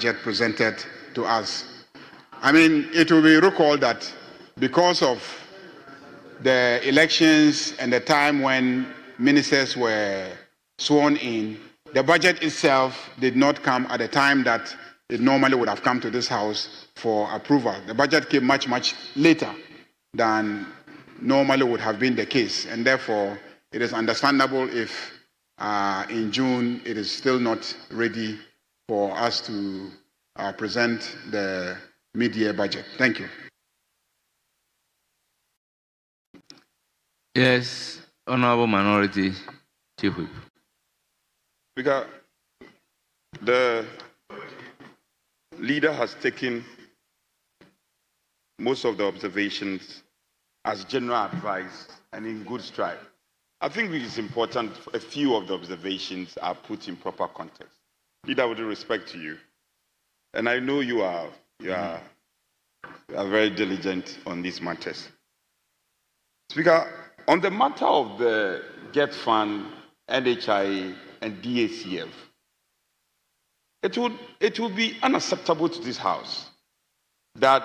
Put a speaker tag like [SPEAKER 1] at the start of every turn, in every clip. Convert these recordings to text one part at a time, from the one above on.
[SPEAKER 1] budget presented to us. I mean, it will be recalled that because of the elections and the time when ministers were sworn in, the budget itself did not come at the time that it normally would have come to this House for approval. The budget came much, much later than normally would have been the case, and therefore it is understandable if in June it is still not ready for us to present the mid-year budget. Thank you.
[SPEAKER 2] Yes, Honorable Minority Chief Whip.
[SPEAKER 3] Speaker, the leader has taken most of the observations as general advice and in good stride. I think it is important a few of the observations are put in proper context. Leader, with respect to you, and I know you are very diligent on these matters. Speaker, on the matter of the GET Fund, NHI, and DACF, it would be unacceptable to this House that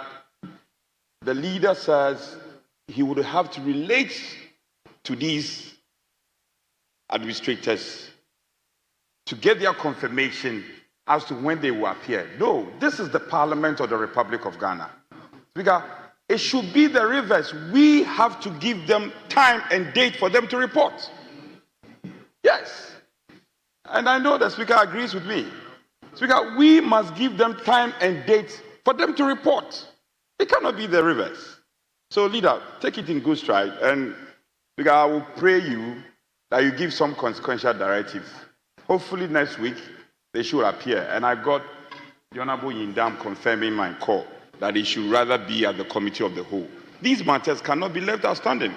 [SPEAKER 3] the leader says he would have to relate to these administrators to get their confirmation as to when they will appear. No, this is the Parliament of the Republic of Ghana. Speaker, it should be the reverse. We have to give them time and date for them to report. Yes. And I know the Speaker agrees with me. Speaker, we must give them time and date for them to report. It cannot be the reverse. So, Leader, take it in good stride. And, Speaker, I will pray you that you give some consequential directive. Hopefully next week, they should appear. And I got the Honorable Yindam confirming my call that it should rather be at the Committee of the Whole. These matters cannot be left outstanding.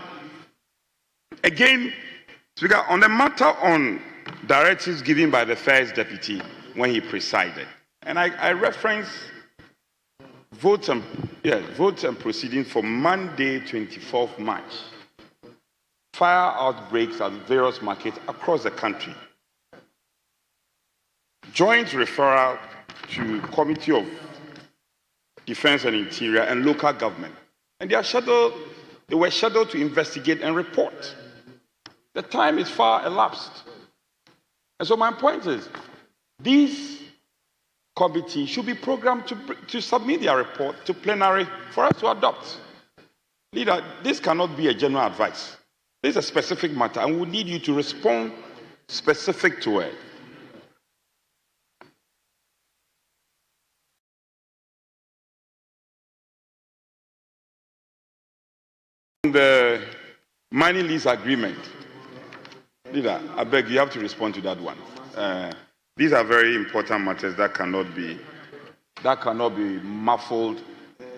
[SPEAKER 3] Again, Speaker, on the matter on directives given by the First Deputy when he presided, and I reference votes and proceedings for Monday, 24th March. Fire outbreaks at various markets across the country. Joint referral to Committee of Defense and Interior and local government. And they were scheduled to investigate and report. The time is far elapsed. And so my point is, these committees should be programmed to submit their report to plenary for us to adopt. Leader, this cannot be a general advice. This is a specific matter, and we need you to respond specific to it. The mining lease agreement, Leader, I beg you have to respond to that one. These are very important matters that cannot be muffled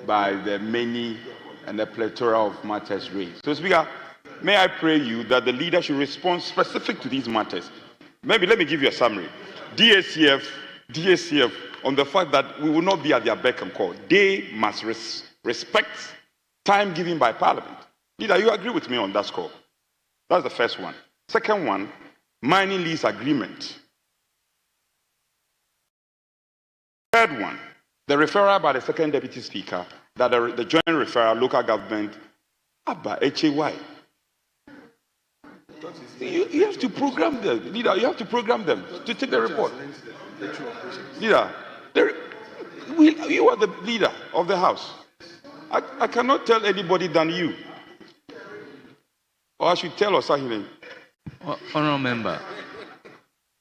[SPEAKER 3] by the many and the plethora of matters raised. So, Speaker, may I pray you that the leader should respond specific to these matters. Maybe let me give you a summary. DACF, on the fact that we will not be at their beck and call. They must respect time given by Parliament. Leader, you agree with me on that score? That's the first one. Second one, mining lease agreement. Third one, the referral by the Second Deputy Speaker that the joint referral, local government, HAY. You have to program them. Leader, you have to program them to take the report. Leader, you are the leader of the House. I cannot tell anybody than you. Or I should tell Osahile.
[SPEAKER 2] Honourable Member,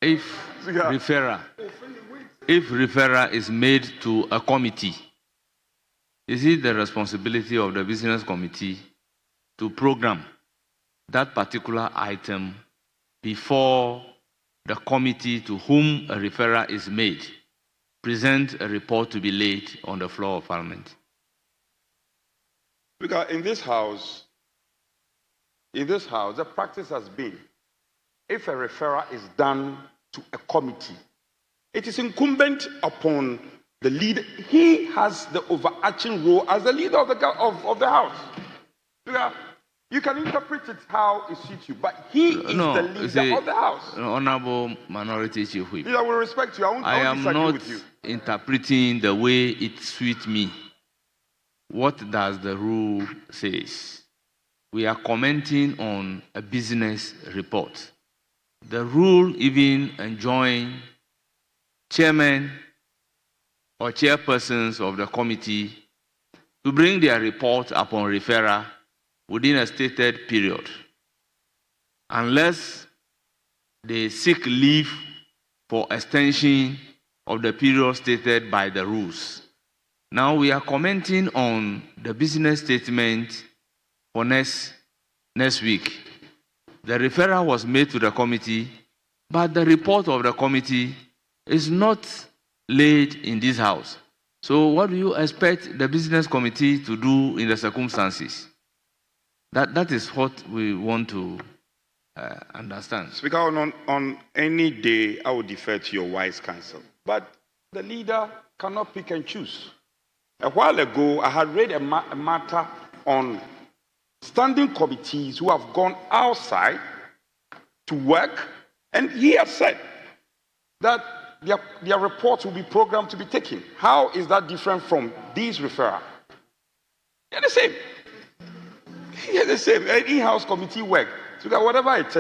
[SPEAKER 2] if referral is made to a committee, is it the responsibility of the business committee to program that particular item before the committee to whom a referral is made present a report to be laid on the floor of Parliament?
[SPEAKER 3] Because in this House, the practice has been, if a referral is done to a committee, it is incumbent upon the leader. He has the overarching role as the leader of the House. Because You can interpret it how it suits you, but he is the leader of the House.
[SPEAKER 2] Honorable Minority Chief Whip.
[SPEAKER 3] I will respect you. I won't disagree with you.
[SPEAKER 2] I am not interpreting the way it suits me. What does the rule say? We are commenting on a business report. The rule even enjoins chairmen or chairpersons of the committee to bring their report upon referral within a stated period, unless they seek leave for extension of the period stated by the rules. Now we are commenting on the business statement for next week. The referral was made to the committee, but the report of the committee is not laid in this house. So what do you expect the business committee to do in the circumstances? That is what we want to understand.
[SPEAKER 3] Speaker, on any day, I would defer to your wise counsel. But the leader cannot pick and choose. A while ago, I had read a matter on standing committees who have gone outside to work, and he has said that their reports will be programmed to be taken. How is that different from these referrals? They're the same. They're the same. In-house committee work. So whatever it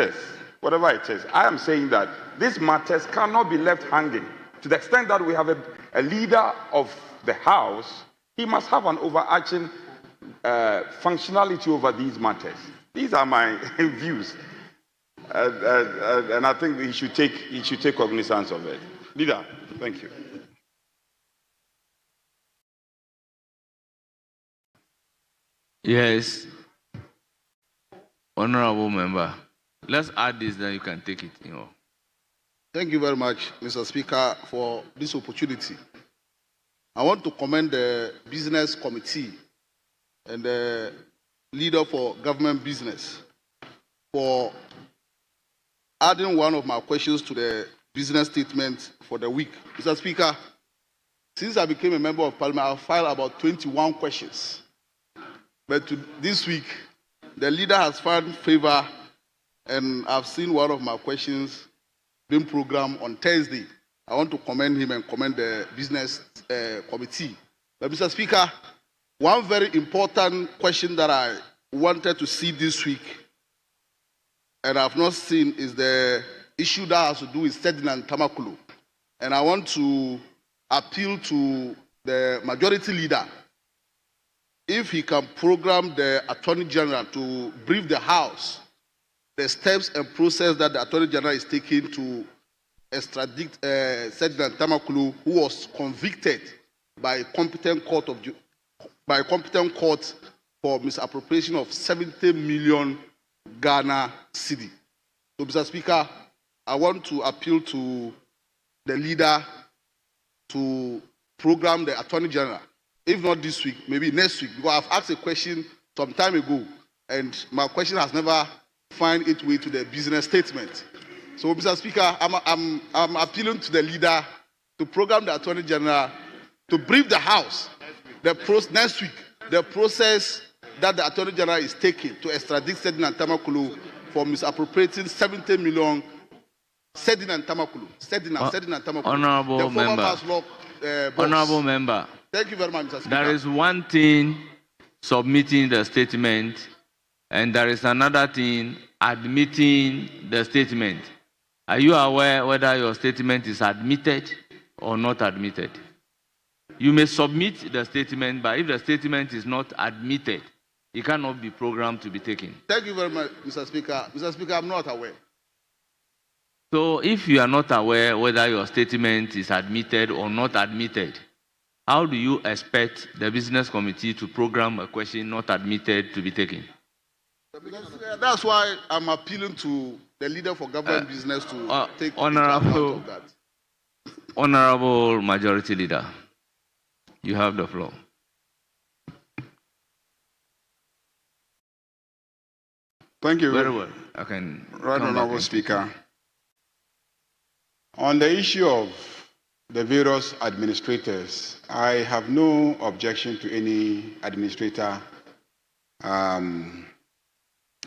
[SPEAKER 3] is, I am saying that these matters cannot be left hanging. To the extent that we have a leader of the House, he must have an overarching functionality over these matters. These are my views, and I think he should take cognizance of it. Leader, thank you.
[SPEAKER 2] Yes, honorable member. Let's add this, then you can take it.
[SPEAKER 4] Thank you very much, Mr. Speaker, for this opportunity. I want to commend the Business Committee and the leader for government business for adding one of my questions to the business statement for the week. Mr. Speaker, since I became a member of Parliament, I've filed about 21 questions. But this week, the leader has found favor, and I've seen one of my questions being programmed on Thursday. I want to commend him and commend the business committee. But Mr. Speaker, one very important question that I wanted to see this week, and I've not seen, is the issue that has to do with Sedin and Tamakulu. And I want to appeal to the majority leader, if he can program the Attorney General to brief the House the steps and process that the Attorney General is taking to extradite Sedin and Tamakulu, who was convicted by a competent court for misappropriation of 70 million Ghana cedi. So, Mr. Speaker, I want to appeal to the leader to program the Attorney General, if not this week, maybe next week, because I've asked a question some time ago, and my question has never found its way to the business statement. So, Mr. Speaker, I'm appealing to the leader to program the Attorney General to brief the House next week, the process that the Attorney General is taking to extradite Sedin and Tamakulu for misappropriating 70 million Sedin and Tamakulu. Sedin and Tamakulu.
[SPEAKER 2] Honorable member. Honorable member.
[SPEAKER 4] Thank you very much, Mr. Speaker.
[SPEAKER 2] There is one thing submitting the statement, and there is another thing admitting the statement. Are you aware whether your statement is admitted or not admitted? You may submit the statement, but if the statement is not admitted, it cannot be programmed to be taken.
[SPEAKER 4] Thank you very much, Mr. Speaker. Mr. Speaker, I'm not aware.
[SPEAKER 2] So if you are not aware whether your statement is admitted or not admitted, how do you expect the business committee to program a question not admitted to be taken?
[SPEAKER 4] That's why I'm appealing to the leader for government business to take
[SPEAKER 2] honorable
[SPEAKER 4] of that.
[SPEAKER 2] Honorable Majority Leader, you have the floor.
[SPEAKER 1] Thank you.
[SPEAKER 2] Very well. I can.
[SPEAKER 1] Right, Honorable Speaker. On the issue of the various administrators, I have no objection to any administrator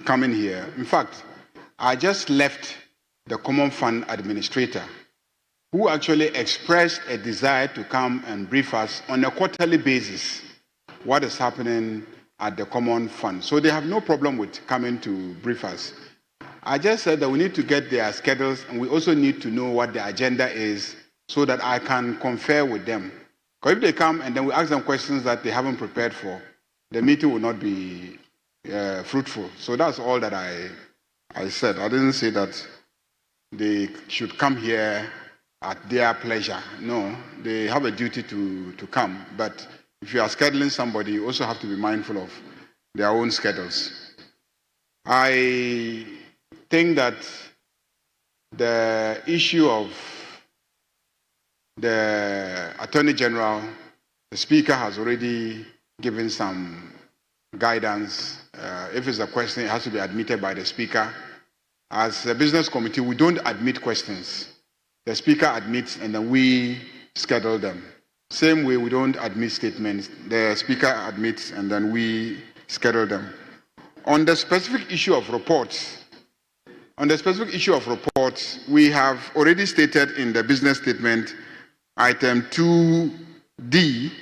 [SPEAKER 1] coming here. In fact, I just left the Common Fund Administrator, who actually expressed a desire to come and brief us on a quarterly basis what is happening at the Common Fund. So they have no problem with coming to brief us. I just said that we need to get their schedules, and we also need to know what the agenda is so that I can confer with them. Because if they come and then we ask them questions that they haven't prepared for, the meeting will not be fruitful. So that's all that I said. I didn't say that they should come here at their pleasure. No, they have a duty to come. But if you are scheduling somebody, you also have to be mindful of their own schedules. I think that the issue of the Attorney General, the Speaker has already given some guidance. If it's a question, it has to be admitted by the Speaker. As a business committee, we don't admit questions. The Speaker admits and then we schedule them. Same way, we don't admit statements. The Speaker admits and then we schedule them. On the specific issue of reports, we have already stated in the business statement, item 2D,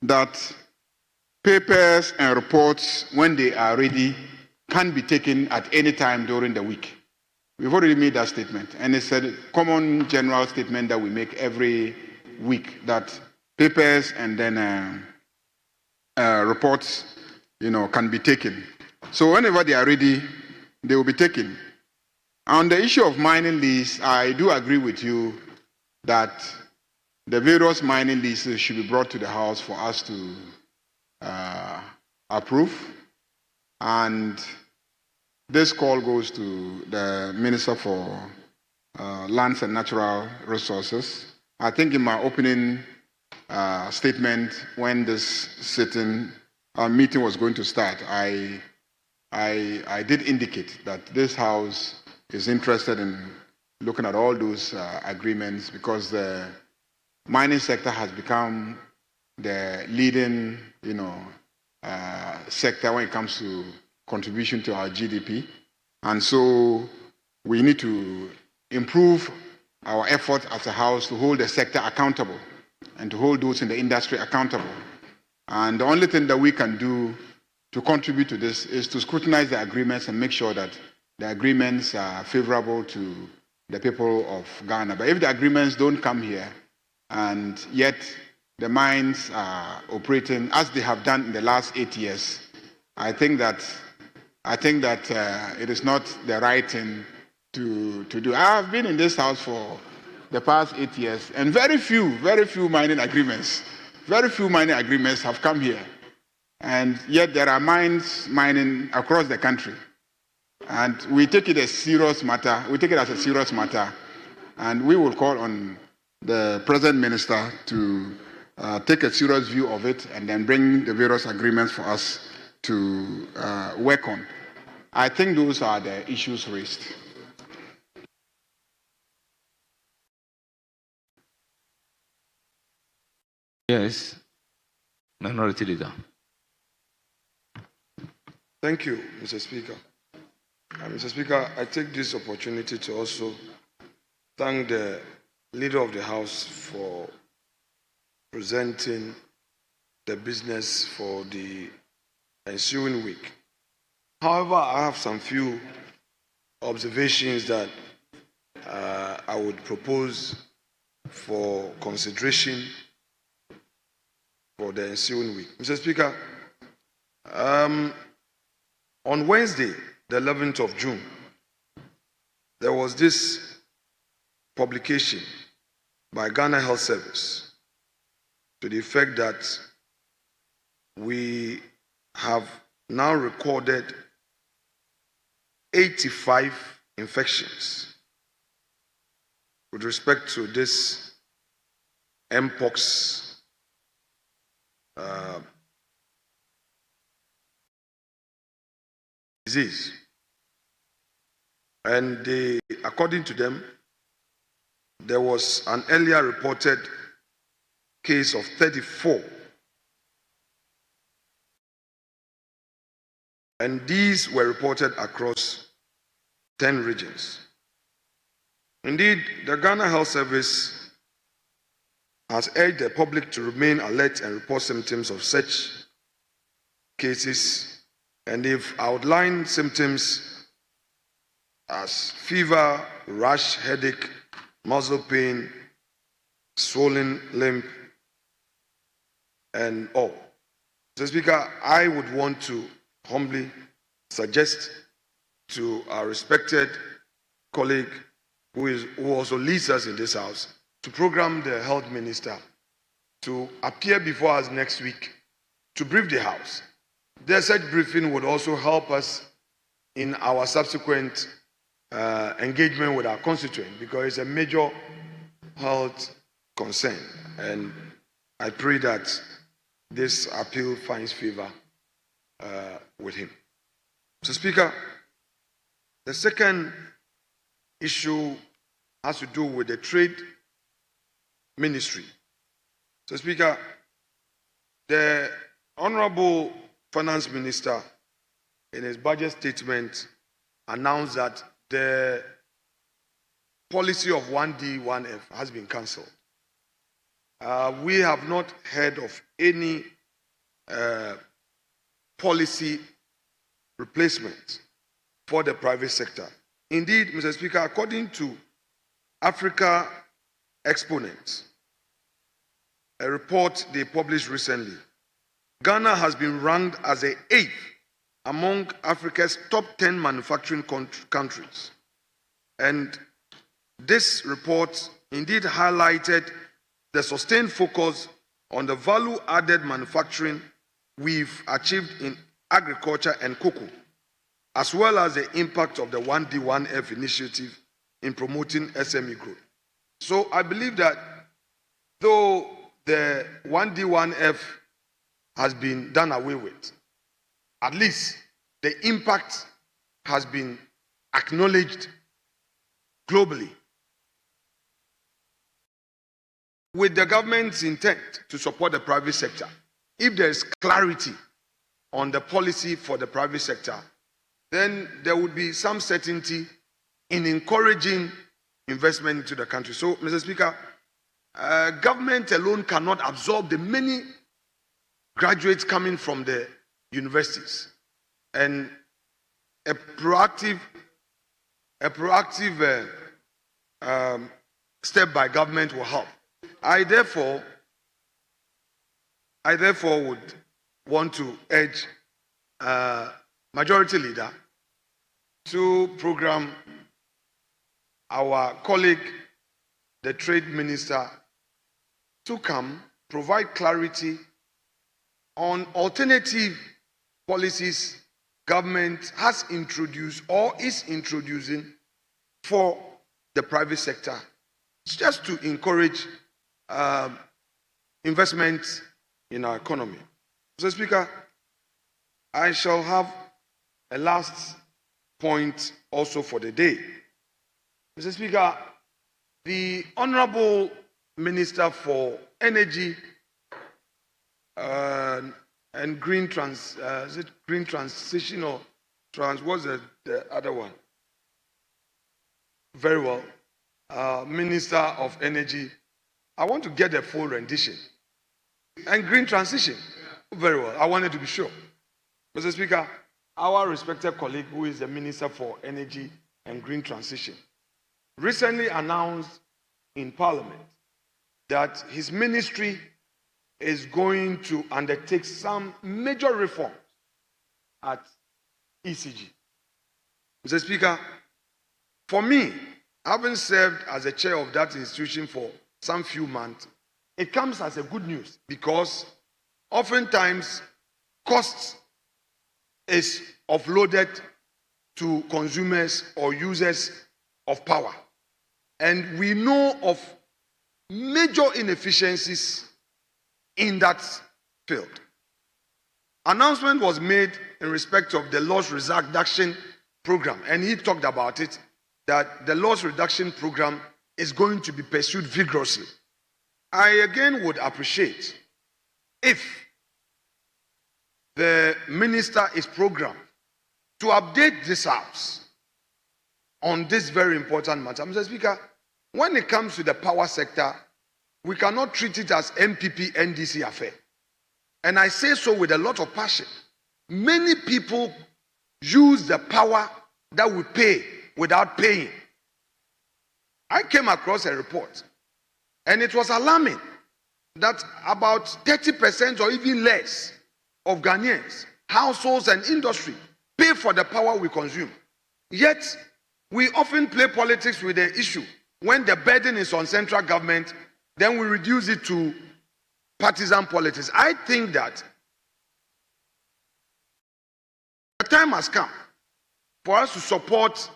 [SPEAKER 1] that papers and reports, when they are ready, can be taken at any time during the week. We've already made that statement, and it's a common general statement that we make every week, that papers and then reports, can be taken. So whenever they are ready, they will be taken. On the issue of mining lease, I do agree with you that the various mining leases should be brought to the House for us to approve. And this call goes to the Minister for Lands and Natural Resources. I think in my opening statement, when this meeting was going to start, I did indicate that this House is interested in looking at all those agreements, because the mining sector has become the leading, sector when it comes to contribution to our GDP. And so we need to improve our effort as a House to hold the sector accountable and to hold those in the industry accountable. And the only thing that we can do to contribute to this is to scrutinize the agreements and make sure that the agreements are favorable to the people of Ghana. But if the agreements don't come here, and yet the mines are operating as they have done in the last 8 years, I think that it is not the right thing to do. I have been in this House for the past 8 years, and very few mining agreements have come here. And yet there are mines mining across the country. And we take it as a serious matter. And we will call on the present minister to take a serious view of it and then bring the various agreements for us to work on. I think those are the issues raised.
[SPEAKER 2] Yes, Minority Leader.
[SPEAKER 5] Thank you, Mr. Speaker. Mr. Speaker, I take this opportunity to also thank the Leader of the House for presenting the business for the ensuing week. However, I have some few observations that I would propose for consideration for the ensuing week. Mr. Speaker, on Wednesday, the 11th of June, there was this publication by Ghana Health Service to the effect that we have now recorded 85 infections with respect to this Mpox disease. And according to them, there was an earlier reported case of 34. and these were reported across 10 regions. Indeed, the Ghana Health Service has urged the public to remain alert and report symptoms of such cases, and they've outlined symptoms as fever, rash, headache, muscle pain, swollen limb, and all. Mr. Speaker, I would want to humbly suggest to our respected colleague who also leads us in this house to program the health minister to appear before us next week to brief the house. Such briefing would also help us in our subsequent engagement with our constituent, because it's a major health concern, and I pray that this appeal finds favor with him. Mr. Speaker, the second issue has to do with the trade ministry. Mr. Speaker, the Honorable Finance Minister in his budget statement announced that the policy of 1D, 1F has been cancelled. We have not heard of any policy replacement for the private sector. Indeed, Mr. Speaker, according to Africa Exponents, a report they published recently, Ghana has been ranked as the 8th among Africa's top 10 manufacturing countries. And this report indeed highlighted the sustained focus on the value-added manufacturing we've achieved in agriculture and cocoa, as well as the impact of the 1D, 1F initiative in promoting SME growth. So I believe that though the 1D, 1F has been done away with, at least the impact has been acknowledged globally. With the government's intent to support the private sector, if there is clarity on the policy for the private sector, then there would be some certainty in encouraging investment into the country. So, Mr. Speaker, government alone cannot absorb the many graduates coming from the universities, and a proactive step by government will help. I therefore would want to urge Majority Leader to program our colleague, the Trade Minister, to come provide clarity on alternative policies government has introduced or is introducing for the private sector, just to encourage investment in our economy. Mr. Speaker, I shall have a last point also for the day. Mr. Speaker, the Honorable Minister for Energy and Green Transition or what's the other one? Very well. Minister of Energy. I want to get the full rendition. And Green Transition. Very well. I wanted to be sure. Mr. Speaker, our respected colleague who is the Minister for Energy and Green Transition recently announced in Parliament that his ministry is going to undertake some major reforms at ECG. Mr. Speaker, for me, having served as the chair of that institution for some few months, it comes as a good news, because oftentimes costs is offloaded to consumers or users of power. And we know of major inefficiencies in that field. Announcement was made in respect of the loss reduction program, and he talked about it, that the loss reduction program is going to be pursued vigorously. I again would appreciate if the minister is programmed to update this House on this very important matter. Mr. Speaker, when it comes to the power sector, we cannot treat it as MPP NDC affair. And I say so with a lot of passion. Many people use the power that we pay without paying. I came across a report, and it was alarming that about 30% or even less of Ghanaians, households and industry pay for the power we consume. Yet, we often play politics with the issue. When the burden is on central government, then we reduce it to partisan politics. I think that the time has come for us to support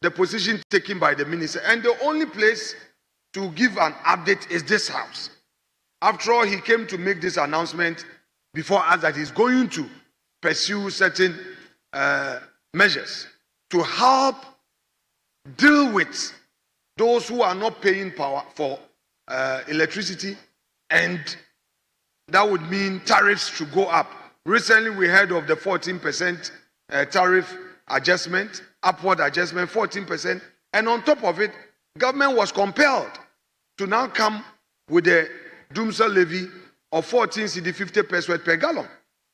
[SPEAKER 5] the position taken by the minister. And the only place to give an update is this House. After all, he came to make this announcement before us that he's going to pursue certain measures to help deal with those who are not paying power for electricity, and that would mean tariffs should go up. Recently, we heard of the 14% tariff adjustment, upward adjustment, 14%, and on top of it, government was compelled to now come with a doomsday levy of 14 cedi 50 pesos per gallon.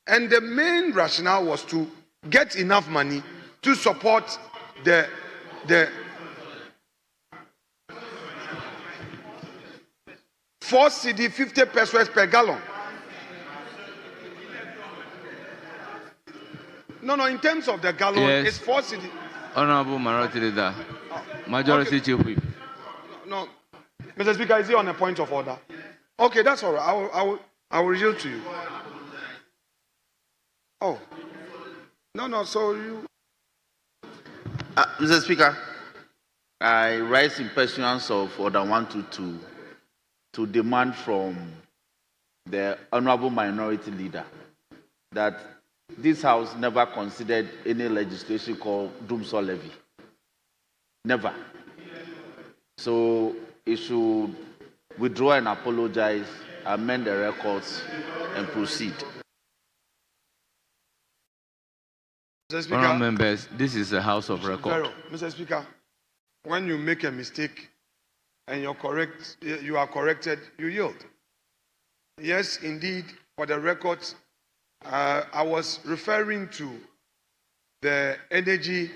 [SPEAKER 5] And the main rationale was to get enough money to support the 4 cedi 50 pesos per gallon. No, in terms of the gallon,
[SPEAKER 2] Yes.
[SPEAKER 5] it's 4 cedi.
[SPEAKER 2] Honorable Minority Leader, Majority Chief Whip.
[SPEAKER 5] No, Mr. Speaker, is he on a point of order? Okay, that's all right. I will yield to you. Oh, no. So you,
[SPEAKER 6] Mr. Speaker, I rise in pursuance of Order 122 to demand from the Honorable Minority Leader that this House never considered any legislation called doomsday levy. Never. So it should withdraw and apologize, amend the records, and proceed.
[SPEAKER 5] Mr. Speaker,
[SPEAKER 2] Honourable members, this is a House of Record.
[SPEAKER 5] Mr. Speaker, when you make a mistake and you are corrected, you yield. Yes, indeed, for the records, I was referring to the energy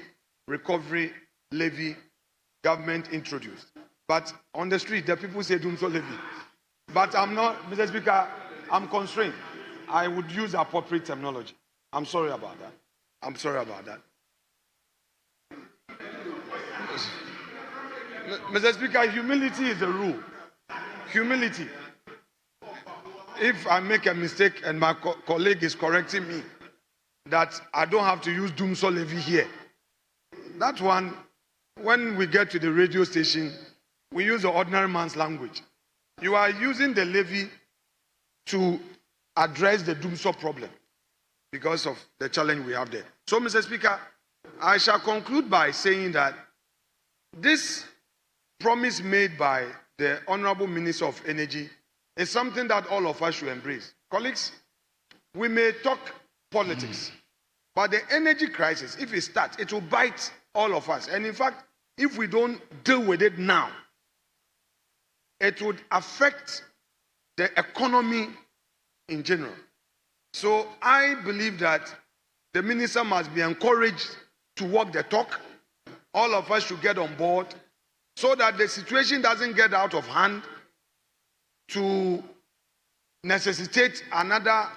[SPEAKER 5] recovery levy government introduced. But on the street, the people say doomsday levy. But I'm not, Mr. Speaker, I'm constrained. I would use appropriate terminology. I'm sorry about that. Mr. Speaker, humility is the rule. Humility. If I make a mistake and my colleague is correcting me, that I don't have to use doomsday levy here. That one, when we get to the radio station, we use the ordinary man's language. You are using the levy to address the doomsday problem because of the challenge we have there. So, Mr. Speaker, I shall conclude by saying that this promise made by the Honorable Minister of Energy is something that all of us should embrace. Colleagues, we may talk politics, but the energy crisis, if it starts, it will bite all of us. And in fact, if we don't deal with it now, it would affect the economy in general. So I believe that the minister must be encouraged to walk the talk. All of us should get on board so that the situation doesn't get out of hand to necessitate another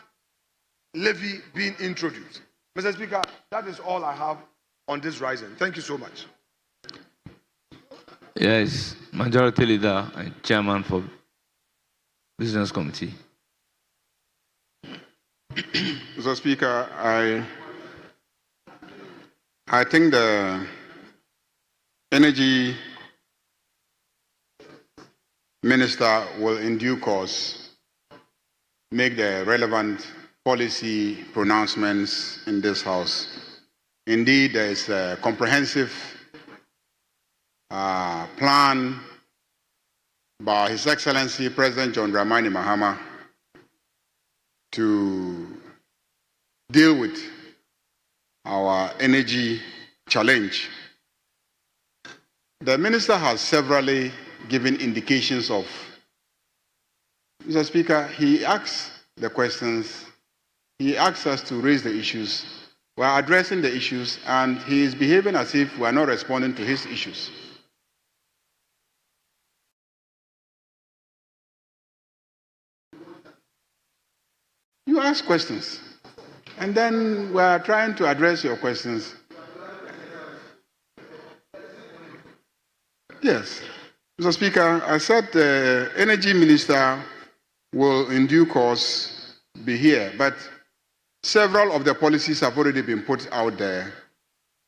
[SPEAKER 5] levy being introduced. Mr. Speaker, that is all I have on this rising. Thank you so much.
[SPEAKER 2] Yes, Majority Leader and Chairman for Business Committee.
[SPEAKER 1] Mr. Speaker, I think the energy minister will in due course make the relevant policy pronouncements in this House. Indeed, there is a comprehensive plan by His Excellency President John Dramani Mahama to deal with our energy challenge. The minister has severally given indications of, Mr. Speaker, he asks the questions, he asks us to raise the issues, we are addressing the issues, and he is behaving as if we are not responding to his issues. You ask questions, and then we are trying to address your questions. Yes. Mr. Speaker, I said the Energy Minister will in due course be here, but several of the policies have already been put out there.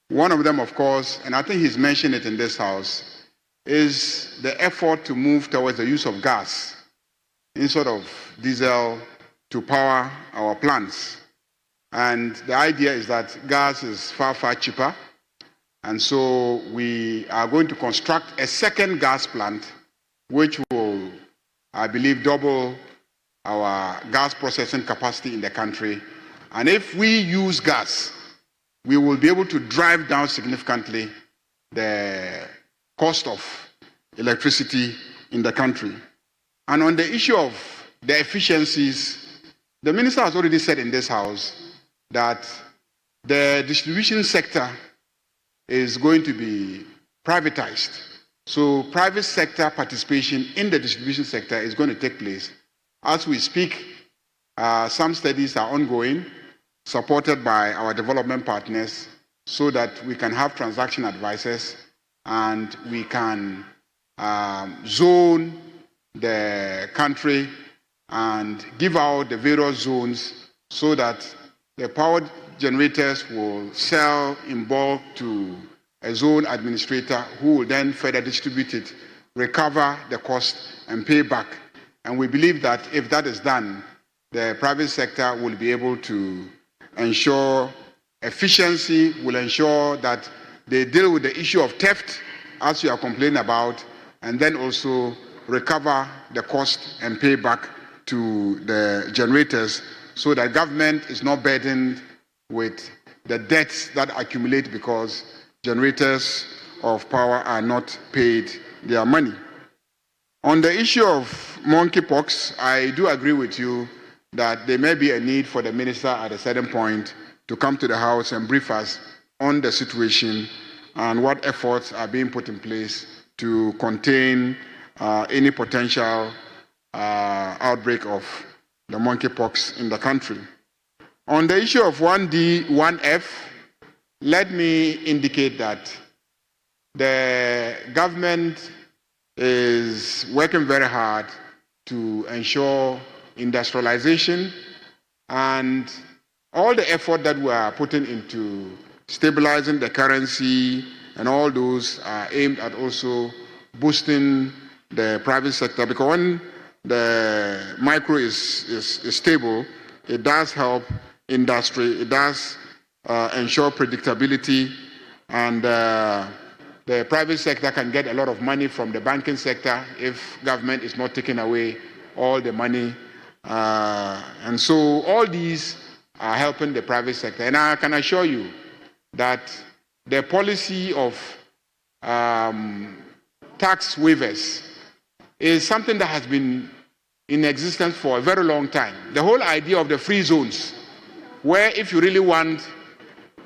[SPEAKER 1] One of them, of course, and I think he's mentioned it in this House, is the effort to move towards the use of gas instead of diesel to power our plants. And the idea is that gas is far, far cheaper. And so we are going to construct a second gas plant, which will, I believe, double our gas processing capacity in the country. And if we use gas, we will be able to drive down significantly the cost of electricity in the country. And on the issue of the efficiencies, the minister has already said in this House that the distribution sector is going to be privatized. So private sector participation in the distribution sector is going to take place. As we speak, some studies are ongoing, supported by our development partners, so that we can have transaction advisors and we can zone the country and give out the various zones so that the power generators will sell in bulk to a zone administrator who will then further distribute it, recover the cost, and pay back. And we believe that if that is done, the private sector will be able to ensure efficiency, will ensure that they deal with the issue of theft, as you are complaining about, and then also recover the cost and pay back to the generators so that government is not burdened with the debts that accumulate because generators of power are not paid their money. On the issue of monkeypox, I do agree with you that there may be a need for the minister at a certain point to come to the House and brief us on the situation and what efforts are being put in place to contain any potential outbreak of the monkeypox in the country. On the issue of 1D, 1F, let me indicate that the government is working very hard to ensure industrialization, and all the effort that we are putting into stabilizing the currency and all those are aimed at also boosting the private sector, because when the micro is stable, it does help industry, it does ensure predictability, and the private sector can get a lot of money from the banking sector if government is not taking away all the money. And so all these are helping the private sector. And I can assure you that the policy of tax waivers is something that has been in existence for a very long time. The whole idea of the free zones, where if you really want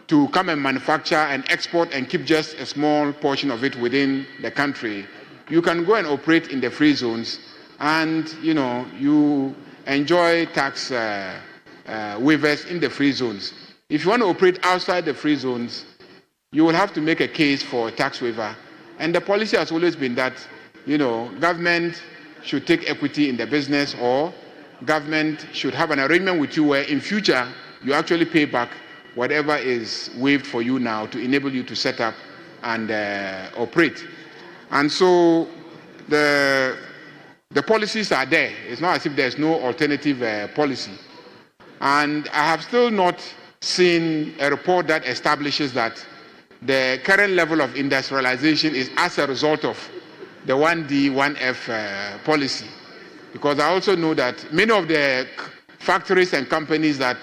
[SPEAKER 1] to come and manufacture and export and keep just a small portion of it within the country, you can go and operate in the free zones, and you enjoy tax waivers in the free zones. If you want to operate outside the free zones, you will have to make a case for a tax waiver. And the policy has always been that government should take equity in the business, or government should have an arrangement with you where in future you actually pay back whatever is waived for you now to enable you to set up and operate. And so the policies are there. It's not as if there's no alternative policy. And I have still not seen a report that establishes that the current level of industrialization is as a result of the 1D, 1F policy. Because I also know that many of the factories and companies that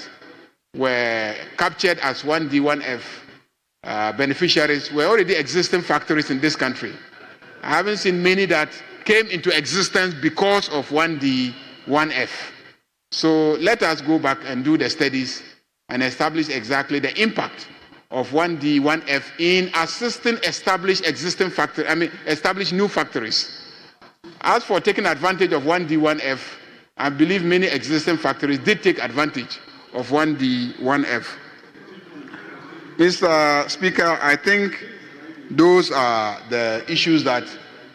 [SPEAKER 1] were captured as 1D, 1F beneficiaries were already existing factories in this country. I haven't seen many that came into existence because of 1D, 1F. So let us go back and do the studies and establish exactly the impact of 1D, 1F in assisting established new factories. As for taking advantage of 1D, 1F, I believe many existing factories did take advantage of 1D, 1F. Mr. Speaker, I think those are the issues that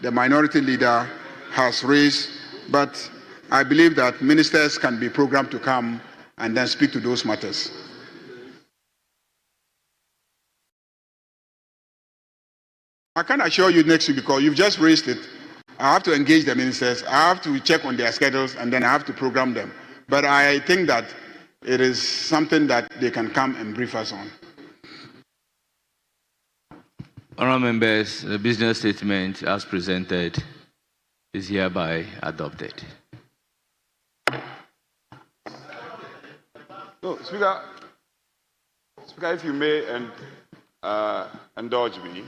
[SPEAKER 1] the minority leader has raised, but I believe that ministers can be programmed to come and then speak to those matters. I can assure you next week, because you've just raised it, I have to engage the ministers, I have to check on their schedules, and then I have to program them. But I think that it is something that they can come and brief us on.
[SPEAKER 2] Honourable members, the business statement as presented is hereby adopted.
[SPEAKER 3] So, Speaker, if you may indulge me,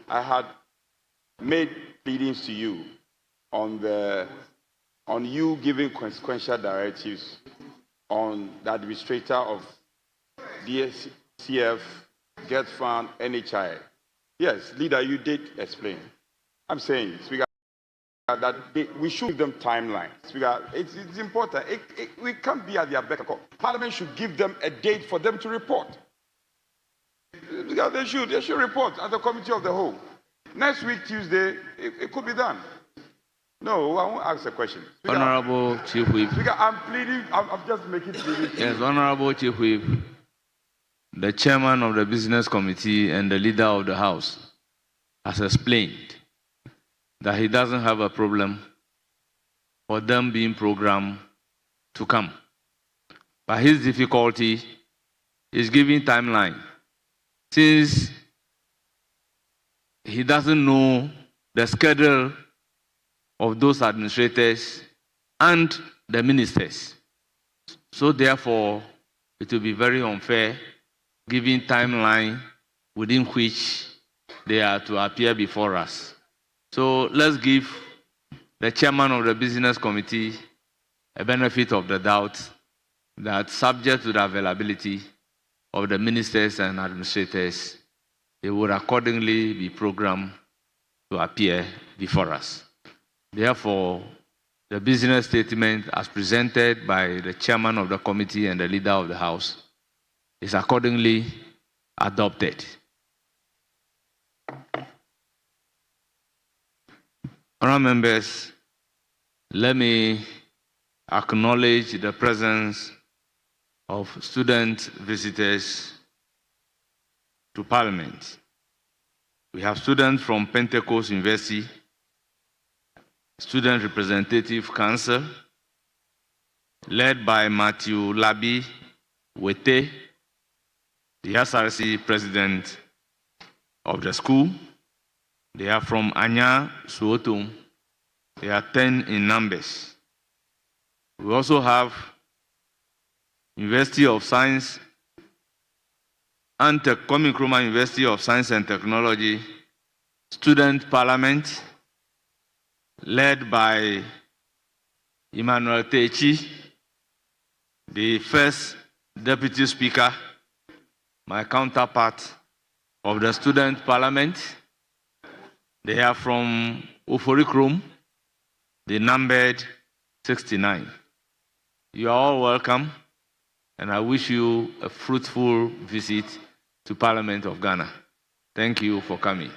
[SPEAKER 3] I had made pleadings to you on you giving consequential directives on the administrator of DSCF, Get Fund, NHI. Yes, leader, you did explain. I'm saying, Speaker, that we should give them timelines. Speaker, it's important. We can't be at their beck and call. Parliament should give them a date for them to report. Speaker, they should report as a committee of the whole. Next week, Tuesday, it could be done. No, I won't ask a question. Speaker,
[SPEAKER 2] Honourable Chief Whip.
[SPEAKER 3] Speaker, I'm pleading. I'm just making pleading.
[SPEAKER 2] Yes, Honourable Chief Whip, the chairman of the business committee and the leader of the House has explained that he doesn't have a problem for them being programmed to come. But his difficulty is giving timeline, since he doesn't know the schedule of those administrators and the ministers. So therefore, it will be very unfair giving timeline within which they are to appear before us. So let's give the chairman of the business committee a benefit of the doubt that, subject to the availability of the ministers and administrators, they would accordingly be programmed to appear before us. Therefore, the business statement as presented by the chairman of the committee and the leader of the House is accordingly adopted. Honourable members, let me acknowledge the presence of student visitors to Parliament. We have students from Pentecost University, Student Representative Council, led by Matthew Labi Wete, the SRC president of the school. They are from Anya Suotum. They are 10 in numbers. We also have University of Science and Kwame Nkrumah University of Science and Technology Student Parliament, led by Emmanuel Techi, the first Deputy Speaker, my counterpart of the Student Parliament. They are from Oforikrum. They numbered 69. You are all welcome, and I wish you a fruitful visit to Parliament of Ghana. Thank you for coming.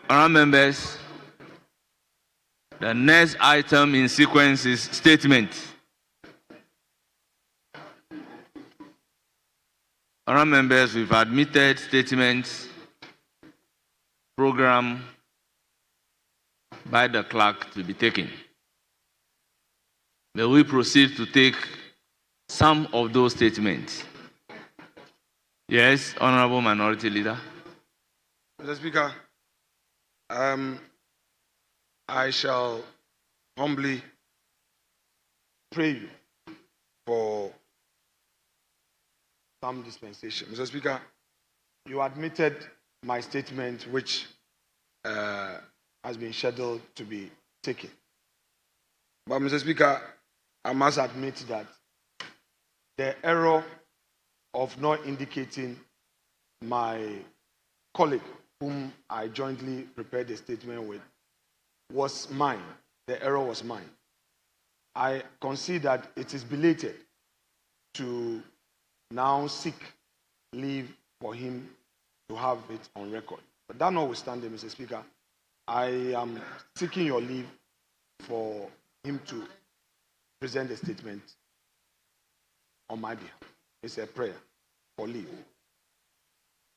[SPEAKER 2] Honourable members, the next item in sequence is statement. Honourable members, we've admitted statements programmed by the clerk to be taken. May we proceed to take some of those statements? Yes, Honourable Minority Leader.
[SPEAKER 5] Mr. Speaker, I shall humbly pray you for some dispensation. Mr. Speaker, you admitted my statement which has been scheduled to be taken. But Mr. Speaker, I must admit that the error of not indicating my colleague, whom I jointly prepared the statement with, was mine. The error was mine. I concede that it is belated to now seek leave for him to have it on record. But that notwithstanding, Mr. Speaker, I am seeking your leave for him to present a statement on my behalf. It's a prayer for leave.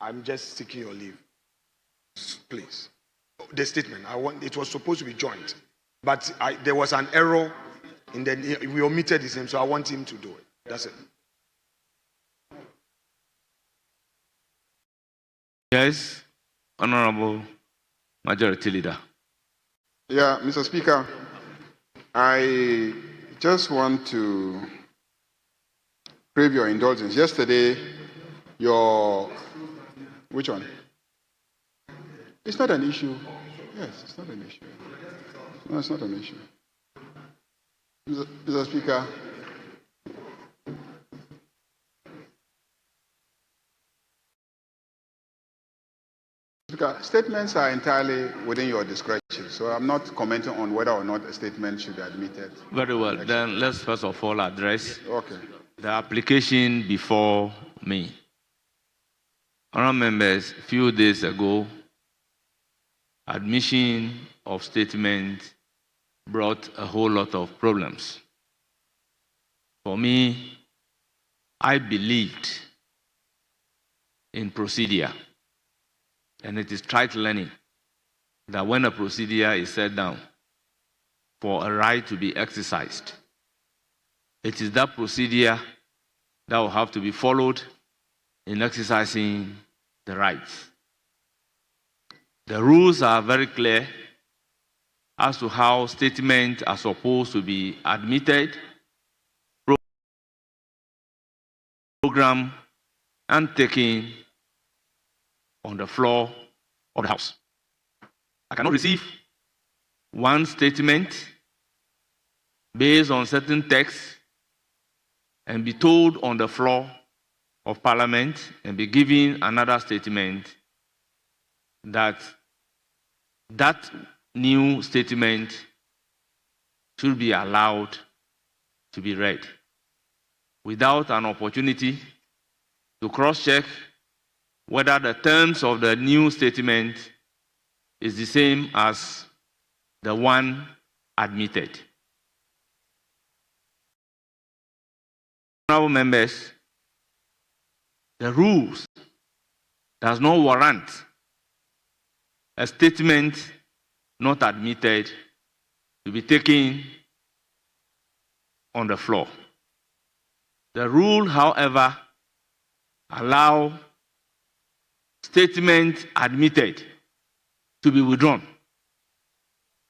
[SPEAKER 5] I'm just seeking your leave, please. The statement, it was supposed to be joint, but there was an error, and then we omitted his name, so I want him to do it. That's it.
[SPEAKER 2] Yes, Honorable Majority Leader.
[SPEAKER 1] Yeah, Mr. Speaker, I just want to crave your indulgence. Yesterday, which one? It's not an issue. Yes, it's not an issue. No, it's not an issue. Mr. Speaker, statements are entirely within your discretion, so I'm not commenting on whether or not a statement should be admitted.
[SPEAKER 2] Very well. Then let's first of all address
[SPEAKER 1] the
[SPEAKER 2] application before me. Honourable members, a few days ago, admission of statement brought a whole lot of problems. For me, I believed in procedure, and it is trite learning that when a procedure is set down for a right to be exercised, it is that procedure that will have to be followed in exercising the rights. The rules are very clear as to how statements are supposed to be admitted, programmed, and taken on the floor of the House. I cannot receive one statement based on certain texts and be told on the floor of Parliament and be given another statement that new statement should be allowed to be read without an opportunity to cross-check whether the terms of the new statement is the same as the one admitted. Honourable members, the rules does not warrant a statement not admitted to be taken on the floor. The rule, however, allow statement admitted to be withdrawn.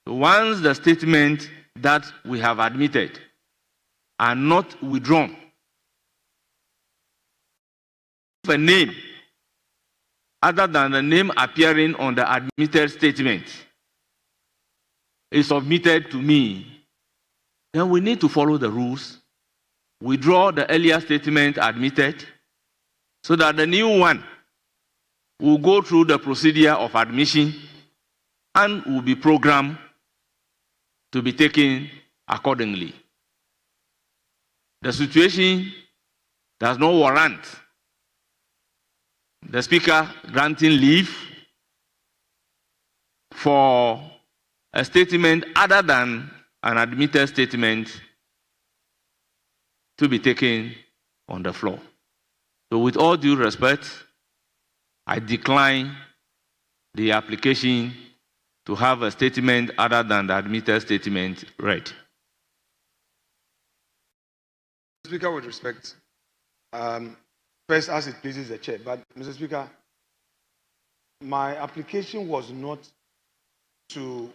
[SPEAKER 2] So once the statement that we have admitted are not withdrawn, if a name other than the name appearing on the admitted statement is submitted to me, then we need to follow the rules, withdraw the earlier statement admitted, so that the new one will go through the procedure of admission and will be programmed to be taken accordingly. The situation does not warrant the Speaker granting leave for a statement other than an admitted statement to be taken on the floor. So with all due respect, I decline the application to have a statement other than the admitted statement read.
[SPEAKER 5] Speaker, with respect, first, as it pleases the chair, but Mr. Speaker, my application was not to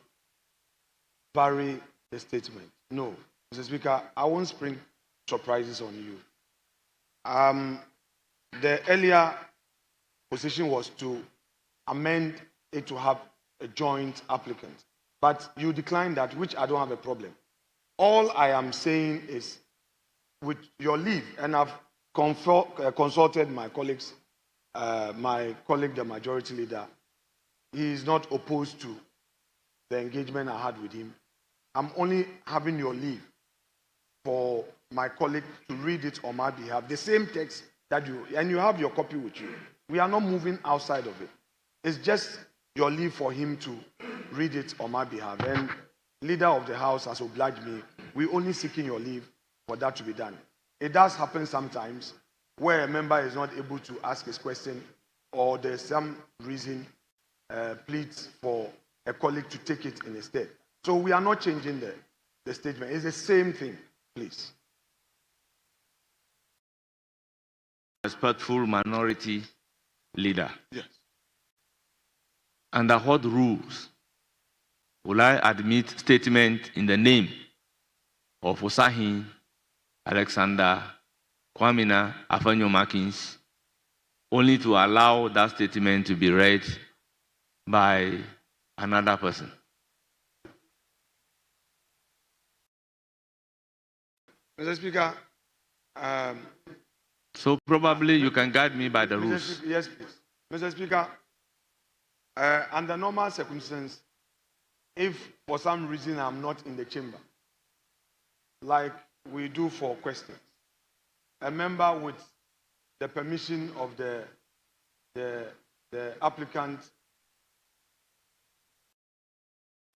[SPEAKER 5] vary the statement. No, Mr. Speaker, I won't spring surprises on you. The earlier position was to amend it to have a joint applicant, but you declined that, which I don't have a problem. All I am saying is, with your leave, and I've consulted my colleagues, my colleague, the majority leader, he is not opposed to the engagement I had with him. I'm only having your leave for my colleague to read it on my behalf, the same text that and you have your copy with you. We are not moving outside of it. It's just your leave for him to read it on my behalf. And leader of the house has obliged me. We're only seeking your leave for that to be done. It does happen sometimes where a member is not able to ask his question, or there's some reason pleads for a colleague to take it in his stead. So we are not changing the statement. It's the same thing, please.
[SPEAKER 2] Respectful minority leader.
[SPEAKER 4] Yes.
[SPEAKER 2] Under what rules will I admit statement in the name of Osahin Alexander Kwamina Afanyo-Markins only to allow that statement to be read by another person?
[SPEAKER 5] Mr. Speaker,
[SPEAKER 2] so probably you can guide me by the rules.
[SPEAKER 5] Yes, please. Mr. Speaker, under normal circumstances, if for some reason I'm not in the chamber, like we do for questions, a member with the permission of the applicant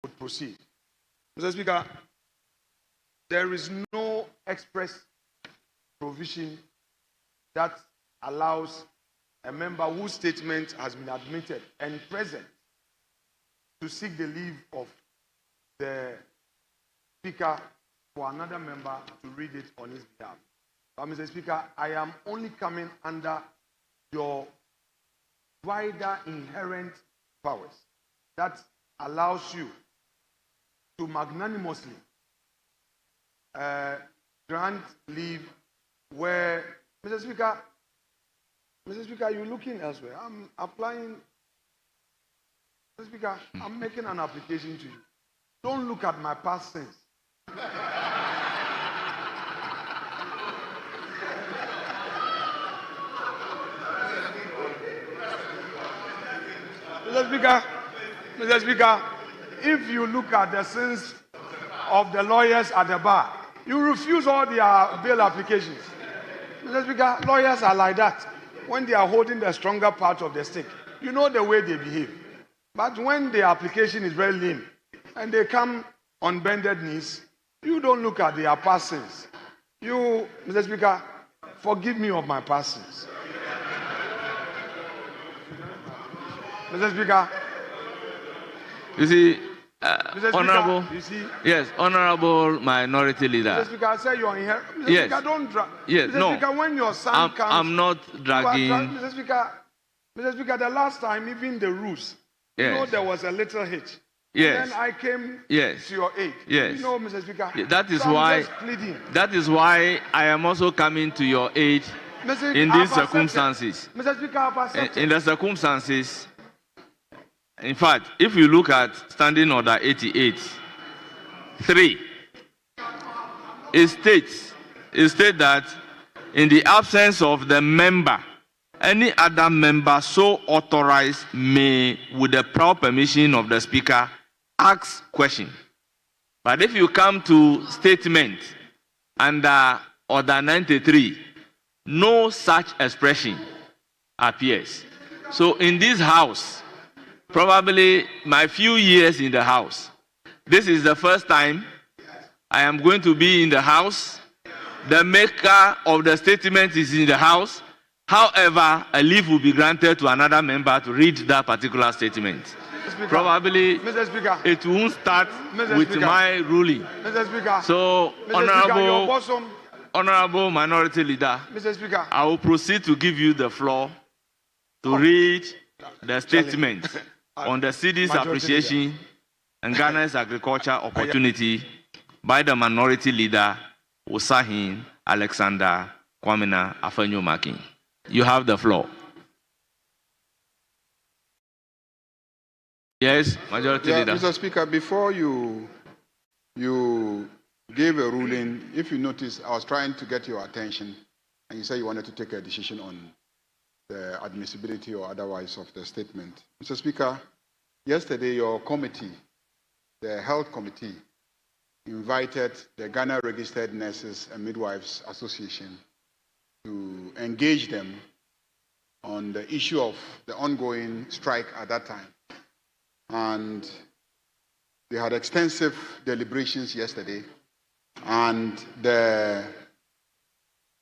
[SPEAKER 5] would proceed. Mr. Speaker, there is no express provision that allows a member whose statement has been admitted and present to seek the leave of the speaker for another member to read it on his behalf. But Mr. Speaker, I am only coming under your wider inherent powers that allows you to magnanimously grant leave where, Mr. Speaker, you're looking elsewhere. I'm applying, Mr. Speaker, I'm making an application to you. Don't look at my past sins. Mr. Speaker, if you look at the sins of the lawyers at the bar, you refuse all their bail applications. Mr. Speaker, lawyers are like that. When they are holding the stronger part of the stick, you know the way they behave. But when the application is very lean and they come on bended knees, you don't look at their past sins. You, Mr. Speaker, forgive me of my past sins. Mr. Speaker.
[SPEAKER 2] You see,
[SPEAKER 5] Mr. Speaker,
[SPEAKER 2] Honorable,
[SPEAKER 5] you see,
[SPEAKER 2] yes, Honorable Minority Leader.
[SPEAKER 5] Mr. Speaker, I say you're inherent. Mr.
[SPEAKER 2] Yes.
[SPEAKER 5] Speaker, don't drag.
[SPEAKER 2] Yes,
[SPEAKER 5] Mr.
[SPEAKER 2] no.
[SPEAKER 5] Speaker, when your son comes,
[SPEAKER 2] I'm not dragging.
[SPEAKER 5] Mr. Speaker, the last time, even the rules,
[SPEAKER 2] Yes.
[SPEAKER 5] you know, there was a little hitch.
[SPEAKER 2] Yes.
[SPEAKER 5] And then I came
[SPEAKER 2] Yes.
[SPEAKER 5] to your aid.
[SPEAKER 2] Yes.
[SPEAKER 5] You know, Mr. Speaker.
[SPEAKER 2] That is
[SPEAKER 5] so I'm
[SPEAKER 2] why.
[SPEAKER 5] just pleading.
[SPEAKER 2] That is why I am also coming to your aid
[SPEAKER 5] Mr.
[SPEAKER 2] in
[SPEAKER 5] I've
[SPEAKER 2] these
[SPEAKER 5] accepted.
[SPEAKER 2] circumstances.
[SPEAKER 5] Mr. Speaker, I've accepted.
[SPEAKER 2] In the circumstances, in fact, if you look at Standing Order 88(3), it states that in the absence of the member, any other member so authorized may, with the prior permission of the Speaker, ask question. But if you come to statement under Order 93, no such expression appears. So in this house, probably my few years in the house, this is the first time I am going to be in the house. The maker of the statement is in the house. However, a leave will be granted to another member to read that particular statement.
[SPEAKER 5] Speaker,
[SPEAKER 2] Probably
[SPEAKER 5] Mr. Speaker,
[SPEAKER 2] it won't start
[SPEAKER 5] Mr.
[SPEAKER 2] with
[SPEAKER 5] Speaker.
[SPEAKER 2] my ruling.
[SPEAKER 5] Mr. Speaker,
[SPEAKER 2] So,
[SPEAKER 5] Mr. Speaker, your bosom,
[SPEAKER 2] Honorable Minority Leader,
[SPEAKER 5] Mr. Speaker.
[SPEAKER 2] I will proceed to give you the floor to read the statement on the city's
[SPEAKER 5] Majority
[SPEAKER 2] appreciation and Ghana's agriculture opportunity by the minority leader, Osahin Alexander Kwamina Afenyo-Makin. You have the floor. Yes, Majority Leader.
[SPEAKER 1] Mr. Speaker, before you gave a ruling, if you notice, I was trying to get your attention, and you said you wanted to take a decision on the admissibility or otherwise of the statement. Mr. Speaker, yesterday your committee, the Health Committee, invited the Ghana Registered Nurses and Midwives Association to engage them on the issue of the ongoing strike at that time. And they had extensive deliberations yesterday, and the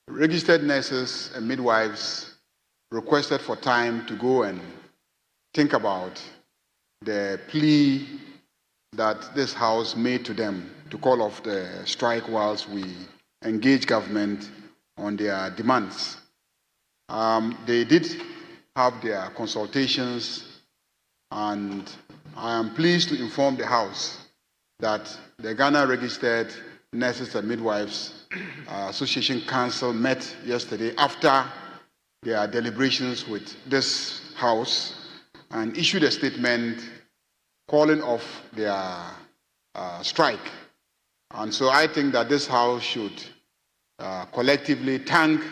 [SPEAKER 1] registered nurses and midwives requested for time to go and think about the plea that this House made to them to call off the strike whilst we engage government on their demands. They did have their consultations, and I am pleased to inform the House that the Ghana Registered Nurses and Midwives Association Council met yesterday after their deliberations with this House and issued a statement calling off their strike. And so I think that this House should collectively thank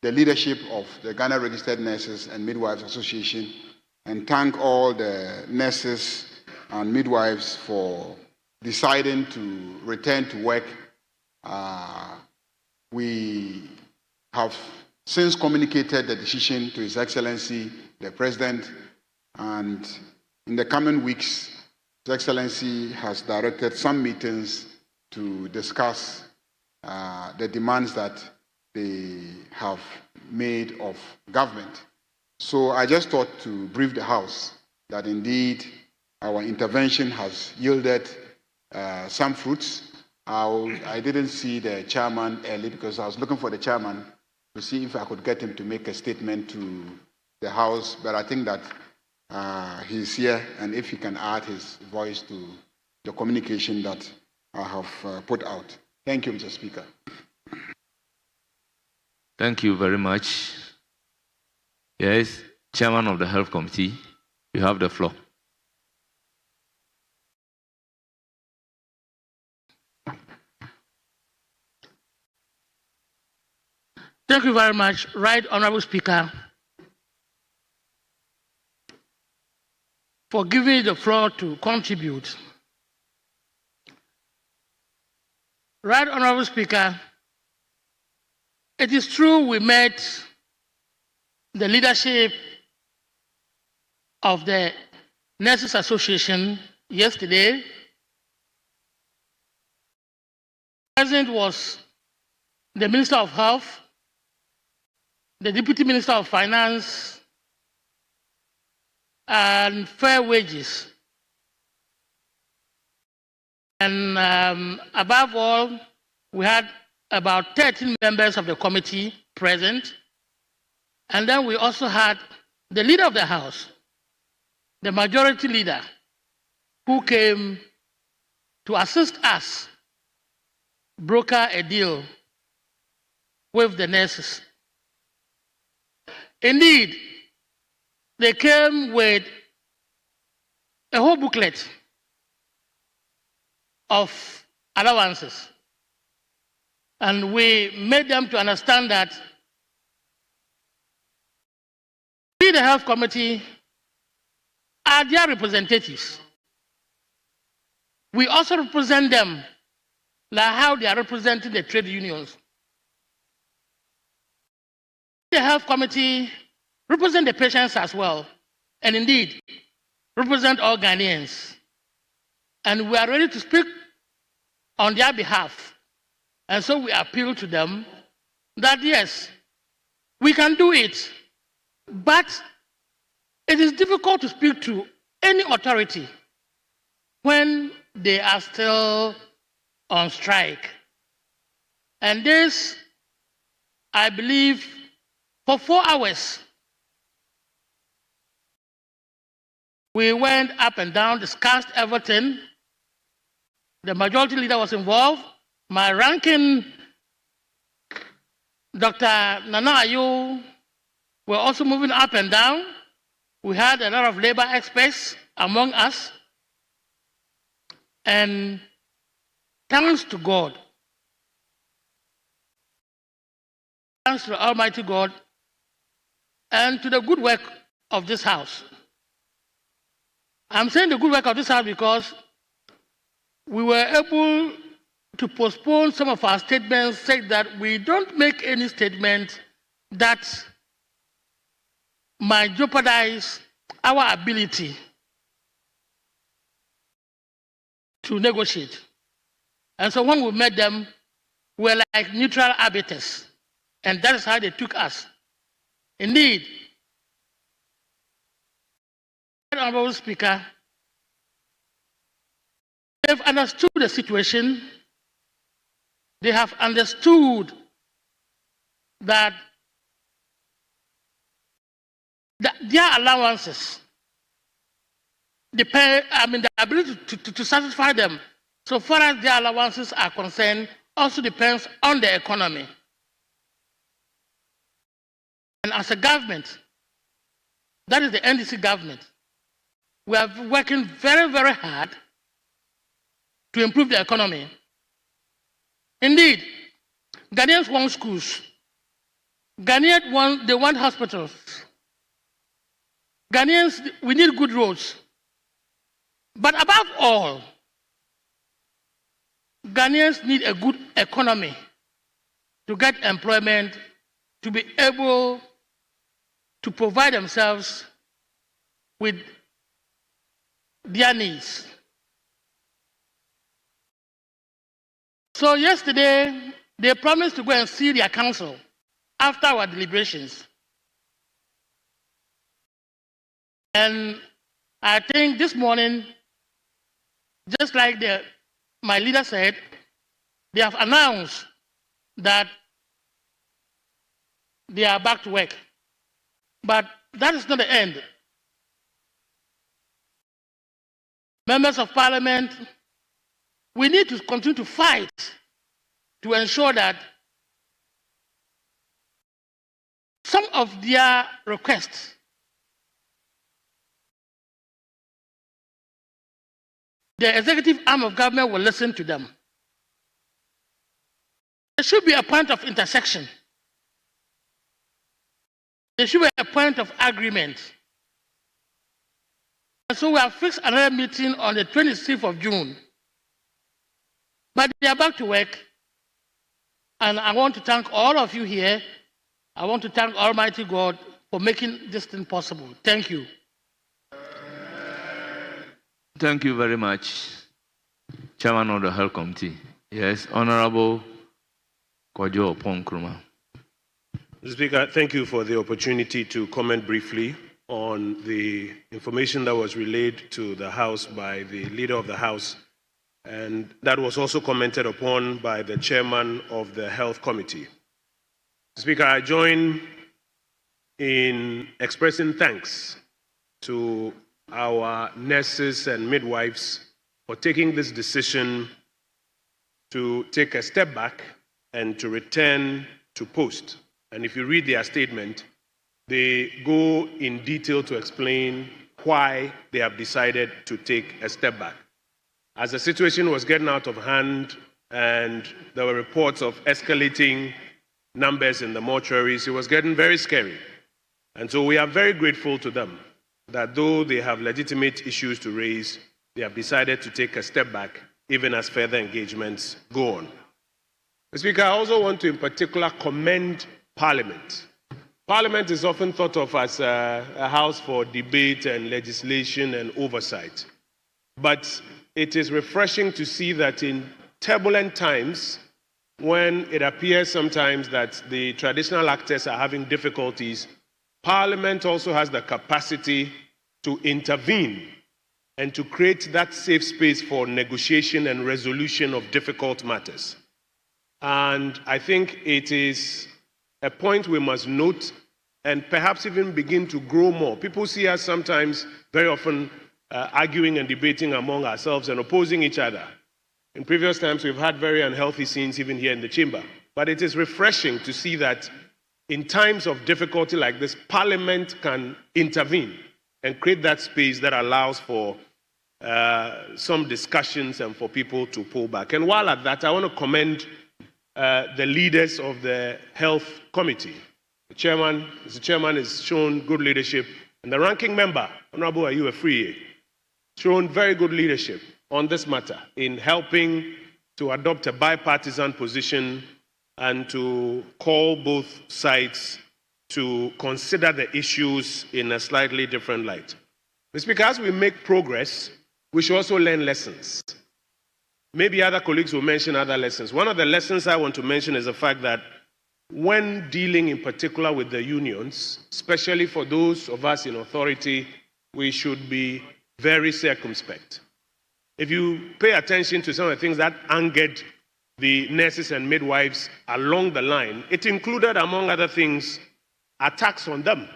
[SPEAKER 1] the leadership of the Ghana Registered Nurses and Midwives Association and thank all the nurses and midwives for deciding to return to work. We have since communicated the decision to His Excellency, the President, and in the coming weeks, His Excellency has directed some meetings to discuss the demands that they have made of government. So I just thought to brief the House that indeed our intervention has yielded some fruits. I didn't see the chairman early because I was looking for the chairman to see if I could get him to make a statement to the House, but I think that he's here, and if he can add his voice to the communication that I have put out. Thank you, Mr. Speaker.
[SPEAKER 2] Thank you very much. Yes, Chairman of the Health Committee, you have the floor.
[SPEAKER 7] Thank you very much, Right Honorable Speaker, for giving me the floor to contribute. Right Honorable Speaker, it is true we met the leadership of the Nurses Association yesterday. Present was the Minister of Health, the Deputy Minister of Finance, and Fair Wages. And above all, we had about 13 members of the committee present. And then we also had the leader of the House, the majority leader, who came to assist us broker a deal with the nurses. Indeed, they came with a whole booklet of allowances. And we made them to understand that we, the Health Committee, are their representatives. We also represent them like how they are representing the trade unions. The Health Committee represent the patients as well, and indeed represent all Ghanaians. And we are ready to speak on their behalf. And so we appeal to them that yes, we can do it, but it is difficult to speak to any authority when they are still on strike. And this, I believe, for 4 hours, we went up and down, discussed everything, The majority leader was involved. My ranking, Dr. Nana Ayu, were also moving up and down. We had a lot of labor experts among us. And thanks to God, thanks to the Almighty God, and to the good work of this House. I'm saying the good work of this House because we were able to postpone some of our statements, say that we don't make any statement that might jeopardize our ability to negotiate. And so when we met them, we were like neutral arbiters. And that is how they took us. Indeed, Honorable Speaker, they've understood the situation. They have understood that their allowances depend, the ability to satisfy them, so far as their allowances are concerned, also depends on the economy. And as a government, that is the NDC government, we are working very, very hard to improve the economy. Indeed, Ghanaians want schools. Ghanaians they want hospitals. Ghanaians, we need good roads. But above all, Ghanaians need a good economy to get employment, to be able to provide themselves with their needs. So yesterday, they promised to go and see their council after our deliberations. And I think this morning, just like my leader said, they have announced that they are back to work. But that is not the end. Members of Parliament, we need to continue to fight to ensure that some of their requests, the executive arm of government will listen to them. There should be a point of intersection. There should be a point of agreement. And so we have fixed another meeting on the 26th of June. But they are back to work. And I want to thank all of you here. I want to thank Almighty God for making this thing possible. Thank you.
[SPEAKER 2] Thank you very much, Chairman of the Health Committee. Yes, Honorable Kojo Ponkruma.
[SPEAKER 8] Mr. Speaker, thank you for the opportunity to comment briefly on the information that was relayed to the House by the Leader of the House, and that was also commented upon by the Chairman of the Health Committee. Mr. Speaker, I join in expressing thanks to our nurses and midwives for taking this decision to take a step back and to return to post. And if you read their statement, they go in detail to explain why they have decided to take a step back. As the situation was getting out of hand and there were reports of escalating numbers in the mortuaries, it was getting very scary. And so we are very grateful to them that though they have legitimate issues to raise, they have decided to take a step back, even as further engagements go on. Mr. Speaker, I also want to in particular commend Parliament. Parliament is often thought of as a house for debate and legislation and oversight. But it is refreshing to see that in turbulent times, when it appears sometimes that the traditional actors are having difficulties, Parliament also has the capacity to intervene and to create that safe space for negotiation and resolution of difficult matters. And I think it is a point we must note and perhaps even begin to grow more. People see us sometimes, very often, arguing and debating among ourselves and opposing each other. In previous times, we've had very unhealthy scenes even here in the chamber. But it is refreshing to see that in times of difficulty like this, Parliament can intervene and create that space that allows for some discussions and for people to pull back. And while at that, I want to commend the leaders of the Health Committee. The chairman, Mr. Chairman, has shown good leadership, and the ranking member, Honorable Ayu Afriye, shown very good leadership on this matter in helping to adopt a bipartisan position and to call both sides to consider the issues in a slightly different light. Mr. Speaker, as we make progress, we should also learn lessons. Maybe other colleagues will mention other lessons. One of the lessons I want to mention is the fact that when dealing in particular with the unions, especially for those of us in authority, we should be very circumspect. If you pay attention to some of the things that angered the nurses and midwives along the line, it included, among other things, attacks on them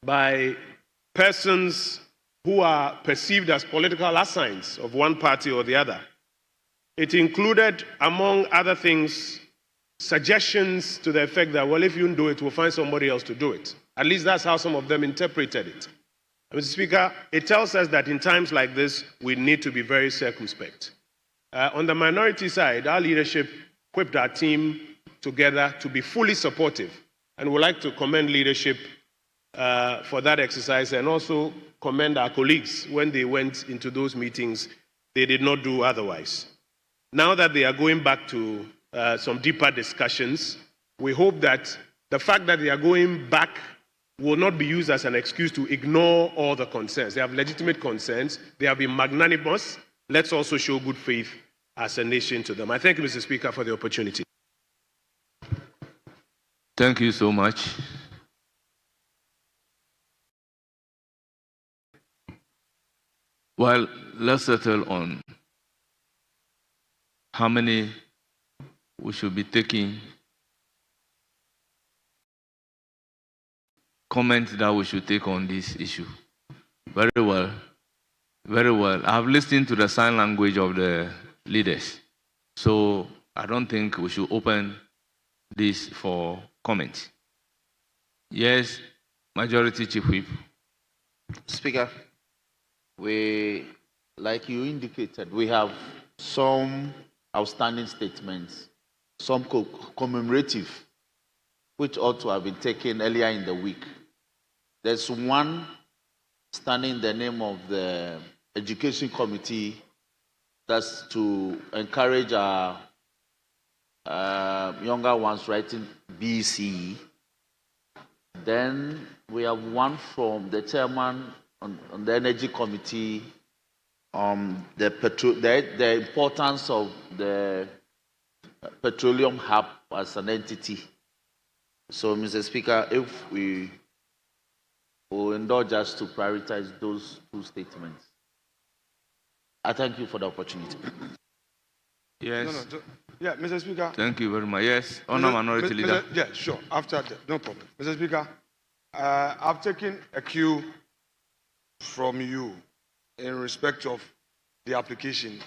[SPEAKER 8] by persons who are perceived as political assigns of one party or the other. It included, among other things, suggestions to the effect that, well, if you don't do it, we'll find somebody else to do it. At least that's how some of them interpreted it. Mr. Speaker, it tells us that in times like this, we need to be very circumspect. On the minority side, our leadership equipped our team together to be fully supportive, and we'd like to commend leadership for that exercise and also commend our colleagues when they went into those meetings. They did not do otherwise. Now that they are going back to some deeper discussions, we hope that the fact that they are going back will not be used as an excuse to ignore all the concerns. They have legitimate concerns. They have been magnanimous. Let's also show good faith as a nation to them. I thank you, Mr. Speaker, for the opportunity.
[SPEAKER 2] Thank you so much. Well, let's settle on how many we should be taking, comments that we should take on this issue. Very well. Very well. I have listened to the sign language of the leaders. So I don't think we should open this for comment. Yes, Majority Chief Whip.
[SPEAKER 6] Speaker, like you indicated, we have some outstanding statements, some commemorative, which ought to have been taken earlier in the week. There's one standing in the name of the Education Committee, that's to encourage our younger ones writing BCE. Then we have one from the chairman on the Energy Committee, the importance of the Petroleum Hub as an entity. So, Mr. Speaker, if we will indulge us to prioritize those two statements. I thank you for the opportunity.
[SPEAKER 2] Yes.
[SPEAKER 5] Yeah, Mr. Speaker.
[SPEAKER 2] Thank you very much. Yes, Honour Minority Leader.
[SPEAKER 5] Yeah, sure. After that, no problem. Mr. Speaker, I've taken a cue from you in respect of the application.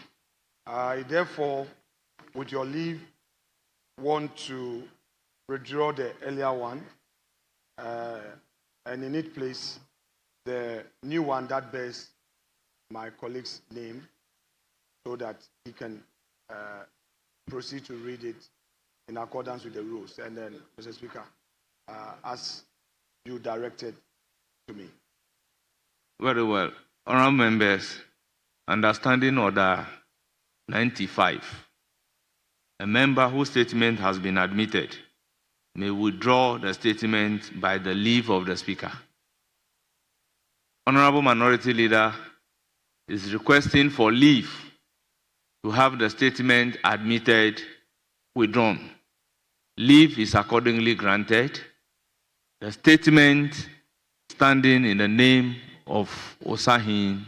[SPEAKER 5] I therefore, with your leave, want to withdraw the earlier one and in its place the new one that bears my colleague's name so that he can proceed to read it in accordance with the rules. And then, Mr. Speaker, as you directed to me.
[SPEAKER 2] Very well. Honourable members, understanding order 95. A member whose statement has been admitted may withdraw the statement by the leave of the Speaker. Honourable Minority Leader is requesting for leave to have the statement admitted, withdrawn. Leave is accordingly granted. The statement standing in the name of Osahin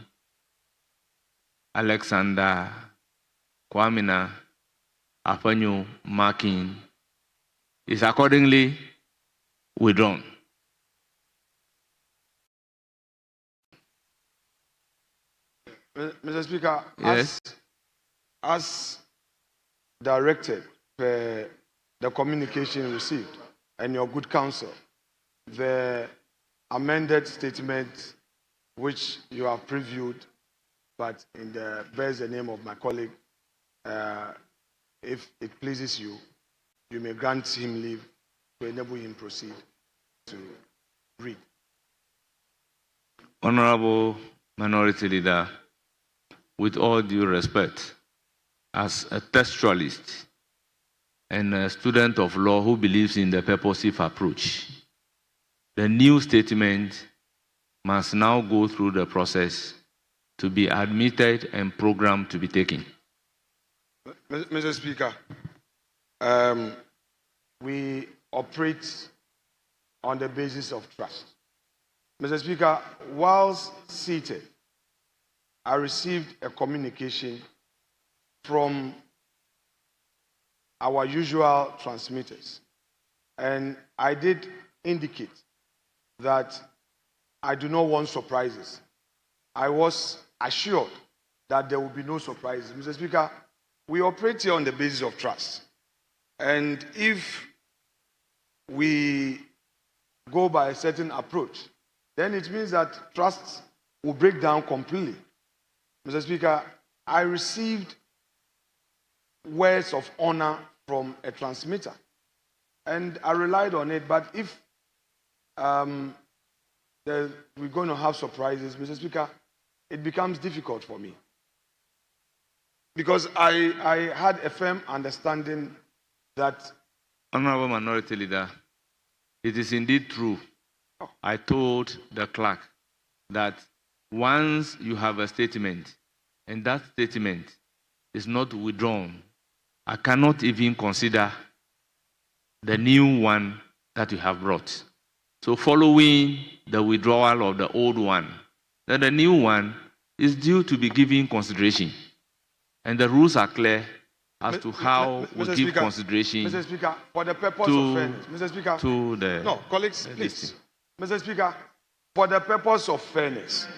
[SPEAKER 2] Alexander Kwamina Afanyo Markin is accordingly withdrawn.
[SPEAKER 5] Mr. Speaker,
[SPEAKER 2] yes.
[SPEAKER 5] as directed per the communication received and your good counsel, the amended statement which you have previewed, but in the bears the name of my colleague, if it pleases you, you may grant him leave to enable him proceed to read.
[SPEAKER 2] Honorable Minority Leader, with all due respect, as a textualist and a student of law who believes in the purposive approach, the new statement must now go through the process to be admitted and programmed to be taken.
[SPEAKER 5] Mr. Speaker, we operate on the basis of trust. Mr. Speaker, whilst seated, I received a communication from our usual transmitters, and I did indicate that I do not want surprises. I was assured that there will be no surprises. Mr. Speaker, we operate here on the basis of trust. And if we go by a certain approach, then it means that trust will break down completely. Mr. Speaker, I received words of honor from a transmitter, and I relied on it. But if we're going to have surprises, Mr. Speaker, it becomes difficult for me. Because I had a firm understanding that...
[SPEAKER 2] Honorable Minority Leader, it is indeed true. I told the clerk that once you have a statement and that statement is not withdrawn, I cannot even consider the new one that you have brought. So following the withdrawal of the old one, then the new one is due to be given consideration. And the rules are clear as to how we give
[SPEAKER 5] Speaker,
[SPEAKER 2] consideration
[SPEAKER 5] Mr. Speaker, for the purpose of fairness, Mr. Speaker,
[SPEAKER 2] to the...
[SPEAKER 5] No, colleagues, please. Mr. Speaker, for the purpose of fairness,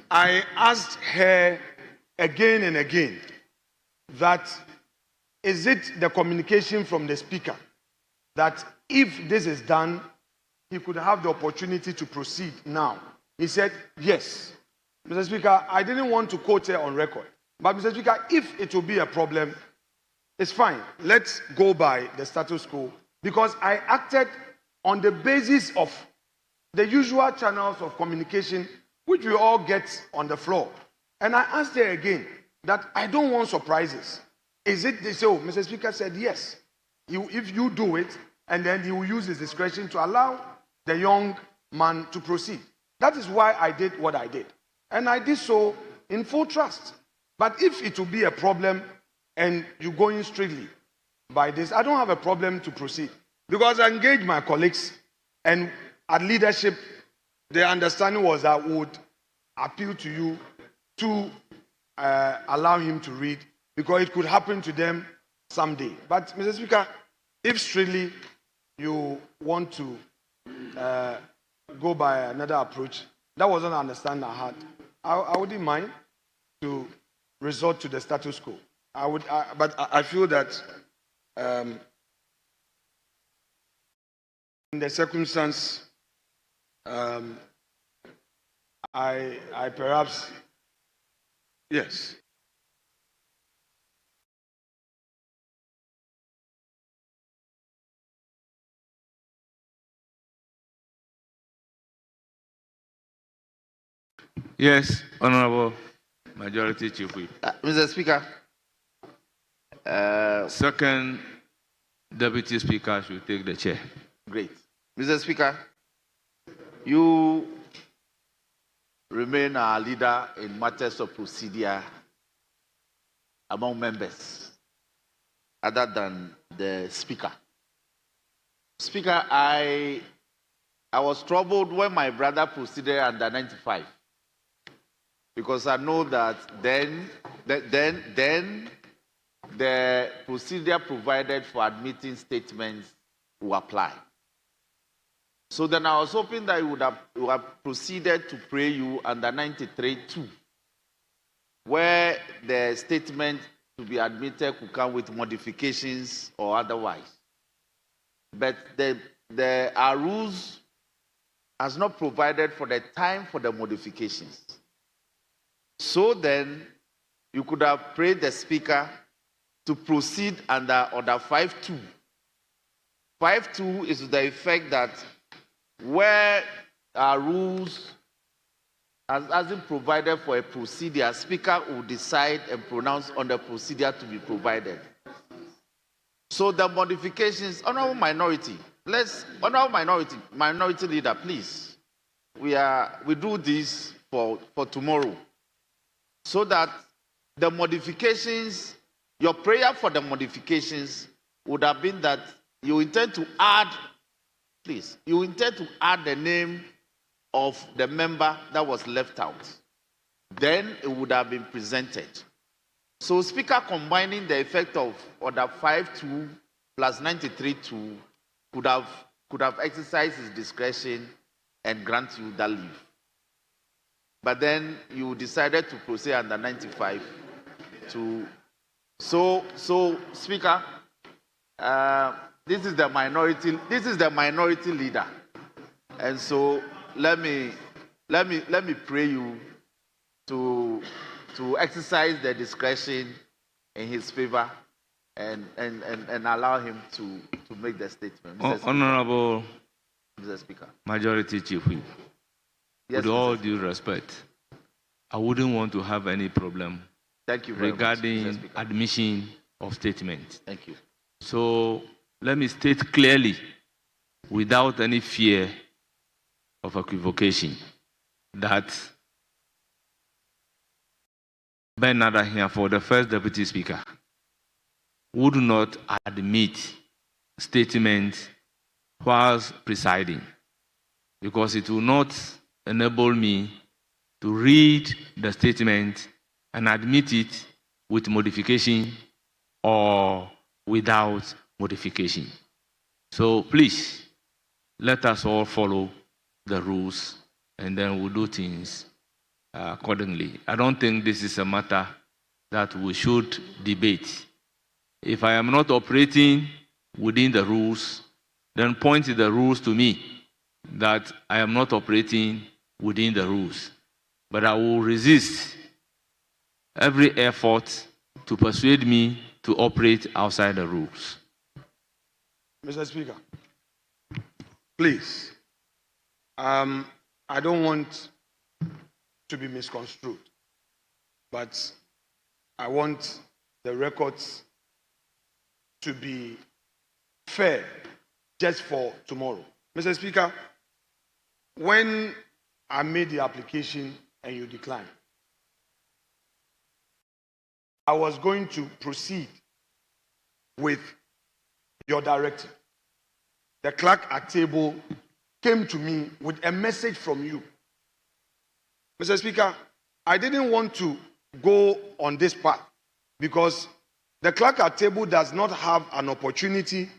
[SPEAKER 5] I asked her again and again that is it the communication from the Speaker that if this is done, he could have the opportunity to proceed now. He said, yes. Mr. Speaker, I didn't want to quote her on record. But Mr. Speaker, if it will be a problem, it's fine. Let's go by the status quo. Because I acted on the basis of the usual channels of communication which we all get on the floor. And I asked her again that I don't want surprises. Is it this? So Mr. Speaker said yes. If you do it, and then he will use his discretion to allow the young man to proceed. That is why I did what I did. And I did so in full trust. But if it will be a problem and you're going strictly by this, I don't have a problem to proceed. Because I engaged my colleagues, and at leadership, the understanding was that we would appeal to you to allow him to read, because it could happen to them someday. But, Mr. Speaker, if strictly you want to go by another approach, that wasn't an understanding I had. I wouldn't mind to resort to the status quo. But I feel that in the circumstance, I perhaps, yes.
[SPEAKER 2] Yes, Honorable Majority Chief Whip.
[SPEAKER 6] Mr. Speaker.
[SPEAKER 2] Second Deputy Speaker should take the chair.
[SPEAKER 6] Great. Mr. Speaker, you remain our leader in matters of procedure among members, other than the Speaker. Speaker, I was troubled when my brother proceeded under 95, because I know that then the procedure provided for admitting statements will apply. So then I was hoping that you would have proceeded to pray you under 93-2, where the statement to be admitted could come with modifications or otherwise. But our rules has not provided for the time for the modifications. So then, you could have prayed the Speaker to proceed under Order 5.2. 5.2 is to the effect that where our rules hasn't provided for a procedure, Speaker will decide and pronounce on the procedure to be provided. So the modifications, Honorable Minority, Minority Leader, please. We do this for tomorrow. So that the modifications, your prayer for the modifications would have been that you intend to add, please, you intend to add the name of the member that was left out. Then it would have been presented. So Speaker combining the effect of Order 5.2 plus 93.2 could have exercised his discretion and grant you that leave. But then you decided to proceed under 95 to. So Speaker, this is the minority leader, and so let me pray you to exercise the discretion in his favor and allow him to make the statement.
[SPEAKER 2] Honorable
[SPEAKER 6] Mr. Speaker.
[SPEAKER 2] Majority Chief Whip,
[SPEAKER 6] Yes,
[SPEAKER 2] with all
[SPEAKER 6] Mr.
[SPEAKER 2] due respect, I wouldn't want to have any problem
[SPEAKER 6] Thank you very
[SPEAKER 2] regarding
[SPEAKER 6] much, Mr. Speaker.
[SPEAKER 2] admission of statements.
[SPEAKER 6] Thank you.
[SPEAKER 2] So let me state clearly, without any fear of equivocation, that Bernard here for the first Deputy Speaker would not admit statements whilst presiding, because it will not enable me to read the statement and admit it with modification or without modification. So please, let us all follow the rules and then we'll do things accordingly. I don't think this is a matter that we should debate. If I am not operating within the rules, then point the rules to me that I am not operating within the rules. But I will resist every effort to persuade me to operate outside the rules.
[SPEAKER 5] Mr. Speaker, please, I don't want to be misconstrued, but I want the records to be fair just for tomorrow. Mr. Speaker, when I made the application and you declined, I was going to proceed with your directive. The clerk at table came to me with a message from you. Mr. Speaker, I didn't want to go on this path because the clerk at table does not have an opportunity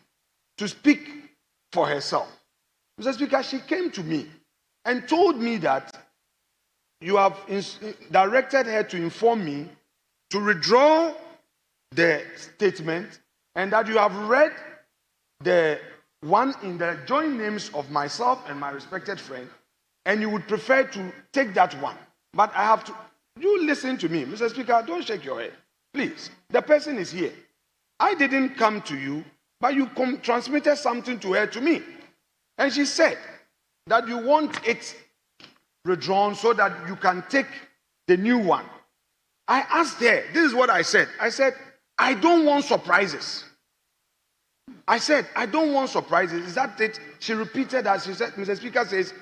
[SPEAKER 5] to speak for herself. Mr. Speaker, she came to me and told me that you have directed her to inform me to withdraw the statement and that you have read the one in the joint names of myself and my respected friend, and you would prefer to take that one. But I have to, you listen to me. Mr. Speaker, don't shake your head. Please, the person is here. I didn't come to you, but you transmitted something to her to me. And she said that you want it withdrawn so that you can take the new one. I asked her, this is what I said. I said, I don't want surprises. I said, I don't want surprises. Is that it? She repeated that. She said, Mr. Speaker says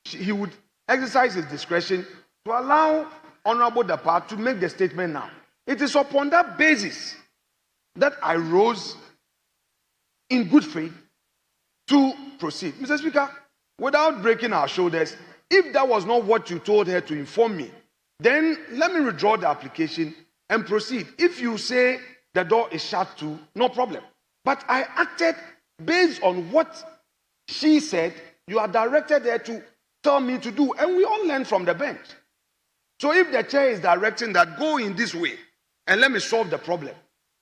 [SPEAKER 5] he would exercise his discretion to allow Honorable Dapar to make the statement now. It is upon that basis that I rose in good faith to proceed. Mr. Speaker, without breaking our shoulders, if that was not what you told her to inform me, then let me withdraw the application and proceed. If you say the door is shut too, no problem. But I acted based on what she said you are directed her to tell me to do. And we all learn from the bench. So if the chair is directing that go in this way and let me solve the problem,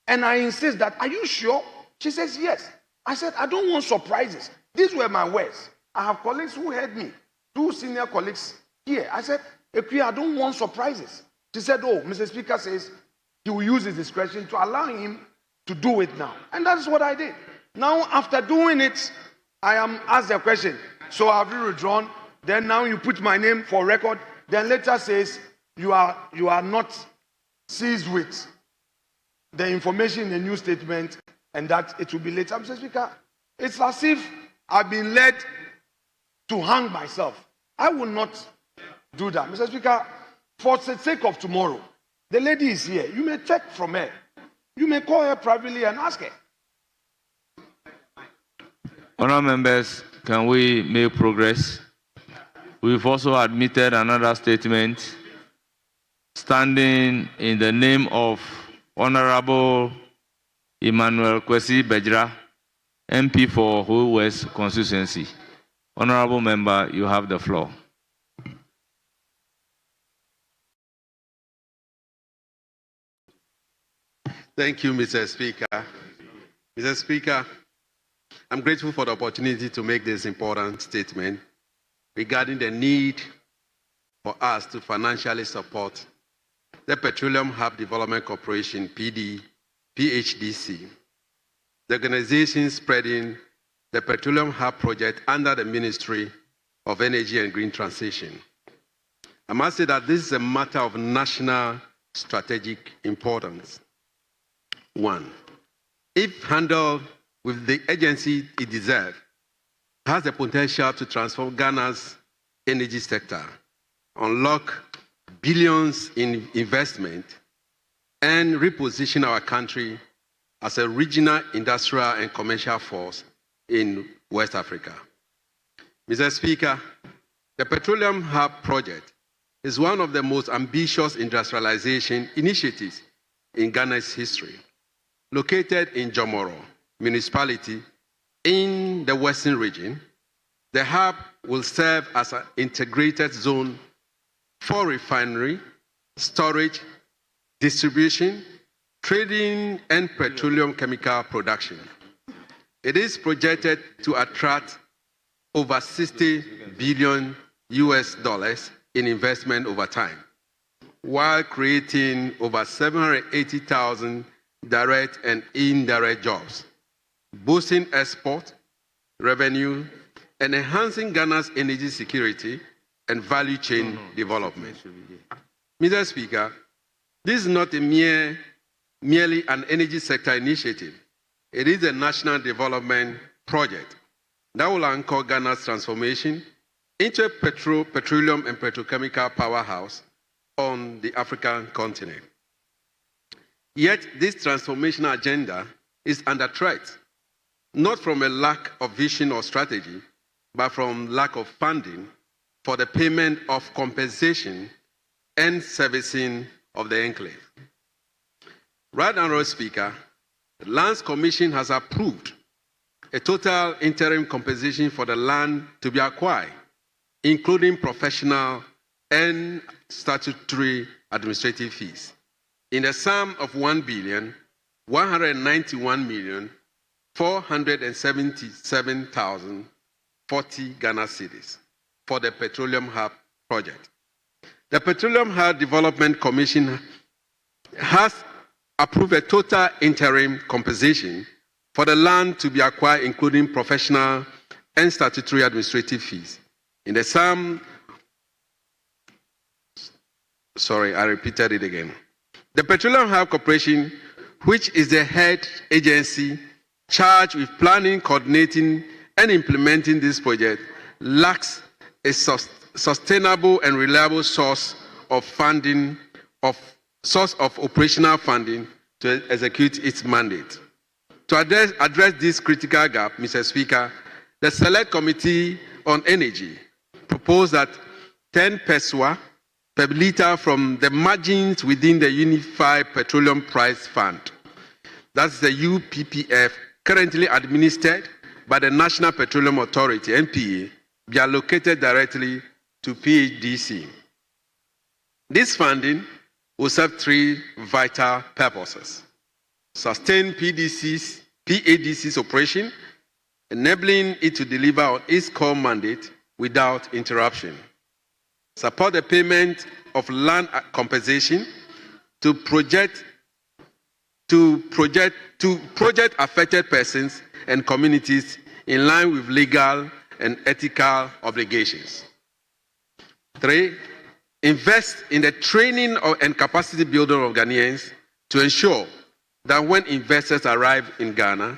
[SPEAKER 5] And I insist that, are you sure? She says, yes. I said, I don't want surprises. These were my words. I have colleagues who heard me, 2 senior colleagues here. I said, Ekwe, I don't want surprises. She said, oh, Mr. Speaker says he will use his discretion to allow him to do it now. And that's what I did. Now, after doing it, I am asked the question, so have you withdrawn? Then now you put my name for record. Then later says, you are not seized with the information in the new statement and that it will be later. Mr. Speaker, it's as if I've been led to hang myself. I will not do that. Mr. Speaker, for the sake of tomorrow, the lady is here. You may check from her. You may call her privately and ask her.
[SPEAKER 2] Honourable members, can we make progress? We've also admitted another statement standing in the name of Honourable Emmanuel Kwesi Bejra, MP for Whole West constituency. Honourable member, you have the floor.
[SPEAKER 9] Thank you, Mr. Speaker. Mr. Speaker, I'm grateful for the opportunity to make this important statement regarding the need for us to financially support the Petroleum Hub Development Corporation, PHDC, the organization spreading the Petroleum Hub project under the Ministry of Energy and Green Transition. I must say that this is a matter of national strategic importance. 1, if handled with the agency it deserves, has the potential to transform Ghana's energy sector, unlock billions in investment, and reposition our country as a regional industrial and commercial force in West Africa. Mr. Speaker, the Petroleum Hub project is one of the most ambitious industrialization initiatives in Ghana's history. Located in Jomoro municipality in the Western region, the hub will serve as an integrated zone for refinery, storage, distribution, trading, and petroleum chemical production. It is projected to attract over $60 billion in investment over time, while creating over 780,000 direct and indirect jobs, boosting export revenue, and enhancing Ghana's energy security and value chain development. Mr. Speaker, this is not merely an energy sector initiative. It is a national development project that will anchor Ghana's transformation into a petroleum and petrochemical powerhouse on the African continent. Yet this transformation agenda is under threat, not from a lack of vision or strategy, but from lack of funding for the payment of compensation and servicing of the enclave. Right, Honourable Speaker, the Lands Commission has approved a total interim compensation for the land to be acquired, including professional and statutory administrative fees, in the sum of 1,191,477,040 Ghana cedis for the Petroleum Hub project. The Petroleum Hub Development Commission has approved a total interim compensation for the land to be acquired, including professional and statutory administrative fees, in the sum, The Petroleum Hub Corporation, which is the head agency charged with planning, coordinating, and implementing this project, lacks a sustainable and reliable source of operational funding to execute its mandate. To address this critical gap, Mr. Speaker, the Select Committee on Energy proposed that 10 pesewa per litre from the margins within the Unified Petroleum Price Fund, that's the UPPF, currently administered by the National Petroleum Authority, NPA, be allocated directly to PHDC. This funding will serve 3 vital purposes: sustain PADC's operation, enabling it to deliver on its core mandate without interruption. Support the payment of land compensation to project affected persons and communities in line with legal and ethical obligations. 3, invest in the training and capacity building of Ghanaians to ensure that when investors arrive in Ghana,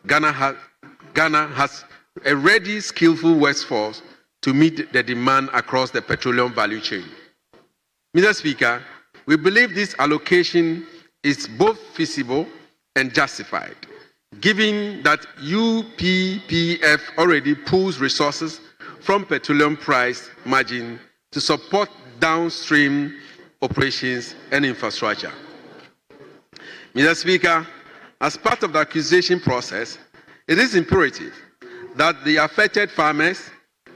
[SPEAKER 9] Ghana has a ready, skillful workforce to meet the demand across the petroleum value chain. Mr. Speaker, we believe this allocation is both feasible and justified, given that UPPF already pools resources from petroleum price margin to support downstream operations and infrastructure. Mr. Speaker, as part of the acquisition process, it is imperative that the affected farmers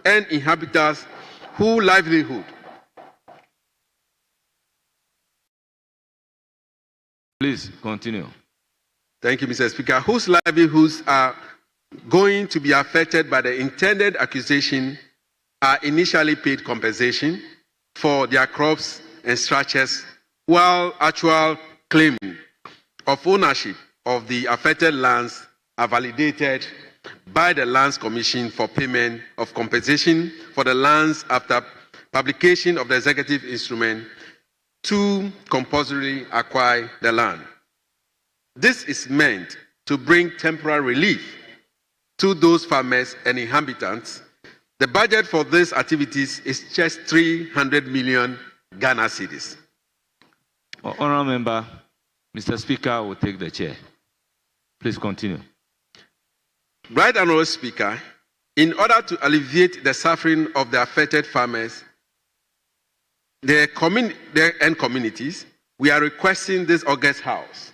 [SPEAKER 9] and inhabitants whose livelihood
[SPEAKER 2] Please continue.
[SPEAKER 9] Thank you, Mr. Speaker. Whose livelihoods are going to be affected by the intended acquisition are initially paid compensation for their crops and structures, while actual claim of ownership of the affected lands are validated by the Lands Commission for payment of compensation for the lands after publication of the executive instrument to compulsorily acquire the land. This is meant to bring temporary relief to those farmers and inhabitants. The budget for these activities is just 300 million Ghana cedis.
[SPEAKER 2] Honourable Member, Mr. Speaker will take the chair. Please continue.
[SPEAKER 9] Right, Honourable Speaker, in order to alleviate the suffering of the affected farmers and communities, we are requesting this August House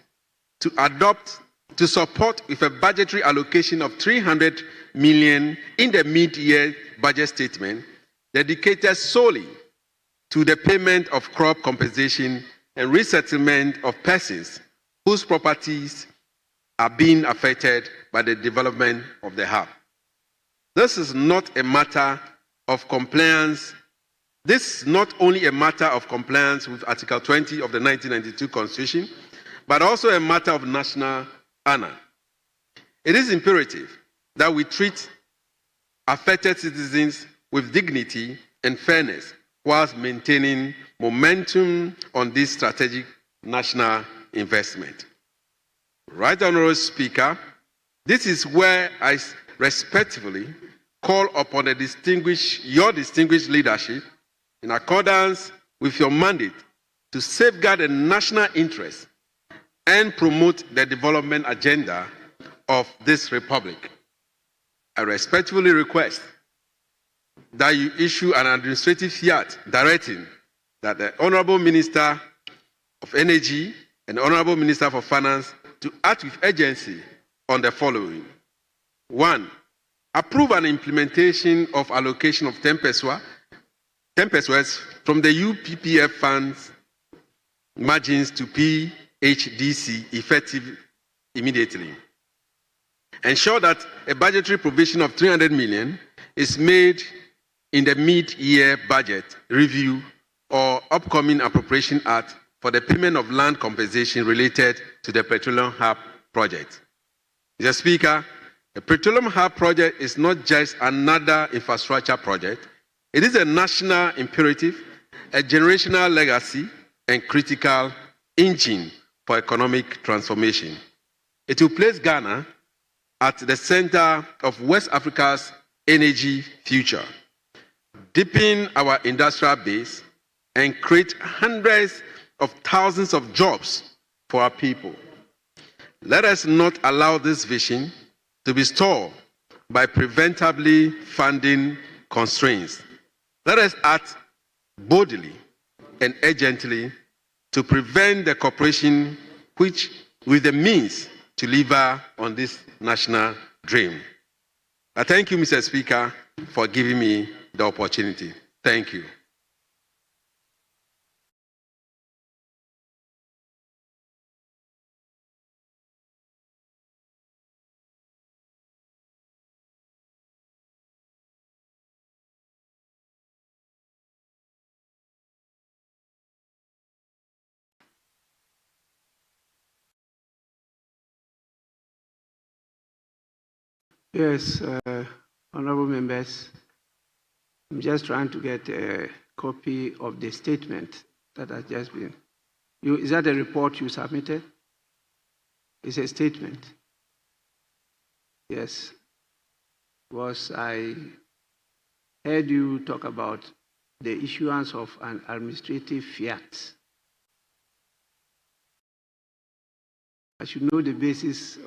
[SPEAKER 9] to support with a budgetary allocation of 300 million in the mid-year budget statement dedicated solely to the payment of crop compensation and resettlement of persons whose properties are being affected by the development of the hub. This is not a matter of compliance. This is not only a matter of compliance with Article 20 of the 1992 Constitution, but also a matter of national honor. It is imperative that we treat affected citizens with dignity and fairness whilst maintaining momentum on this strategic national investment. Right, Honourable Speaker, this is where I respectfully call upon your distinguished leadership in accordance with your mandate to safeguard the national interest and promote the development agenda of this republic. I respectfully request that you issue an administrative fiat directing that the Honourable Minister of Energy and the Honourable Minister for Finance to act with urgency on the following. 1. Approve an implementation of allocation of 10 pesos from the UPPF funds margins to PHDC effective immediately. Ensure that a budgetary provision of 300 million is made in the mid-year budget review or upcoming appropriation act for the payment of land compensation related to the Petroleum Hub project. Mr. Speaker, the Petroleum Hub project is not just another infrastructure project. It is a national imperative, a generational legacy, and critical engine for economic transformation. It will place Ghana at the center of West Africa's energy future, deepen our industrial base, and create hundreds of thousands of jobs for our people. Let us not allow this vision to be stalled by preventively funding constraints. Let us act boldly and urgently to prevent the corporation which with the means to deliver on this national dream. I thank you, Mr. Speaker, for giving me the opportunity. Thank you.
[SPEAKER 10] Yes, honorable members, I'm just trying to get a copy of the statement that has just been. Is that a report you submitted? It's a statement. Yes. Because I heard you talk about the issuance of an administrative fiat. I should know the basis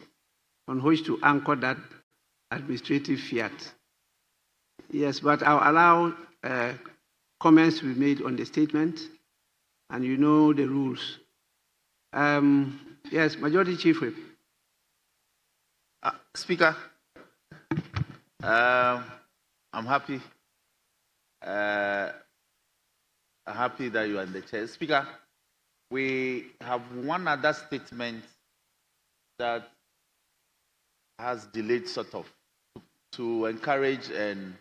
[SPEAKER 10] on which to anchor that administrative fiat. Yes, but I'll allow comments to be made on the statement, and you know the rules. Yes, Majority Chief Whip.
[SPEAKER 6] Speaker, I'm happy. Happy that you are in the chair. Speaker, we have one other statement that has delayed sort of to encourage and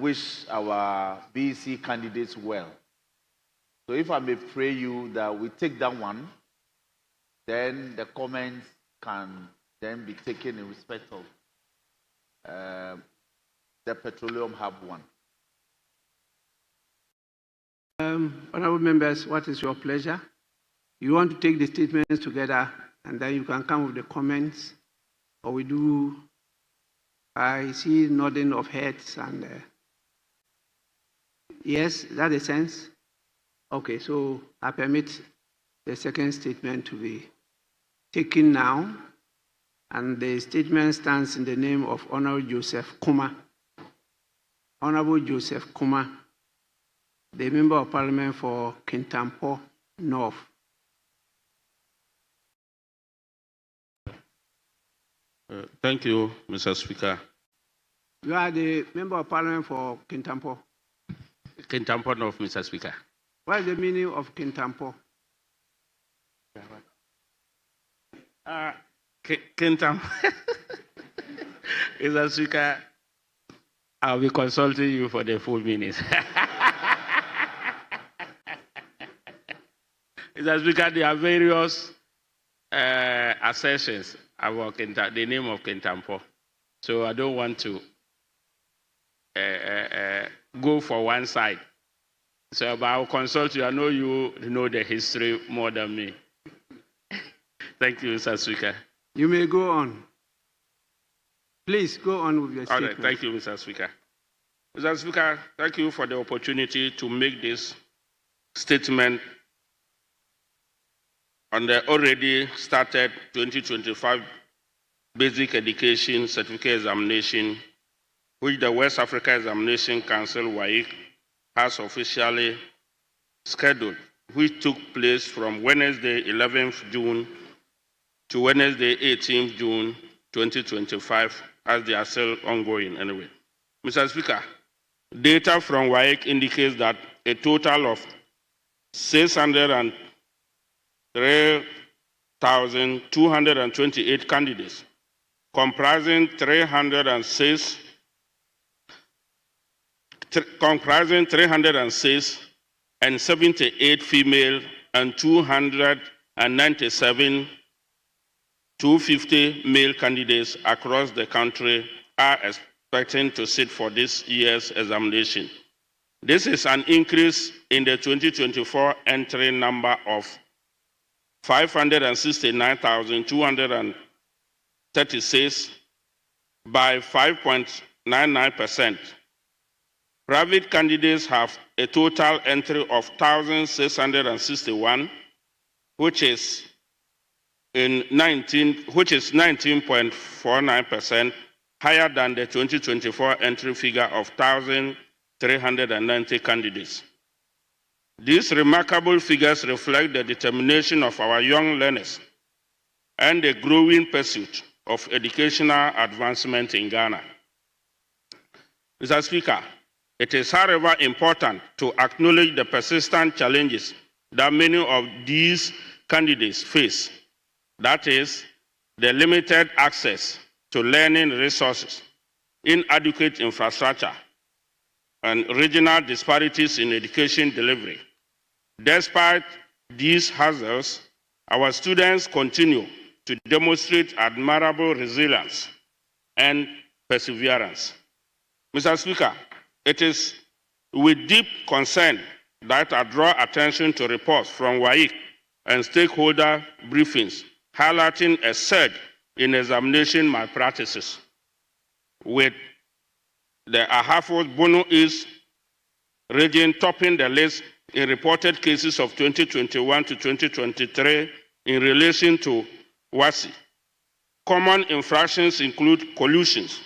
[SPEAKER 6] wish our BEC candidates well. So if I may pray you that we take that one, then the comments can then be taken in respect of the Petroleum Hub one.
[SPEAKER 10] Honorable members, what is your pleasure? You want to take the statements together and then you can come with the comments, or we do? I see nodding of heads and yes, is that the sense? Okay, so I permit the second statement to be taken now, and the statement stands in the name of Honorable Joseph Kuma. Honorable Joseph Kuma, the Member of Parliament for Kintampo North.
[SPEAKER 11] Thank you, Mr. Speaker.
[SPEAKER 10] You are the Member of Parliament for Kintampo.
[SPEAKER 11] Kintampo North, Mr. Speaker.
[SPEAKER 10] What is the meaning of Kintampo?
[SPEAKER 11] Kintampo. Mr. Speaker, I'll be consulting you for the full meaning. Mr. Speaker, there are various assertions about the name of Kintampo. So I don't want to go for one side. So but I'll consult you. I know you know the history more than me. Thank you, Mr. Speaker.
[SPEAKER 10] You may go on. Please go on with your statement.
[SPEAKER 11] All right, thank you, Mr. Speaker. Mr. Speaker, thank you for the opportunity to make this statement on the already started 2025 Basic Education Certificate Examination, which the West Africa Examination Council, WAEC, has officially scheduled, which took place from Wednesday 11th June to Wednesday 18th June 2025, as they are still ongoing anyway. Mr. Speaker, data from WAEC indicates that a total of 603,228 candidates, comprising 306 and 78 female and 297 250 male candidates across the country are expecting to sit for this year's examination. This is an increase in the 2024 entry number of 569,236 by 5.99%. Private candidates have a total entry of 1,661, which is 19.49% higher than the 2024 entry figure of 1,390 candidates. These remarkable figures reflect the determination of our young learners and the growing pursuit of educational advancement in Ghana. Mr. Speaker, it is, however, important to acknowledge the persistent challenges that many of these candidates face. That is, the limited access to learning resources, inadequate infrastructure, and regional disparities in education delivery. Despite these hazards, our students continue to demonstrate admirable resilience and perseverance. Mr. Speaker, it is with deep concern that I draw attention to reports from WAEC and stakeholder briefings highlighting a surge in examination malpractices, with the Ahafo Bono East region topping the list in reported cases of 2021 to 2023 in relation to WASI. Common infractions include collusions,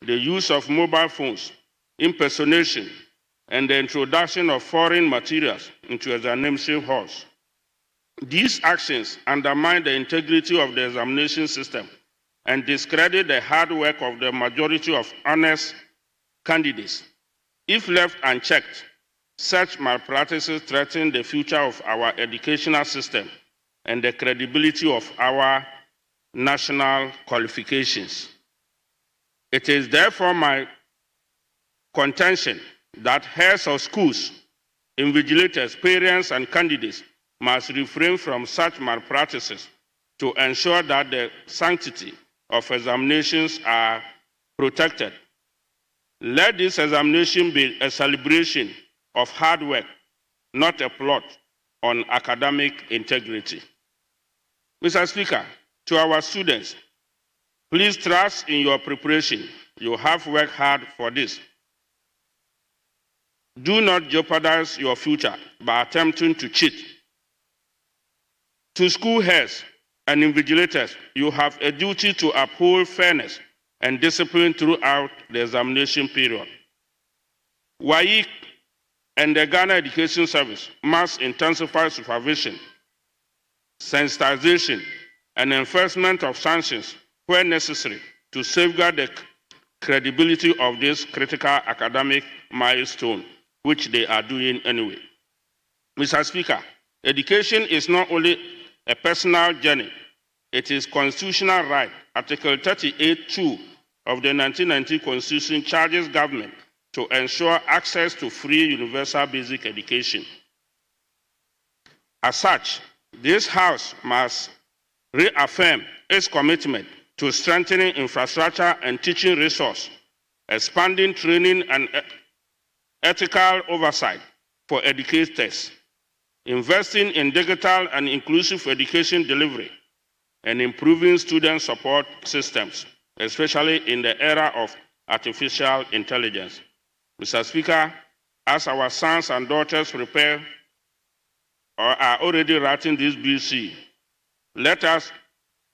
[SPEAKER 11] the use of mobile phones, impersonation, and the introduction of foreign materials into examination halls. These actions undermine the integrity of the examination system and discredit the hard work of the majority of honest candidates. If left unchecked, such malpractices threaten the future of our educational system and the credibility of our national qualifications. It is therefore my contention that heads of schools, invigilators, parents, and candidates must refrain from such malpractices to ensure that the sanctity of examinations are protected. Let this examination be a celebration of hard work, not a plot on academic integrity. Mr. Speaker, to our students, please trust in your preparation. You have worked hard for this. Do not jeopardize your future by attempting to cheat. To school heads and invigilators, you have a duty to uphold fairness and discipline throughout the examination period. WAEC and the Ghana Education Service must intensify supervision, sensitization, and enforcement of sanctions where necessary to safeguard the credibility of this critical academic milestone, which they are doing anyway. Mr. Speaker, education is not only a personal journey, it is constitutional right. Article 38(2) of the 1990 Constitution charges government to ensure access to free universal basic education. As such, this House must reaffirm its commitment to strengthening infrastructure and teaching resources, expanding training and ethical oversight for educators, investing in digital and inclusive education delivery, and improving student support systems, especially in the era of artificial intelligence. Mr. Speaker, as our sons and daughters prepare or are already writing this BC, let us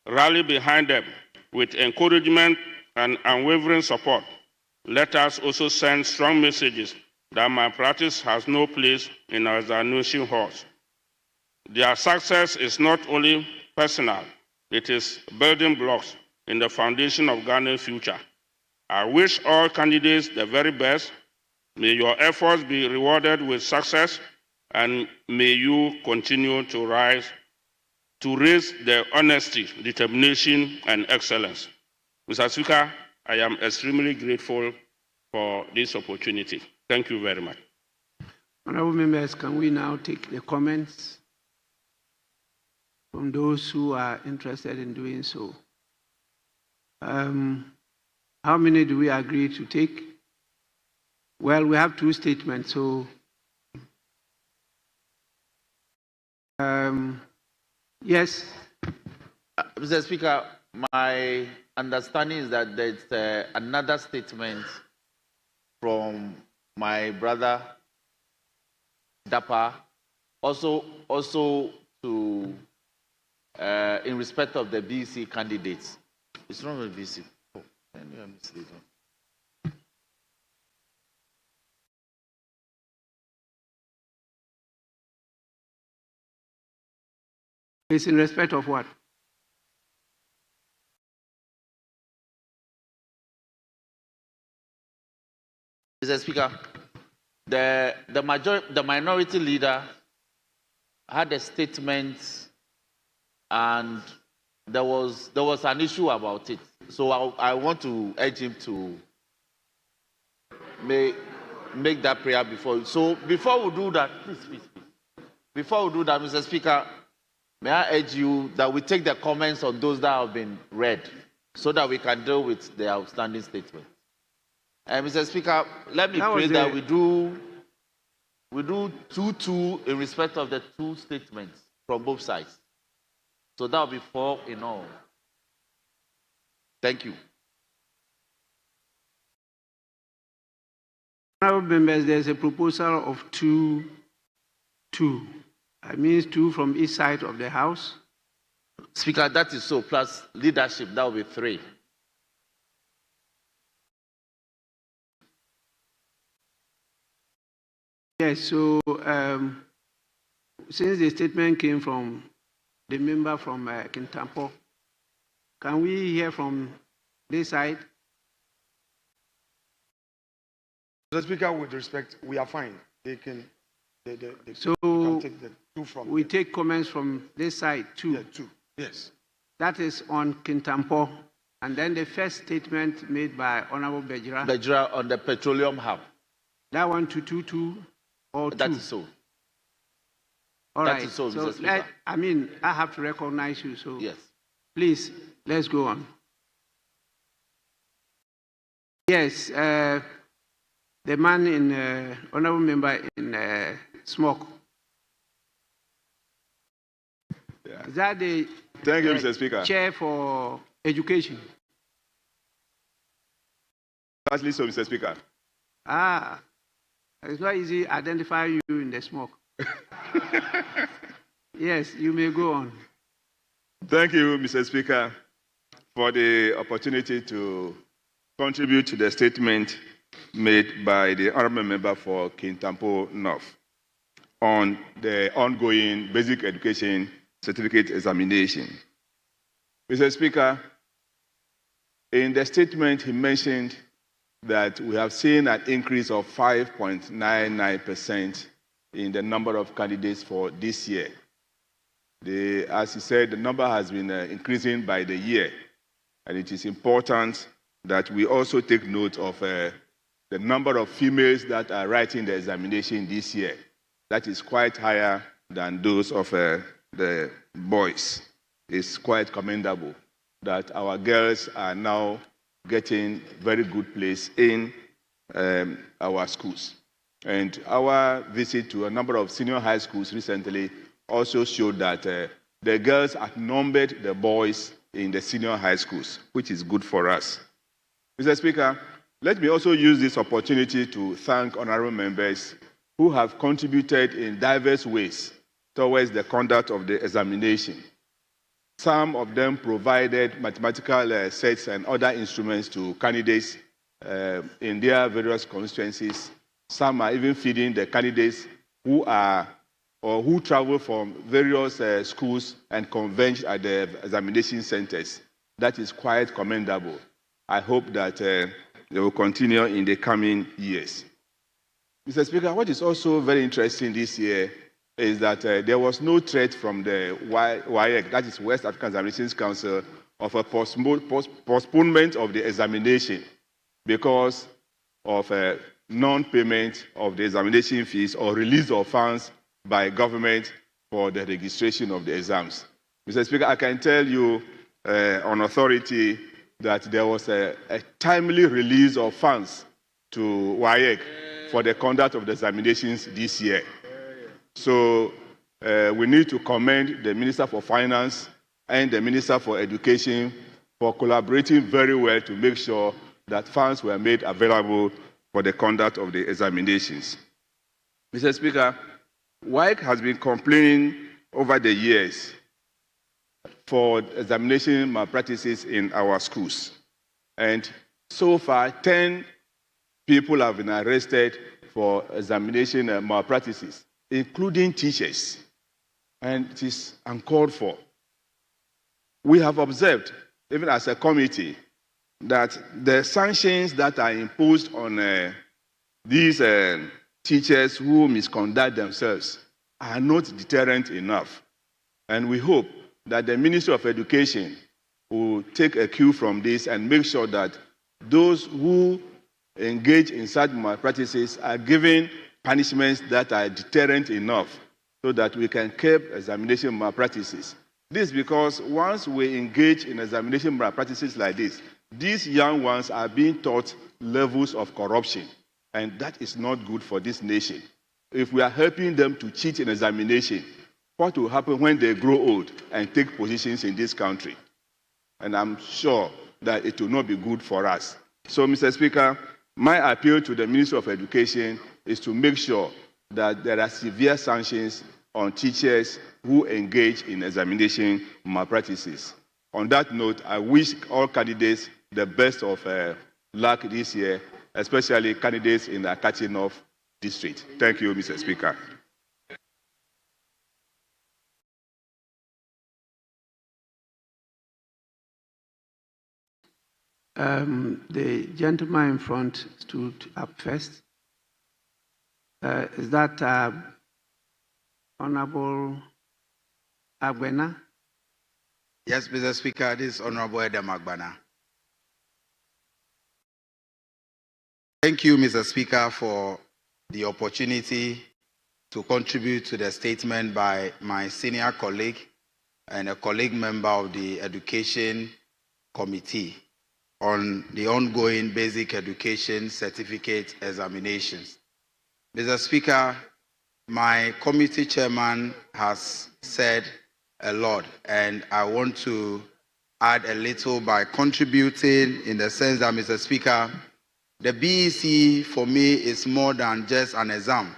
[SPEAKER 11] rally behind them with encouragement and unwavering support. Let us also send strong messages that malpractice has no place in our examination halls. Their success is not only personal, it is building blocks in the foundation of Ghana's future. I wish all candidates the very best. May your efforts be rewarded with success, and may you continue to raise the honesty, determination, and excellence. Mr. Speaker, I am extremely grateful for this opportunity. Thank you very much.
[SPEAKER 10] Honorable members, can we now take the comments from those who are interested in doing so? How many do we agree to take? Well, we have two statements, so yes.
[SPEAKER 6] Mr. Speaker, my understanding is that there's another statement from my brother Dapa, also to in respect of the BC candidates. It's not with BC. Oh,
[SPEAKER 10] it's in respect of what?
[SPEAKER 6] Mr. Speaker, the minority leader had a statement, and there was an issue about it. So I want to urge him to make that prayer before. So before we do that, please. Before we do that, Mr. Speaker, may I urge you that we take the comments on those that have been read so that we can deal with the outstanding statement. Mr. Speaker, let me pray that we do 2-2 in respect of the two statements from both sides. So that will be 4 in all. Thank you.
[SPEAKER 10] Honourable members, there's a proposal of 2-2. That means 2 from each side of the House.
[SPEAKER 6] Speaker, that is so, plus leadership, that will be 3.
[SPEAKER 10] Yes, so since the statement came from the member from Kintampo, can we hear from this side?
[SPEAKER 5] Mr. Speaker, with respect, we are fine. They can take the 2 from.
[SPEAKER 10] We take comments from this side too.
[SPEAKER 5] Yeah, 2. Yes.
[SPEAKER 10] That is on Kintampo, and then the first statement made by Honourable Bejira.
[SPEAKER 6] Bejira on the Petroleum hub.
[SPEAKER 10] That one to 2-2 or 2.
[SPEAKER 6] That is so.
[SPEAKER 10] All
[SPEAKER 6] that
[SPEAKER 10] right.
[SPEAKER 6] Is so, Mr. Speaker.
[SPEAKER 10] I have to recognize you. So
[SPEAKER 6] yes.
[SPEAKER 10] Please, let's go on. Yes, the man in honourable member in smoke.
[SPEAKER 1] Yeah.
[SPEAKER 10] Is that the
[SPEAKER 1] Thank you, Mr. Speaker.
[SPEAKER 10] Chair for Education?
[SPEAKER 1] Lastly, so, Mr. Speaker.
[SPEAKER 10] It's not easy identifying you in the smoke. Yes, you may go on.
[SPEAKER 1] Thank you, Mr. Speaker, for the opportunity to contribute to the statement made by the honourable member for Kintampo North on the ongoing basic education certificate examination. Mr. Speaker, in the statement he mentioned that we have seen an increase of 5.99% in the number of candidates for this year. As he said, the number has been increasing by the year, and it is important that we also take note of the number of females that are writing the examination this year. That is quite higher than those of the boys. It's quite commendable that our girls are now getting very good place in our schools. And our visit to a number of senior high schools recently also showed that the girls outnumbered the boys in the senior high schools, which is good for us. Mr. Speaker, let me also use this opportunity to thank honourable members who have contributed in diverse ways towards the conduct of the examination. Some of them provided mathematical sets and other instruments to candidates in their various constituencies. Some are even feeding the candidates who travel from various schools and converge at the examination centers. That is quite commendable. I hope that they will continue in the coming years. Mr. Speaker, what is also very interesting this year is that there was no threat from the WAEC, that is West African Examinations Council, of a postponement of the examination because of non-payment of the examination fees or release of funds by government for the registration of the exams. Mr. Speaker, I can tell you on authority that there was a timely release of funds to WAEC for the conduct of the examinations this year. So we need to commend the Minister for Finance and the Minister for Education for collaborating very well to make sure that funds were made available for the conduct of the examinations. Mr. Speaker, WAEC has been complaining over the years for examination malpractices in our schools. And so far, 10 people have been arrested for examination malpractices, including teachers. And it is uncalled for. We have observed, even as a committee, that the sanctions that are imposed on these teachers who misconduct themselves are not deterrent enough. And we hope that the Ministry of Education will take a cue from this and make sure that those who engage in such malpractices are given punishments that are deterrent enough
[SPEAKER 12] so that we can curb examination malpractices. This is because once we engage in examination malpractices like this, these young ones are being taught levels of corruption, and that is not good for this nation. If we are helping them to cheat in examination, what will happen when they grow old and take positions in this country? And I'm sure that it will not be good for us. So, Mr. Speaker, my appeal to the Ministry of Education is to make sure that there are severe sanctions on teachers who engage in examination malpractices. On that note, I wish all candidates the best of luck this year, especially candidates in the Akachi North District. Thank you, Mr. Speaker.
[SPEAKER 10] The gentleman in front stood up first. Is that Honorable Agbena?
[SPEAKER 13] Yes, Mr. Speaker, this is Honorable Edem Agbana. Thank you, Mr. Speaker, for the opportunity to contribute to the statement by my senior colleague and a colleague member of the Education Committee on the ongoing basic education certificate examinations. Mr. Speaker, my committee chairman has said a lot, and I want to add a little by contributing in the sense that, Mr. Speaker, the BEC for me is more than just an exam.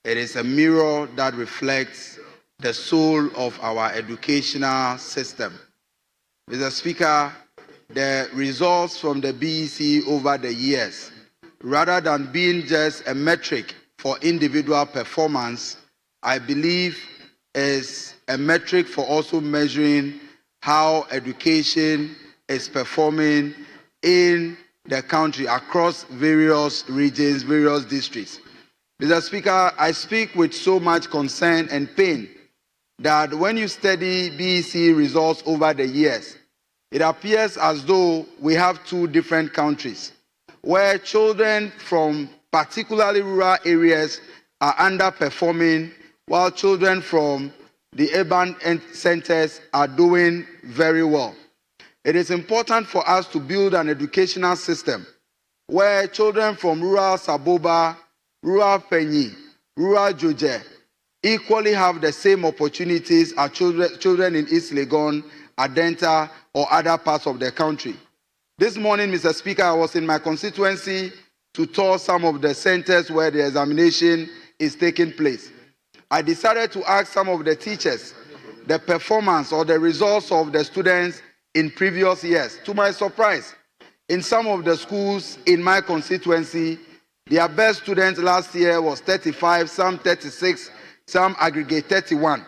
[SPEAKER 13] It is a mirror that reflects the soul of our educational system. Mr. Speaker, the results from the BEC over the years, rather than being just a metric for individual performance, I believe is a metric for also measuring how education is performing in the country across various regions, various districts. Mr. Speaker, I speak with so much concern and pain that when you study BEC results over the years, it appears as though we have two different countries where children from particularly rural areas are underperforming, while children from the urban centers are doing very well. It is important for us to build an educational system where children from rural Saboba, rural Penyi, rural Joje equally have the same opportunities as children in East Legon, Adenta, or other parts of the country. This morning, Mr. Speaker, I was in my constituency to tour some of the centers where the examination is taking place. I decided to ask some of the teachers the performance or the results of the students in previous years. To my surprise, in some of the schools in my constituency, their best student last year was 35, some 36, some aggregate 31.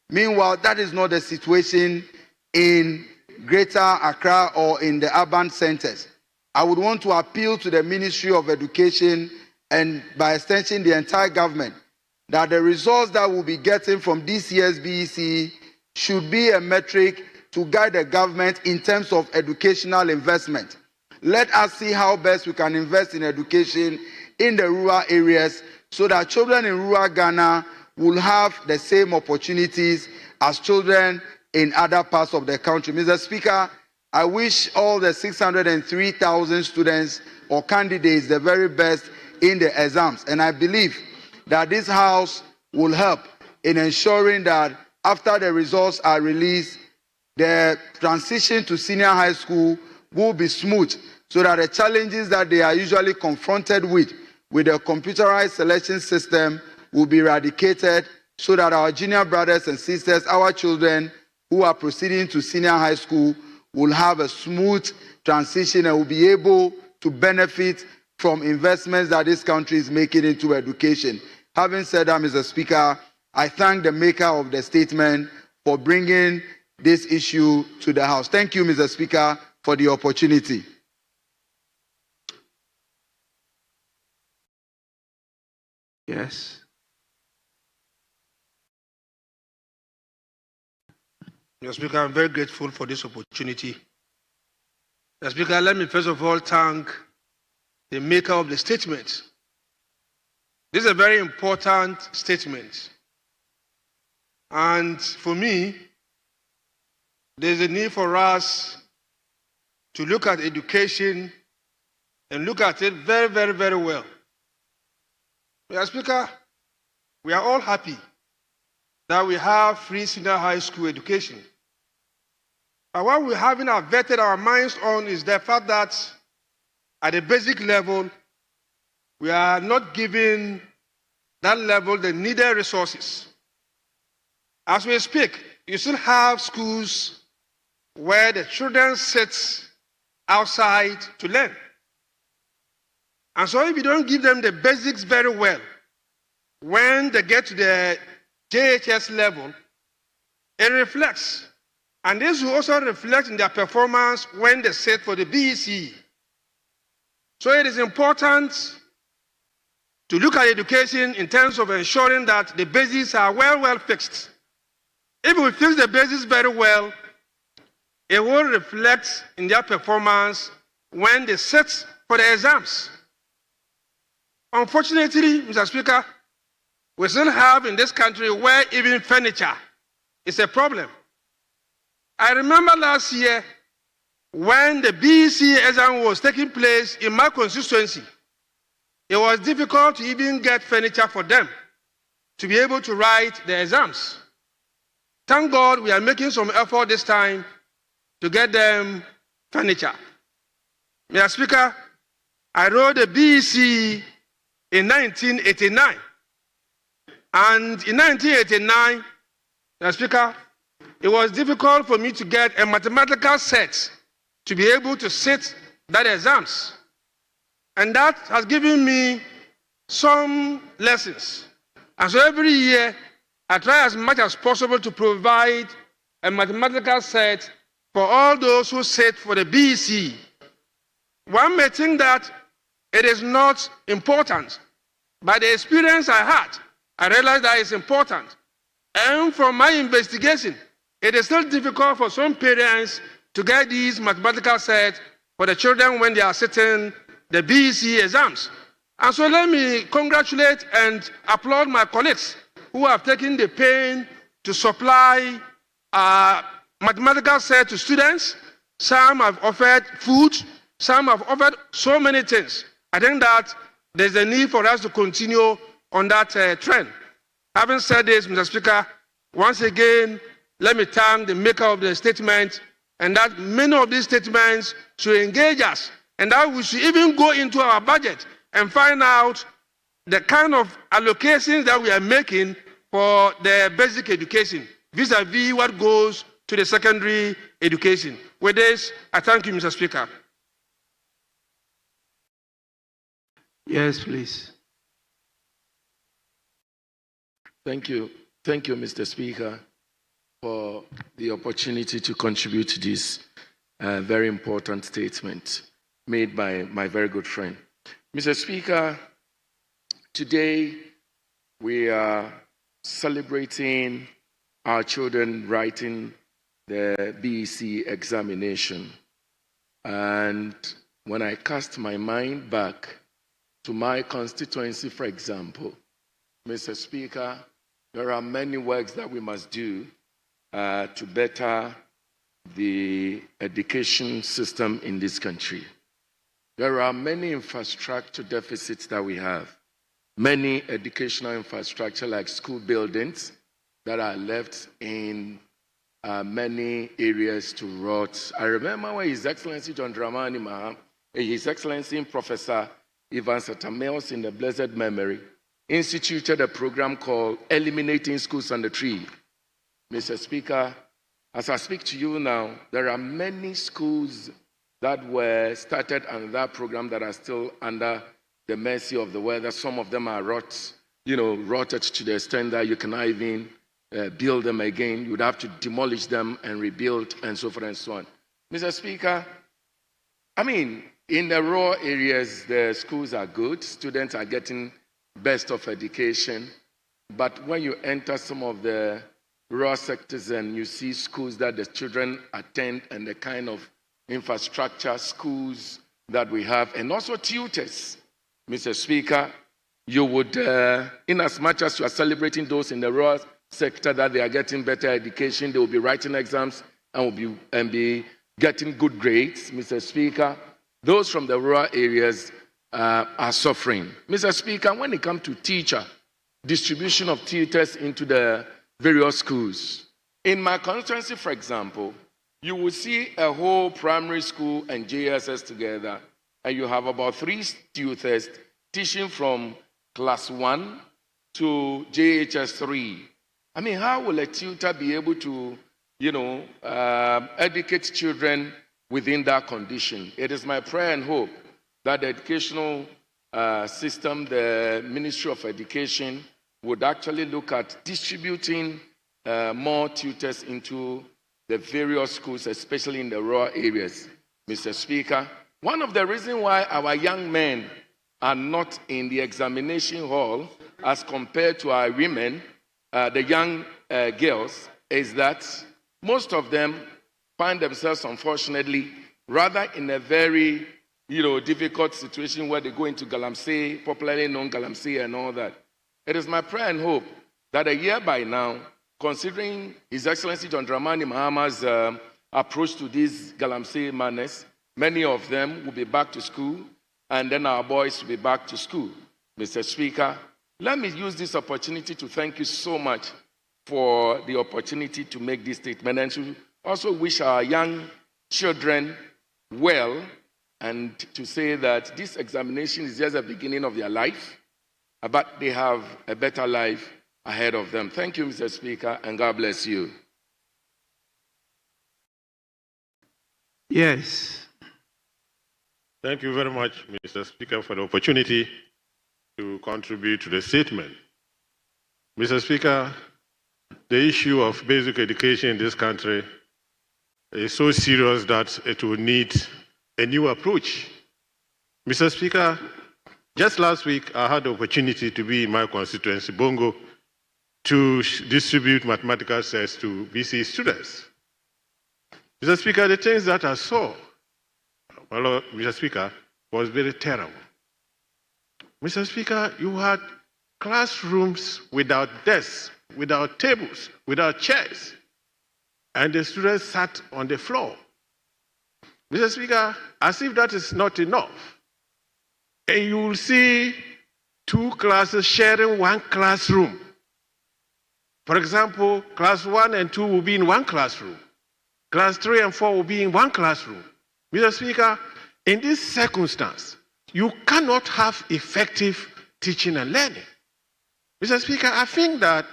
[SPEAKER 13] Meanwhile, that is not the situation in Greater Accra or in the urban centers. I would want to appeal to the Ministry of Education and by extension the entire government that the results that we'll be getting from this year's BEC should be a metric to guide the government in terms of educational investment. Let us see how best we can invest in education in the rural areas so that children in rural Ghana will have the same opportunities as children in other parts of the country. Mr. Speaker, I wish all the 603,000 students or candidates the very best in the exams, and I believe that this House will help in ensuring that after the results are released, the transition to senior high school will be smooth so that the challenges that they are usually confronted with the computerized selection system will be eradicated so that our junior brothers and sisters, our children who are proceeding to senior high school will have a smooth transition and will be able to benefit from investments that this country is making into education. Having said that, Mr. Speaker, I thank the maker of the statement for bringing this issue to the House. Thank you, Mr. Speaker, for the opportunity.
[SPEAKER 10] Yes.
[SPEAKER 14] Mr. Speaker, I'm very grateful for this opportunity. Mr. Speaker, let me first of all thank the maker of the statement. This is a very important statement. And for me, there's a need for us to look at education and look at it very, very, very well. Mr. Speaker, we are all happy that we have free senior high school education. But what we haven't averted our minds on is the fact that at the basic level, we are not giving that level the needed resources. As we speak, you still have schools where the children sit outside to learn. And so if you don't give them the basics very well, when they get to the JHS level, it reflects. And this will also reflect in their performance when they sit for the BEC. So it is important to look at education in terms of ensuring that the basics are well fixed. If we fix the basics very well, it will reflect in their performance when they sit for the exams. Unfortunately, Mr. Speaker, we still have in this country where even furniture is a problem. I remember last year when the BEC exam was taking place in my constituency, it was difficult to even get furniture for them to be able to write the exams. Thank God we are making some effort this time to get them furniture. Mr. Speaker, I wrote the BEC in 1989. And in 1989, Mr. Speaker, it was difficult for me to get a mathematical set to be able to sit that exams. And that has given me some lessons. And so every year, I try as much as possible to provide a mathematical set for all those who sit for the BEC. One may think that it is not important, but the experience I had, I realized that it's important. And from my investigation, it is still difficult for some parents to get these mathematical sets for the children when they are sitting the BEC exams. And so let me congratulate and applaud my colleagues who have taken the pain to supply mathematical sets to students. Some have offered food, some have offered so many things. I think that there's a need for us to continue on that trend. Having said this, Mr. Speaker, once again, let me thank the maker of the statement, and that many of these statements should engage us, and that we should even go into our budget and find out the kind of allocations that we are making for the basic education, vis-a-vis what goes to the secondary education. With this, I thank you, Mr. Speaker.
[SPEAKER 10] Yes, please.
[SPEAKER 15] Thank you. Thank you, Mr. Speaker, for the opportunity to contribute to this very important statement made by my very good friend. Mr. Speaker, today we are celebrating our children writing the BEC examination. And when I cast my mind back to my constituency, for example, Mr. Speaker, there are many works that we must do to better the education system in this country. There are many infrastructure deficits that we have. Many educational infrastructure like school buildings that are left in many areas to rot. I remember when His Excellency John Dramani Maham, His Excellency Professor Ivan Satamels in the blessed memory, instituted a program called Eliminating Schools on the Tree. Mr. Speaker, as I speak to you now, there are many schools that were started under that program that are still under the mercy of the weather. Some of them are rotted to the extent that you cannot even build them again. You would have to demolish them and rebuild and so forth and so on. Mr. Speaker, in the rural areas, the schools are good. Students are getting best of education. But when you enter some of the rural sectors and you see schools that the children attend and the kind of infrastructure schools that we have, and also tutors, Mr. Speaker, you would, in as much as you are celebrating those in the rural sector that they are getting better education, they will be writing exams and will be getting good grades, Mr. Speaker. Those from the rural areas are suffering. Mr. Speaker, when it comes to teacher, distribution of tutors into the various schools, in my constituency, for example, you will see a whole primary school and JSS together, and you have about 3 tutors teaching from class 1 to JHS 3. I mean, how will a tutor be able to, educate children within that condition? It is my prayer and hope that the educational system, the Ministry of Education, would actually look at distributing more tutors into the various schools, especially in the rural areas. Mr. Speaker, one of the reasons why our young men are not in the examination hall as compared to our women, the young girls, is that most of them find themselves, unfortunately, rather in a very difficult situation where they go into galamsey, popularly known galamsey and all that. It is my prayer and hope that a year by now, considering His Excellency John Dramani Mahama's approach to these galamsey manners, many of them will be back to school, and then our boys will be back to school. Mr. Speaker, let me use this opportunity to thank you so much for the opportunity to make this statement, and to also wish our young children well, and to say that this examination is just the beginning of their life, but they have a better life ahead of them. Thank you, Mr. Speaker, and God bless you.
[SPEAKER 10] Yes.
[SPEAKER 8] Thank you very much, Mr. Speaker, for the opportunity to contribute to the statement. Mr. Speaker, the issue of basic education in this country is so serious that it will need a new approach. Mr. Speaker, just last week I had the opportunity to be in my constituency, Bongo, to distribute mathematical sets to BC students. Mr. Speaker, the things that I saw, well, Mr. Speaker, was very terrible. Mr. Speaker, you had classrooms without desks, without tables, without chairs, and the students sat on the floor. Mr. Speaker, as if that is not enough, and you will see 2 classes sharing 1 classroom. For example, class 1 and 2 will be in 1 classroom. Class 3 and 4 will be in 1 classroom. Mr. Speaker, in this circumstance, you cannot have effective teaching and learning. Mr. Speaker, I think that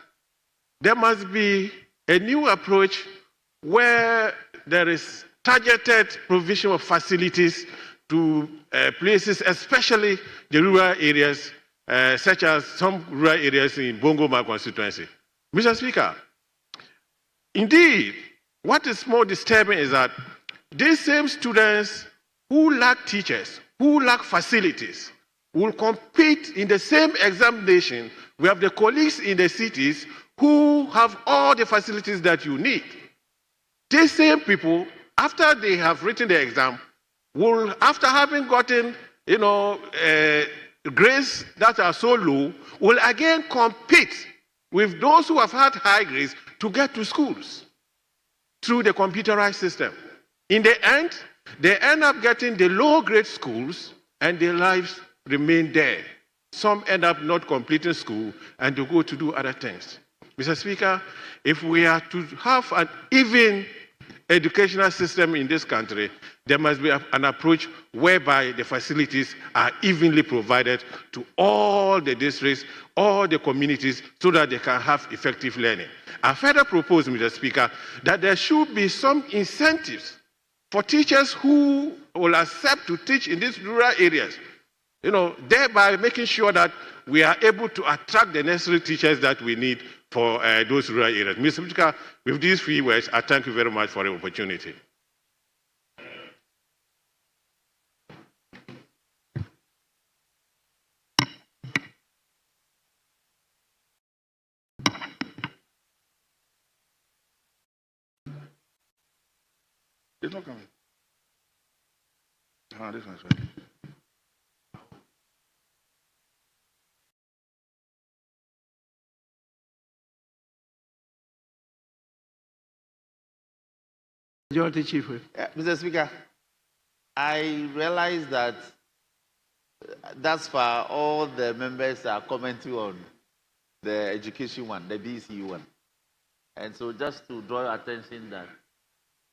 [SPEAKER 8] there must be a new approach where there is targeted provision of facilities to places, especially the rural areas, such as some rural areas in Bongo, my constituency. Mr. Speaker, indeed, what is more disturbing is that these same students who lack teachers, who lack facilities, will compete in the same examination. We have the colleagues in the cities who have all the facilities that you need. These same people, after they have written the exam, will, after having gotten, grades that are so low, will again compete with those who have had high grades to get to schools through the computerized system. In the end, they end up getting the low-grade schools, and their lives remain there. Some end up not completing school and to go to do other things. Mr. Speaker, if we are to have an even educational system in this country, there must be an approach whereby the facilities are evenly provided to all the districts, all the communities, so that they can have effective learning. I further propose, Mr. Speaker, that there should be some incentives for teachers who will accept to teach in these rural areas, thereby making sure that we are able to attract the necessary teachers that we need for those rural areas. Mr. Speaker, with these few words, I thank you very much for the opportunity.
[SPEAKER 3] It's not coming. This one's ready.
[SPEAKER 10] Majority Chief Whip.
[SPEAKER 6] Mr. Speaker, I realize that thus far all the members are commenting on the education one, the BC one. And so just to draw your attention that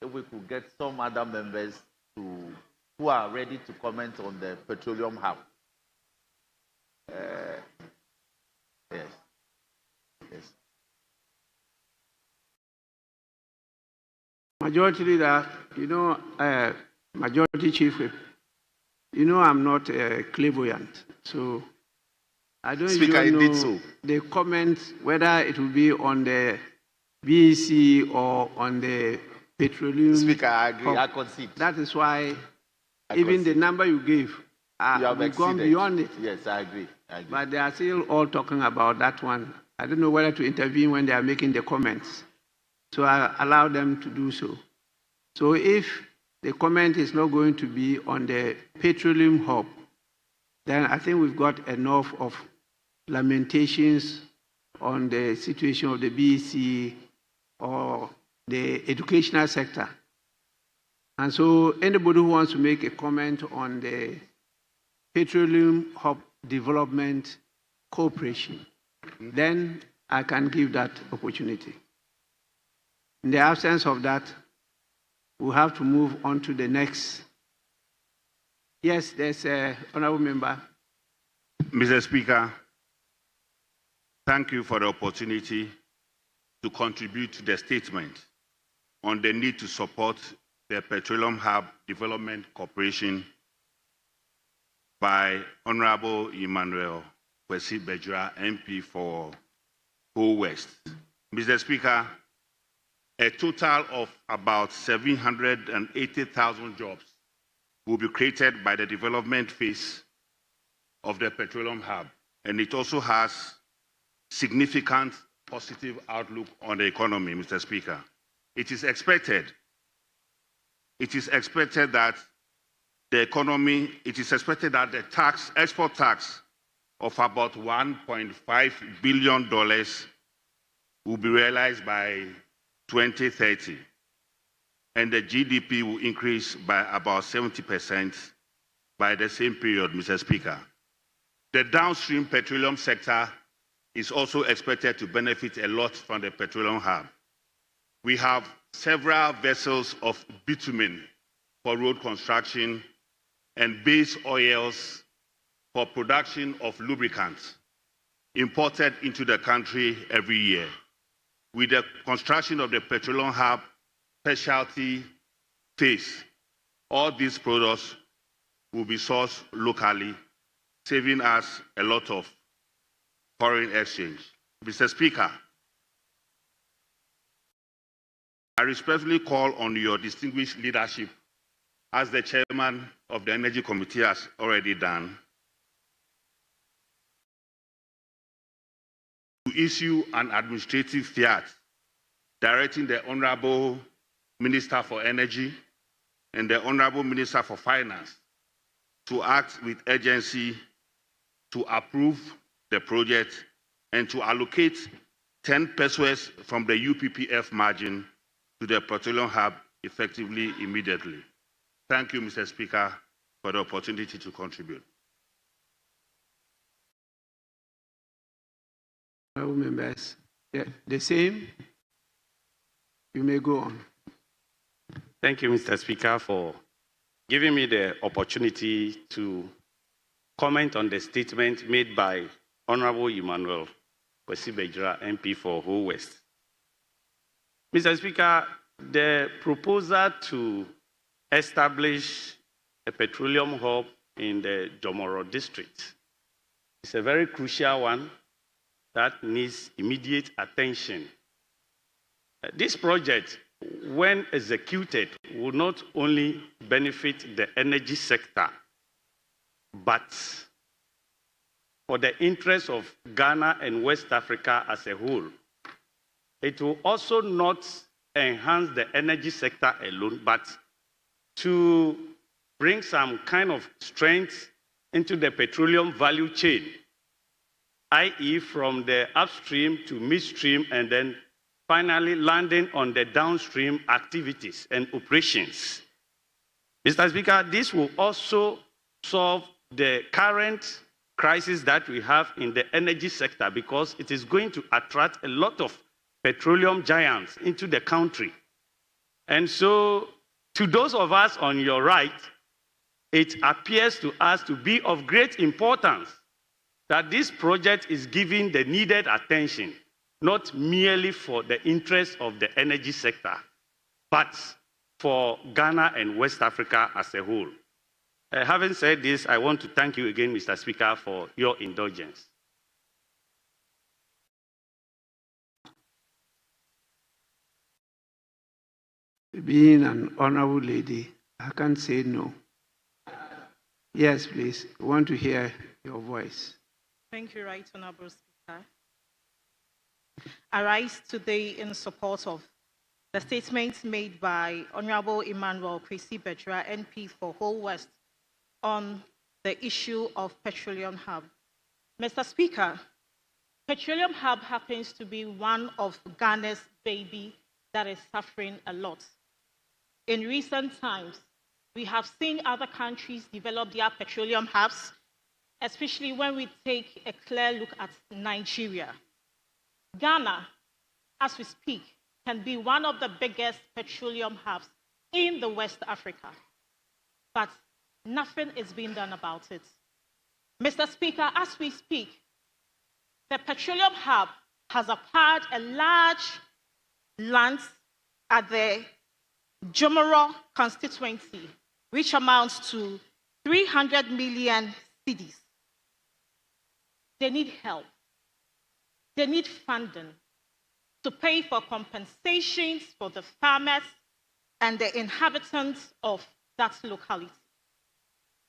[SPEAKER 6] if we could get some other members who are ready to comment on the petroleum hub. Yes. Yes.
[SPEAKER 10] Majority Leader, Majority Chief Whip, I'm not clairvoyant, so I don't
[SPEAKER 6] Speaker,
[SPEAKER 10] even know
[SPEAKER 6] did so.
[SPEAKER 10] the comment whether it will be on the BEC or on the petroleum.
[SPEAKER 6] Speaker, I agree.
[SPEAKER 10] hub.
[SPEAKER 6] I concede.
[SPEAKER 10] That is why
[SPEAKER 6] I
[SPEAKER 10] even
[SPEAKER 6] concede.
[SPEAKER 10] the number you gave,
[SPEAKER 6] You have
[SPEAKER 10] we've gone
[SPEAKER 6] exceeded.
[SPEAKER 10] beyond it.
[SPEAKER 6] Yes, I agree. I agree.
[SPEAKER 10] But they are still all talking about that one. I don't know whether to intervene when they are making the comments. So I allow them to do so. So if the comment is not going to be on the petroleum hub, then I think we've got enough of lamentations on the situation of the BEC or the educational sector. And so anybody who wants to make a comment on the petroleum hub development cooperation, then I can give that opportunity. In the absence of that, we'll have to move on to the next. Yes, there's an honorable member.
[SPEAKER 11] Mr. Speaker, thank you for the opportunity to contribute to the statement on the need to support the Petroleum Hub Development Corporation by Honorable Emmanuel Kwesi Bejra, MP for Ho West. Mr. Speaker, a total of about 780,000 jobs will be created by the development phase of the Petroleum Hub, and it also has significant positive outlook on the economy, Mr. Speaker. It is expected that the export tax of about $1.5 billion will be realized by 2030, and the GDP will increase by about 70% by the same period, Mr. Speaker. The downstream petroleum sector is also expected to benefit a lot from the petroleum hub. We have several vessels of bitumen for road construction and base oils for production of lubricants imported into the country every year. With the construction of the petroleum hub specialty phase, all these products will be sourced locally, saving us a lot of foreign exchange. Mr. Speaker, I respectfully call on your distinguished leadership, as the chairman of the Energy Committee has already done, to issue an administrative fiat directing the Honorable Minister for Energy and the Honorable Minister for Finance to act with urgency to approve the project and to allocate 10 pesos from the UPPF margin to the petroleum hub effectively immediately. Thank you, Mr. Speaker, for the opportunity to contribute.
[SPEAKER 10] Members, yeah, the same. You may go on.
[SPEAKER 16] Thank you, Mr. Speaker, for giving me the opportunity to comment on the statement made by Honorable Emmanuel Kwesi Bejra, MP for Ho West. Mr. Speaker, the proposal to establish a petroleum hub in the Jomoro district is a very crucial one that needs immediate attention. This project, when executed, will not only benefit the energy sector, but for the interests of Ghana and West Africa as a whole. It will also not enhance the energy sector alone, but to bring some kind of strength into the petroleum value chain, i.e. from the upstream to midstream and then finally landing on the downstream activities and operations. Mr. Speaker, this will also solve the current crisis that we have in the energy sector because it is going to attract a lot of petroleum giants into the country. And so, to those of us on your right, it appears to us to be of great importance that this project is given the needed attention, not merely for the interest of the energy sector, but for Ghana and West Africa as a whole. Having said this, I want to thank you again, Mr. Speaker, for your indulgence.
[SPEAKER 10] Being an honorable lady, I can't say no. Yes, please. I want to hear your voice.
[SPEAKER 17] Thank you, Right Honorable Speaker. I rise today in support of the statements made by Honorable Emmanuel Kwesi Bechra, NP for Whole West, on the issue of Petroleum Hub. Mr. Speaker, Petroleum Hub happens to be one of Ghana's baby that is suffering a lot. In recent times, we have seen other countries develop their petroleum hubs, especially when we take a clear look at Nigeria. Ghana, as we speak, can be one of the biggest petroleum hubs in the West Africa, but nothing is being done about it. Mr. Speaker, as we speak, the petroleum hub has acquired a large land at the Jomoro constituency, which amounts to 300 million cedis. They need help. They need funding to pay for compensations for the farmers and the inhabitants of that locality.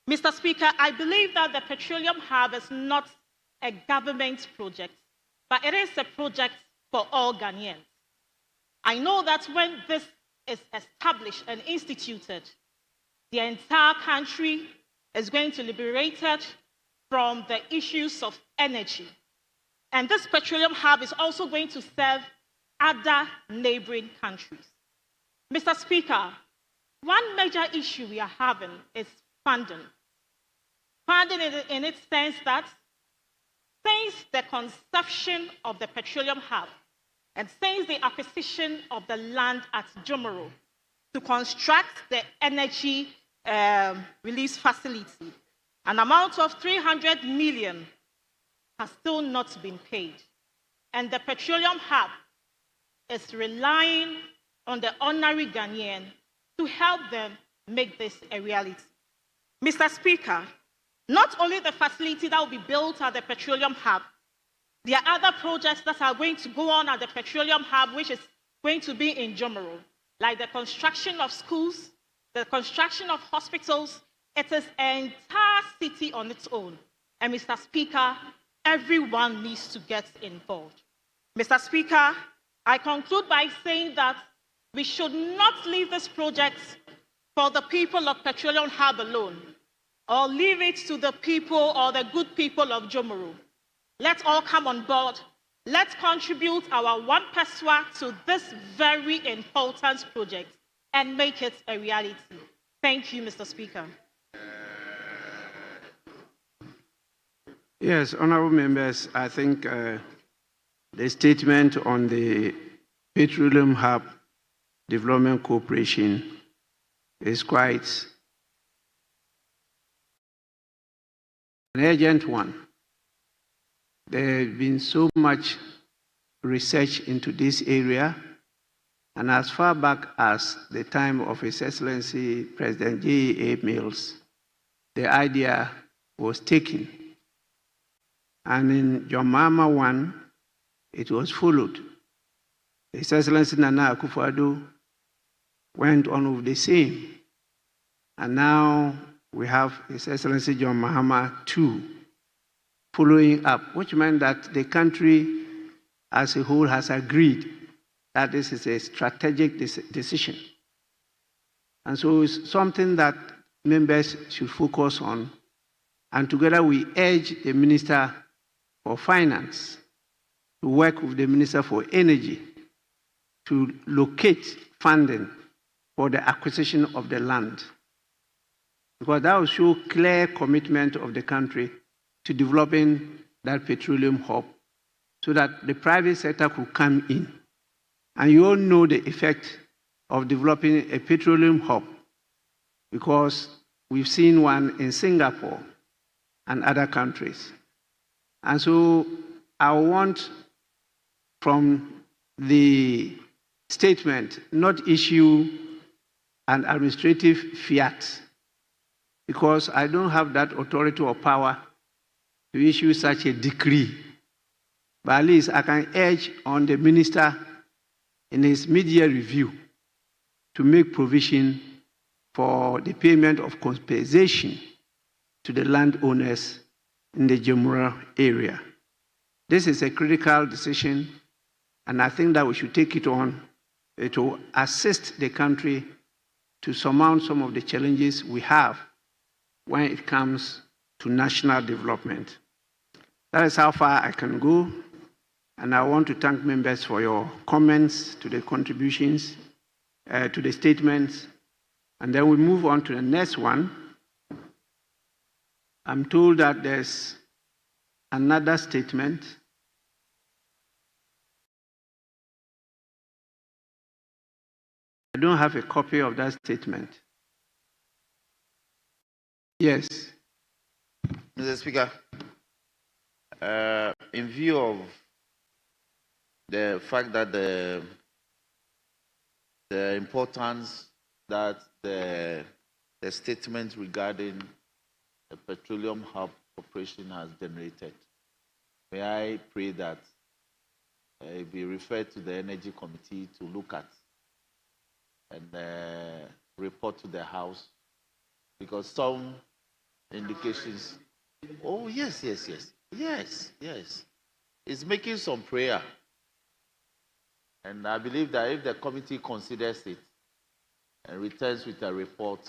[SPEAKER 17] Mr. Speaker, I believe that the Petroleum Hub is not a government project, but it is a project for all Ghanaians. I know that when this is established and instituted, the entire country is going to be liberated from the issues of energy. And this petroleum hub is also going to serve other neighboring countries. Mr. Speaker, one major issue we are having is funding. Funding in its sense that since the conception of the petroleum hub and since the acquisition of the land at Jomoro to construct the energy release facility, an amount of 300 million has still not been paid. And the petroleum hub is relying on the ordinary Ghanaian to help them make this a reality. Mr. Speaker, not only the facility that will be built at the petroleum hub, there are other projects that are going to go on at the petroleum hub, which is going to be in Jomoro, like the construction of schools, the construction of hospitals. It is an entire city on its own. And Mr. Speaker, everyone needs to get involved. Mr. Speaker, I conclude by saying that we should not leave this project for the people of Petroleum Hub alone, or leave it to the people or the good people of Jomoro. Let's all come on board. Let's contribute our one peswa to this very important project and make it a reality. Thank you, Mr. Speaker.
[SPEAKER 10] Yes, honorable members, I think the statement on the Petroleum Hub Development Corporation is quite an urgent one. There has been so much research into this area, and as far back as the time of His Excellency President J.A. Mills, the idea was taken. And in John Mahama 1, it was followed. His Excellency Nana Akufo-Addo went on with the same. And now we have His Excellency John Mahama 2 following up, which meant that the country as a whole has agreed that this is a strategic decision. And so it's something that members should focus on. And together we urge the Minister for Finance to work with the Minister for Energy to locate funding for the acquisition of the land, because that will show clear commitment of the country to developing that petroleum hub so that the private sector could come in. And you all know the effect of developing a petroleum hub, because we've seen one in Singapore and other countries. And so I want from the statement not issue an administrative fiat, because I don't have that authority or power to issue such a decree. But at least I can urge on the minister in his mid-year review to make provision for the payment of compensation to the landowners in the Jemura area. This is a critical decision, and I think that we should take it on to assist the country to surmount some of the challenges we have when it comes to national development. That is how far I can go, and I want to thank members for your comments, to the contributions, to the statements, and then we move on to the next one. I'm told that there's another statement. I don't have a copy of that statement. Yes.
[SPEAKER 6] Mr. Speaker, in view of the fact that the importance that the statement regarding the petroleum hub operation has generated, may I pray that it be referred to the Energy Committee to look at and report to the House, because some indications, oh yes, it's making some prayer. And I believe that if the committee considers it and returns with a report,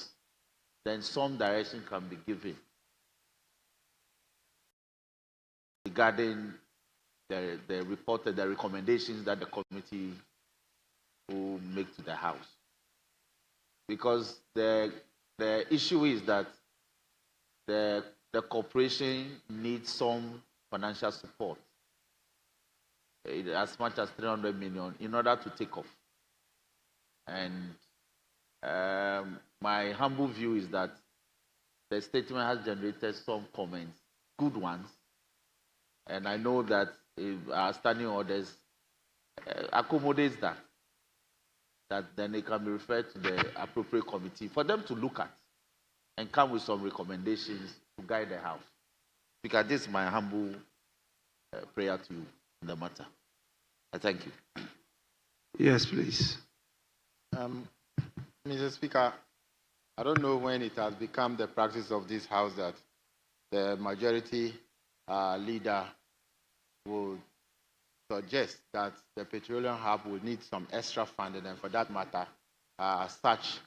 [SPEAKER 6] then some direction can be given regarding the report and the recommendations that the committee will make to the House. Because the issue is that the corporation needs some financial support, as much as 300 million, in order to take off. And my humble view is that the statement has generated some comments, good ones, and I know that if our standing orders accommodates that then it can be referred to the appropriate committee for them to look at and come with some recommendations to guide the House. Because this is my humble prayer to you in the matter. I thank you.
[SPEAKER 10] Yes, please.
[SPEAKER 18] Mr. Speaker, I don't know when it has become the practice of this House that the majority leader will suggest that the petroleum hub will need some extra funding, and for that matter, such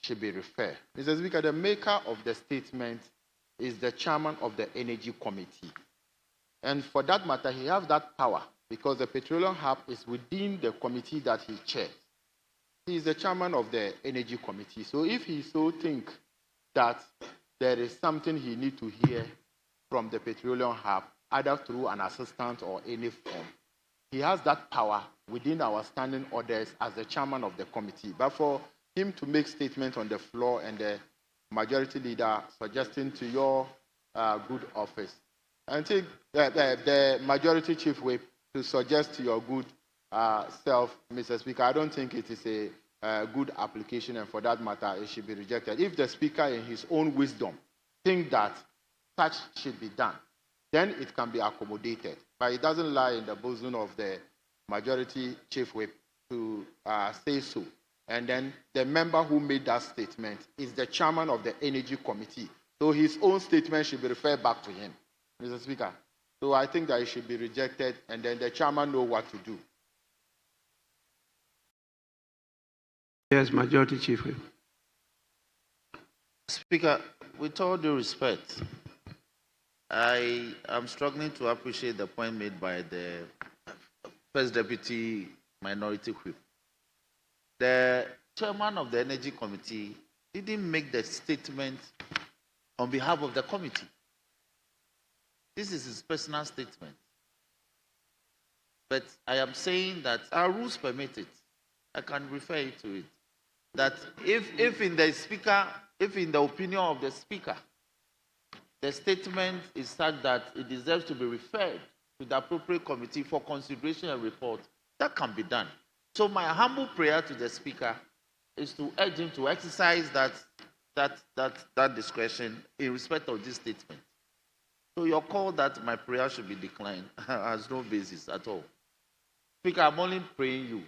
[SPEAKER 18] should be referred. Mr. Speaker, the maker of the statement is the chairman of the Energy Committee. And for that matter, he has that power because the petroleum hub is within the committee that he chairs. He is the chairman of the Energy Committee. So if he so thinks that there is something he needs to hear from the petroleum hub, either through an assistant or any form, he has that power within our standing orders as the chairman of the committee. But for him to make statements on the floor and the majority leader suggesting to your good office, I think the majority chief whip to suggest to your good self, Mr. Speaker, I don't think it is a good application, and for that matter, it should be rejected. If the Speaker, in his own wisdom, think that such should be done, then it can be accommodated. But it doesn't lie in the bosom of the majority chief whip to say so. And then the member who made that statement is the chairman of the Energy Committee. So his own statement should be referred back to him, Mr. Speaker. So I think that it should be rejected, and then the chairman know what to do.
[SPEAKER 10] Yes, Majority Chief Whip.
[SPEAKER 6] Speaker, with all due respect, I am struggling to appreciate the point made by the First Deputy Minority Whip. The chairman of the Energy Committee didn't make the statement on behalf of the committee. This is his personal statement. But I am saying that our rules permit it. I can refer you to it. That if in the opinion of the speaker, the statement is such that it deserves to be referred to the appropriate committee for consideration and report, that can be done. So my humble prayer to the speaker is to urge him to exercise that discretion in respect of this statement. So your call that my prayer should be declined has no basis at all. Speaker, I'm only praying you,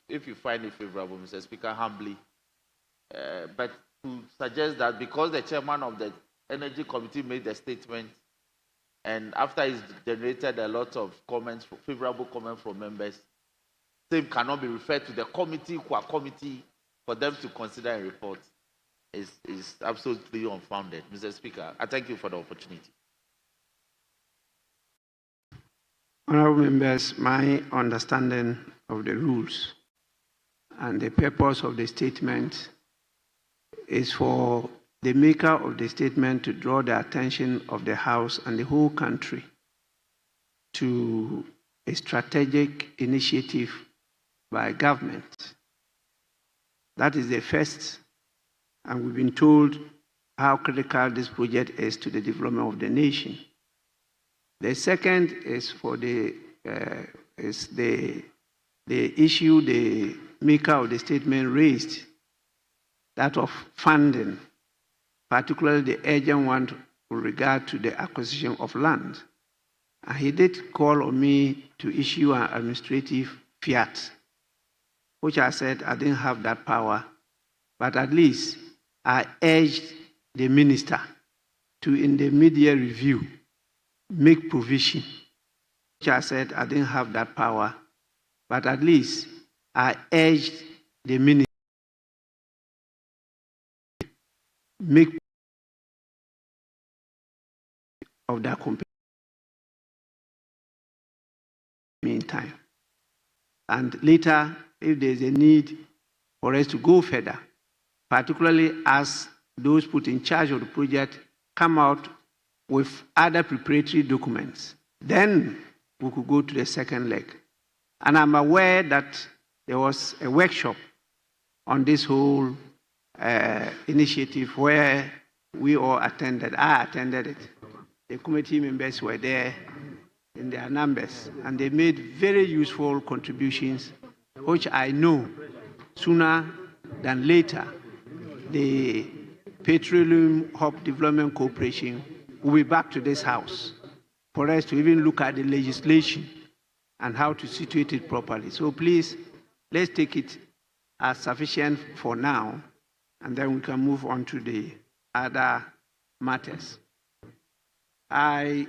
[SPEAKER 6] if you find it favorable, Mr. Speaker, humbly, but to suggest that because the chairman of the Energy Committee made the statement, and after it's generated a lot of comments, favorable comments from members, same cannot be referred to the committee for them to consider a report is absolutely unfounded. Mr. Speaker, I thank you for the opportunity.
[SPEAKER 10] Honorable members, my understanding of the rules and the purpose of the statement is for the maker of the statement to draw the attention of the House and the whole country to a strategic initiative by government. That is the first, and we've been told how critical this project is to the development of the nation. The second is for the issue the maker of the statement raised, that of funding, particularly the urgent one with regard to the acquisition of land. And he did call on me to issue an administrative fiat, which I said I didn't have that power, but at least I urged the minister to, in the media review, make provision, which I said I didn't have that power, but at least I urged the minister make of that company meantime. And later, if there's a need for us to go further, particularly as those put in charge of the project come out with other preparatory documents, then we could go to the second leg. And I'm aware that there was a workshop on this whole initiative where we all attended. I attended it. The committee members were there in their numbers, and they made very useful contributions, which I know sooner than later the Petroleum Hub Development Corporation will be back to this House for us to even look at the legislation and how to situate it properly. So please, let's take it as sufficient for now, and then we can move on to the other matters. I've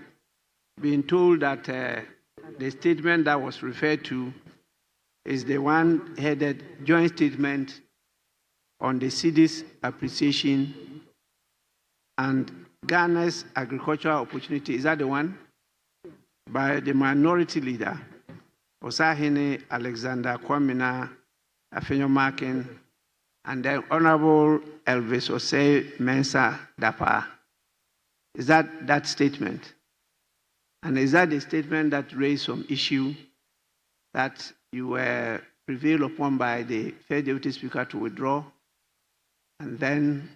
[SPEAKER 10] been told that the statement that was referred to is the one headed Joint Statement on the city's appreciation and Ghana's agricultural opportunity. Is that the one? By the minority leader, Osahene Alexander Kwamina Afenyomakin, and then Honorable Elvis Osei Mensah Dapa. Is that statement? And is that the statement that raised some issue that you were prevailed upon by the First Deputy Speaker to withdraw? And then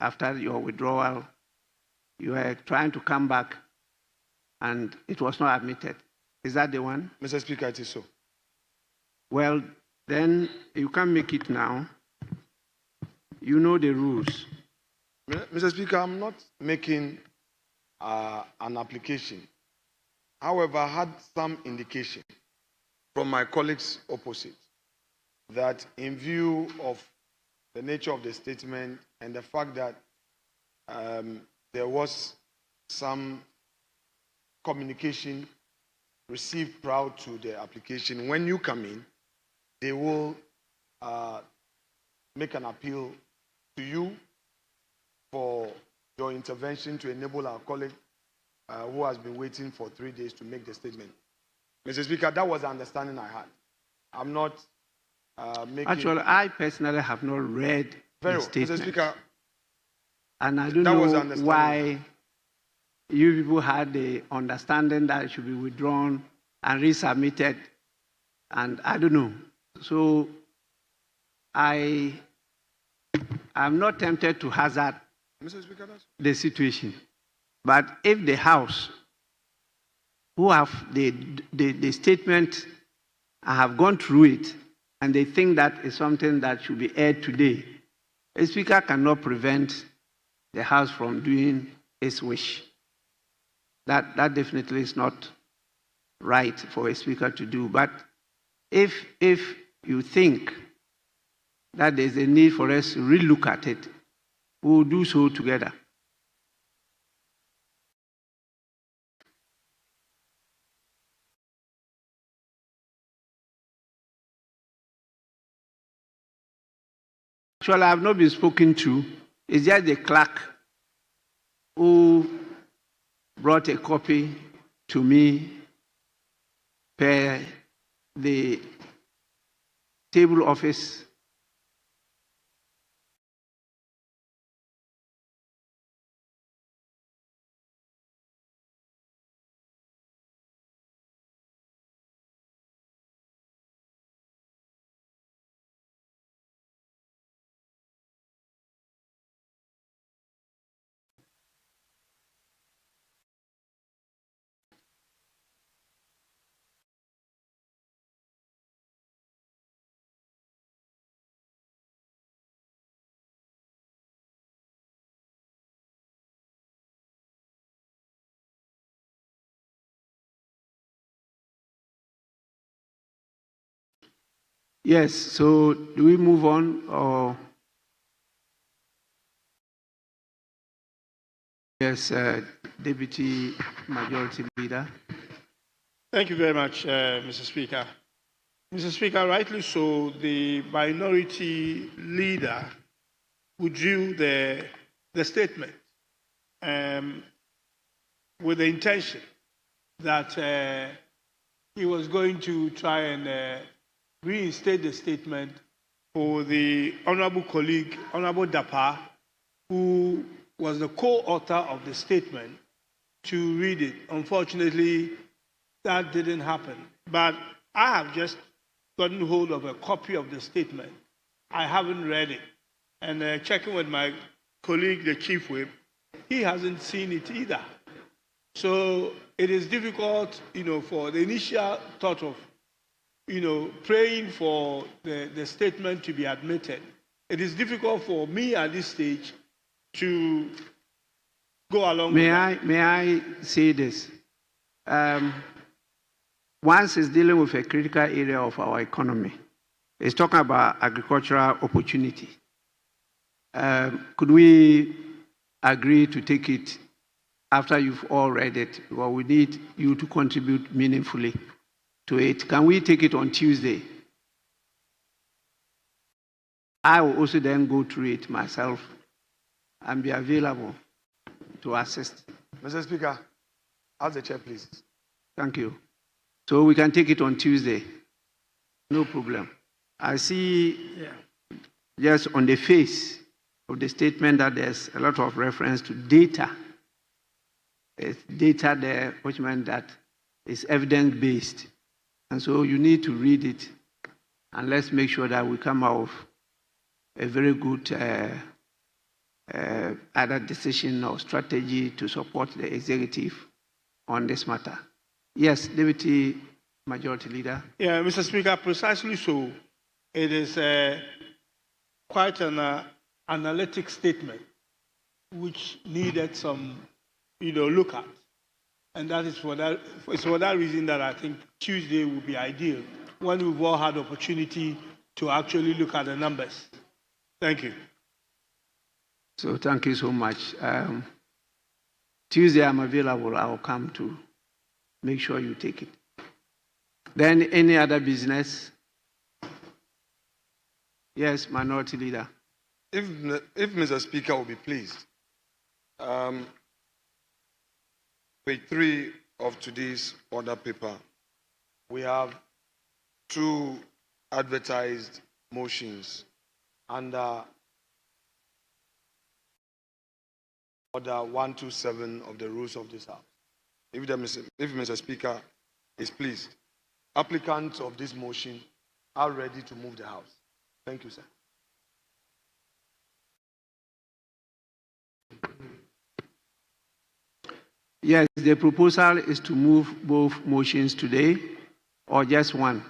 [SPEAKER 10] after your withdrawal, you were trying to come back and it was not admitted. Is that the one?
[SPEAKER 5] Mr. Speaker, it is so.
[SPEAKER 10] Well, then you can't make it now. You know the rules.
[SPEAKER 5] Mr. Speaker, I'm not making an application. However, I had some indication from my colleagues opposite that in view of the nature of the statement and the fact that there was some communication received prior to the application, when you come in, they will make an appeal to you for your intervention to enable our colleague who has been waiting for 3 days to make the statement. Mr. Speaker, that was the understanding I had. I'm not making.
[SPEAKER 10] Actually, I personally have not read
[SPEAKER 5] Very
[SPEAKER 10] the
[SPEAKER 5] well, Mr.
[SPEAKER 10] statement.
[SPEAKER 5] Speaker.
[SPEAKER 10] And I don't
[SPEAKER 5] That was
[SPEAKER 10] know
[SPEAKER 5] understandable.
[SPEAKER 10] why you people had the understanding that it should be withdrawn and resubmitted. And I don't know. So I'm not tempted to hazard
[SPEAKER 5] Mr. Speaker,
[SPEAKER 10] the situation. But if the House, who have the statement and have gone through it, and they think that is something that should be aired today, a Speaker cannot prevent the House from doing its wish. That definitely is not right for a Speaker to do. But if you think that there's a need for us to relook at it, we'll do so together. Actually, I have not been spoken to. It's just the clerk who brought a copy to me per the table office. Yes, so do we move on or? Yes, Deputy Majority Leader.
[SPEAKER 19] Thank you very much, Mr. Speaker. Mr. Speaker, rightly so, the Minority Leader withdrew the statement with the intention that he was going to try and reinstate the statement for the honorable colleague, Honorable Dapa, who was the co-author of the statement, to read it. Unfortunately, that didn't happen. But I have just gotten hold of a copy of the statement. I haven't read it. And checking with my colleague, the Chief Whip, he hasn't seen it either. So it is difficult, for the initial thought of, praying for the statement to be admitted. It is difficult for me at this stage to go along with that.
[SPEAKER 10] May I say this? Once it's dealing with a critical area of our economy, it's talking about agricultural opportunity. Could we agree to take it after you've all read it? Well, we need you to contribute meaningfully to it. Can we take it on Tuesday? I will also then go through it myself and be available to assist.
[SPEAKER 5] Mr. Speaker, ask the chair, please.
[SPEAKER 10] Thank you. So we can take it on Tuesday. No problem. I see just on the face of the statement that there's a lot of reference to data. There's data there, which means that it's evidence-based. And so you need to read it, and let's make sure that we come out with a very good either decision or strategy to support the executive on this matter. Yes, Deputy Majority Leader.
[SPEAKER 19] Yeah, Mr. Speaker, precisely so. It is quite an analytic statement which needed some, look at. And that is for that reason that I think Tuesday will be ideal, when we've all had opportunity to actually look at the numbers. Thank you.
[SPEAKER 10] So thank you so much. Tuesday I'm available. I'll come to make sure you take it. Then any other business? Yes, Minority Leader.
[SPEAKER 5] If Mr. Speaker will be pleased, page 3 of today's order paper, we have 2 advertised motions under Order 127 of the rules of this House. If Mr. Speaker is pleased, applicants of this motion are ready to move the House. Thank you, sir.
[SPEAKER 10] Yes, the proposal is to move both motions today or just one.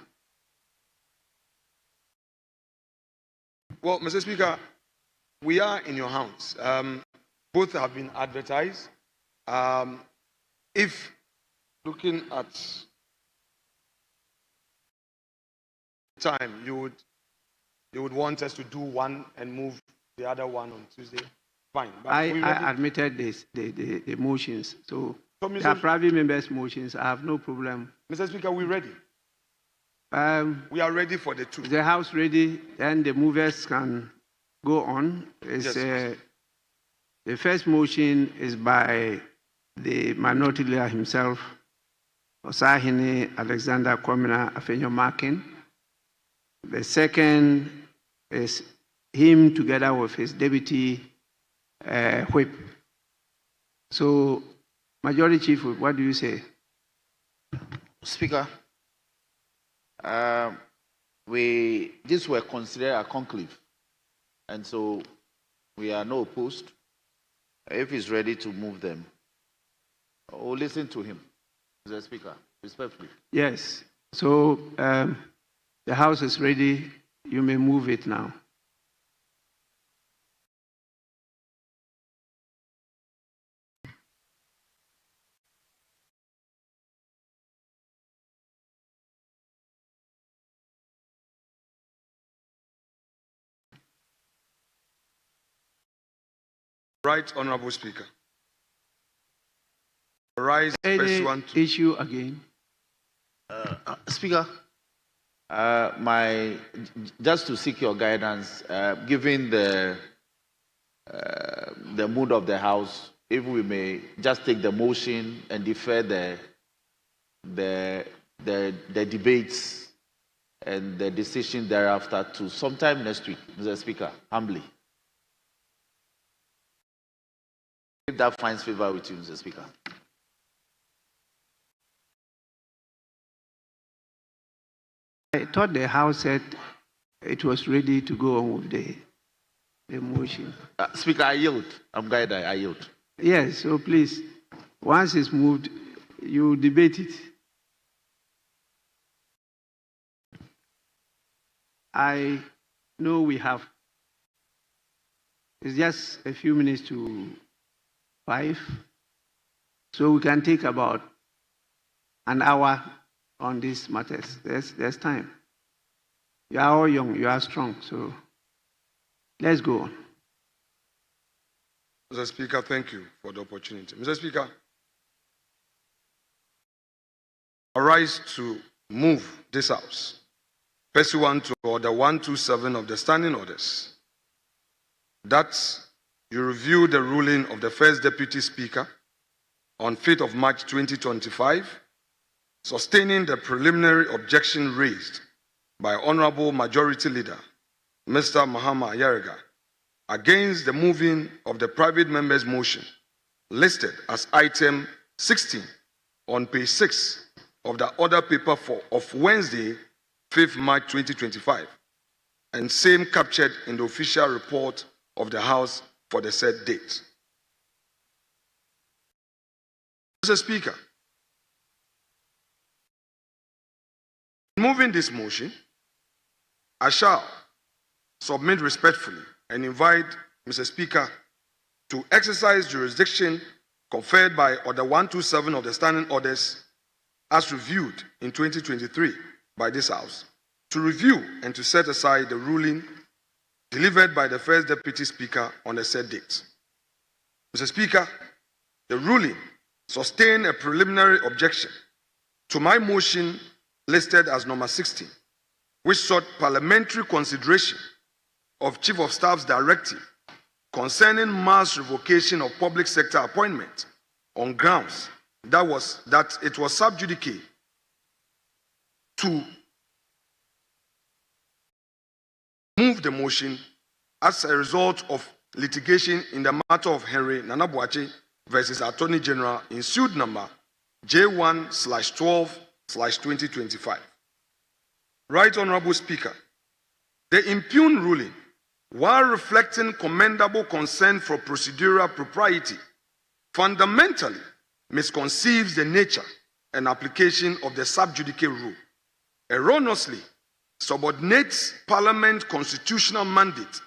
[SPEAKER 5] Well, Mr. Speaker, we are in your hands. Both have been advertised. If looking at time, you would want us to do one and move the other one on Tuesday, fine. But
[SPEAKER 10] I admitted the motions. So they are private members' motions. I have no problem.
[SPEAKER 5] Mr. Speaker, we're ready. We are ready for the two.
[SPEAKER 10] Is the House ready? Then the movers can go on.
[SPEAKER 5] Yes.
[SPEAKER 10] The first motion is by the minority leader himself, Osahene Alexander Kwamina Afenyo-Markin. The second is him together with his deputy whip. So, Majority Chief Whip, what do you say?
[SPEAKER 6] Speaker, this were considered a conclave, and so we are not opposed. If he's ready to move them, we'll listen to him, Mr. Speaker, respectfully.
[SPEAKER 10] Yes. So the House is ready. You may move it now.
[SPEAKER 5] Right, Honorable Speaker. Rise
[SPEAKER 10] Any issue again?
[SPEAKER 6] Speaker, just to seek your guidance, given the mood of the House, if we may just take the motion and defer the debates and the decision thereafter to sometime next week, Mr. Speaker, humbly. If that finds favor with you, Mr. Speaker.
[SPEAKER 10] I thought the House said it was ready to go on with the motion.
[SPEAKER 6] Speaker, I yield. I'm guided. I yield.
[SPEAKER 10] Yes, so please, once it's moved, you debate it. I know we have. It's just a few minutes to 5. So we can take about an hour on these matters. There's time. You are all young, you are strong, so let's go on.
[SPEAKER 5] Mr. Speaker, thank you for the opportunity. Mr. Speaker, I rise to move this House pursuant to Order 127 of the Standing Orders, that you review the ruling of the First Deputy Speaker on 5th of March 2025, sustaining the preliminary objection raised by Honorable Majority Leader Mr. Mahama Yarega against the moving of the private member's motion listed as item 16 on page 6 of the order paper of Wednesday, 5th March 2025, and same captured in the official report of the House for the said date. Mr. Speaker, in moving this motion, I shall submit respectfully and invite Mr. Speaker to exercise jurisdiction conferred by Order 127 of the Standing Orders as reviewed in 2023 by this House, to review and to set aside the ruling delivered by the First Deputy Speaker on the said date. Mr. Speaker, the ruling sustained a preliminary objection to my motion listed as number 16, which sought parliamentary consideration of Chief of Staff's directive concerning mass revocation of public sector appointment on grounds that it was sub judice to move the motion as a result of litigation in the matter of Henry Nana Boakye versus Attorney General in suit number J1/12/2025. Right Honorable Speaker, the impugned ruling, while reflecting commendable concern for procedural propriety, fundamentally misconceives the nature and application of the sub judice rule, erroneously subordinates Parliament's constitutional mandate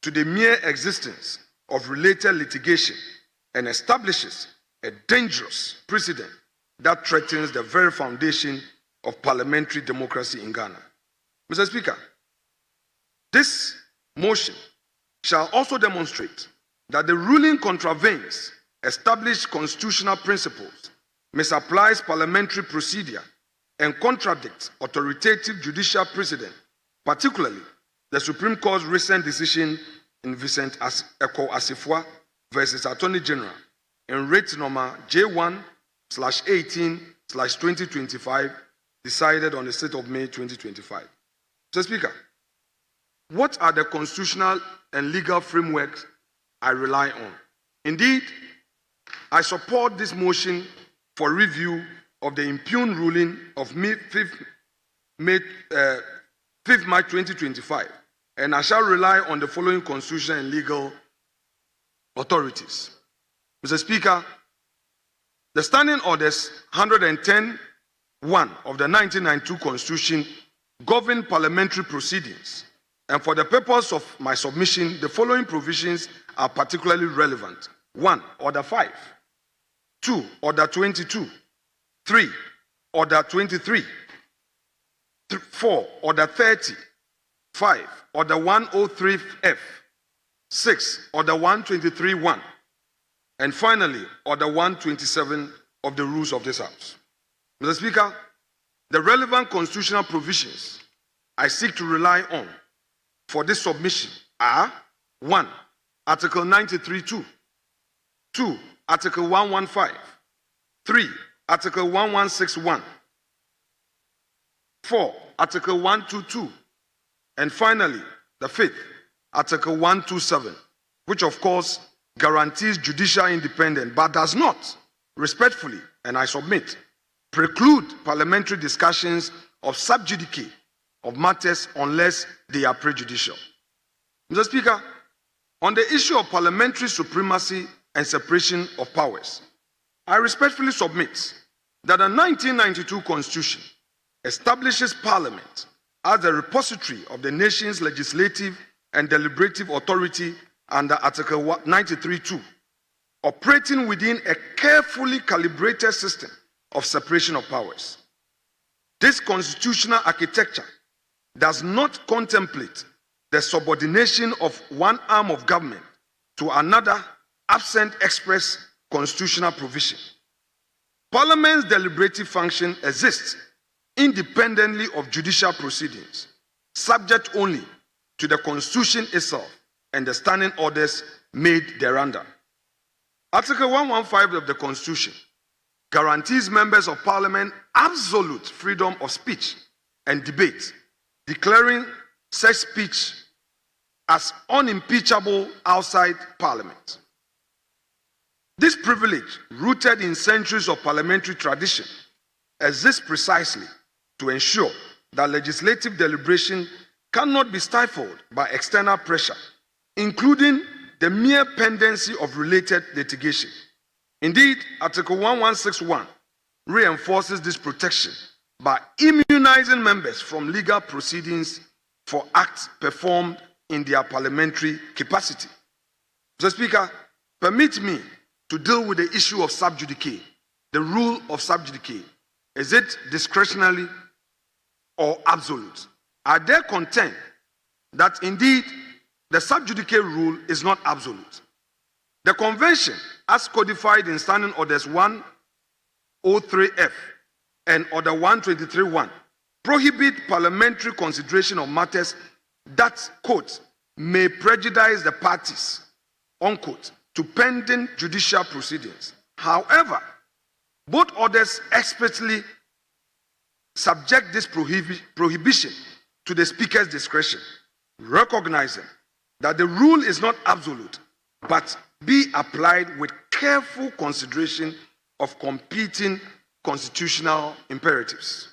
[SPEAKER 5] to the mere existence of related litigation, and establishes a dangerous precedent that threatens the very foundation of parliamentary democracy in Ghana. Mr. Speaker, this motion shall also demonstrate that the ruling contravenes established constitutional principles, misapplies parliamentary procedure, and contradicts authoritative judicial precedent, particularly the Supreme Court's recent decision in Vincent Eko Asifua versus Attorney General in writ number J1/18/2025, decided on the 6th of May 2025. Mr. Speaker, what are the constitutional and legal frameworks I rely on? Indeed, I support this motion for review of the impugned ruling of 5th March 2025, and I shall rely on the following constitutional and legal authorities. Mr. Speaker, the Standing Orders 110(1) of the 1992 Constitution govern parliamentary proceedings, and for the purpose of my submission, the following provisions are particularly relevant. 1. Order 5. 2. Order 22. 3. Order 23. 4. Order 30. 5. Order 103F. 6. Order 123(1). And finally, Order 127 of the rules of this House. Mr. Speaker, the relevant constitutional provisions I seek to rely on for this submission are 1. Article 93(2). 2. Article 115. 3. Article 1161. 4. Article 122. And finally, the 5th, Article 127, which of course guarantees judicial independence but does not, respectfully, and I submit, preclude parliamentary discussions of sub judice of matters unless they are prejudicial. Mr. Speaker, on the issue of parliamentary supremacy and separation of powers, I respectfully submit that the 1992 Constitution establishes Parliament as the repository of the nation's legislative and deliberative authority under Article 93(2), operating within a carefully calibrated system of separation of powers. This constitutional architecture does not contemplate the subordination of one arm of government to another absent express constitutional provision. Parliament's deliberative function exists independently of judicial proceedings, subject only to the Constitution itself and the standing orders made thereunder. Article 115 of the Constitution guarantees members of Parliament absolute freedom of speech and debate, declaring such speech as unimpeachable outside Parliament. This privilege, rooted in centuries of parliamentary tradition, exists precisely to ensure that legislative deliberation cannot be stifled by external pressure, including the mere pendency of related litigation. Indeed, Article 1161 reinforces this protection by immunizing members from legal proceedings for acts performed in their parliamentary capacity. Mr. Speaker, permit me to deal with the issue of sub judice, the rule of sub judice. Is it discretionary or absolute? I dare contend that indeed the sub judice rule is not absolute. The convention, as codified in Standing Orders 103F and Order 123(1), prohibit parliamentary consideration of matters that, quote, may prejudice the parties, unquote, to pending judicial proceedings. However, both orders expressly subject this prohibition to the Speaker's discretion. recognizing that the rule is not absolute, but be applied with careful consideration of competing constitutional imperatives.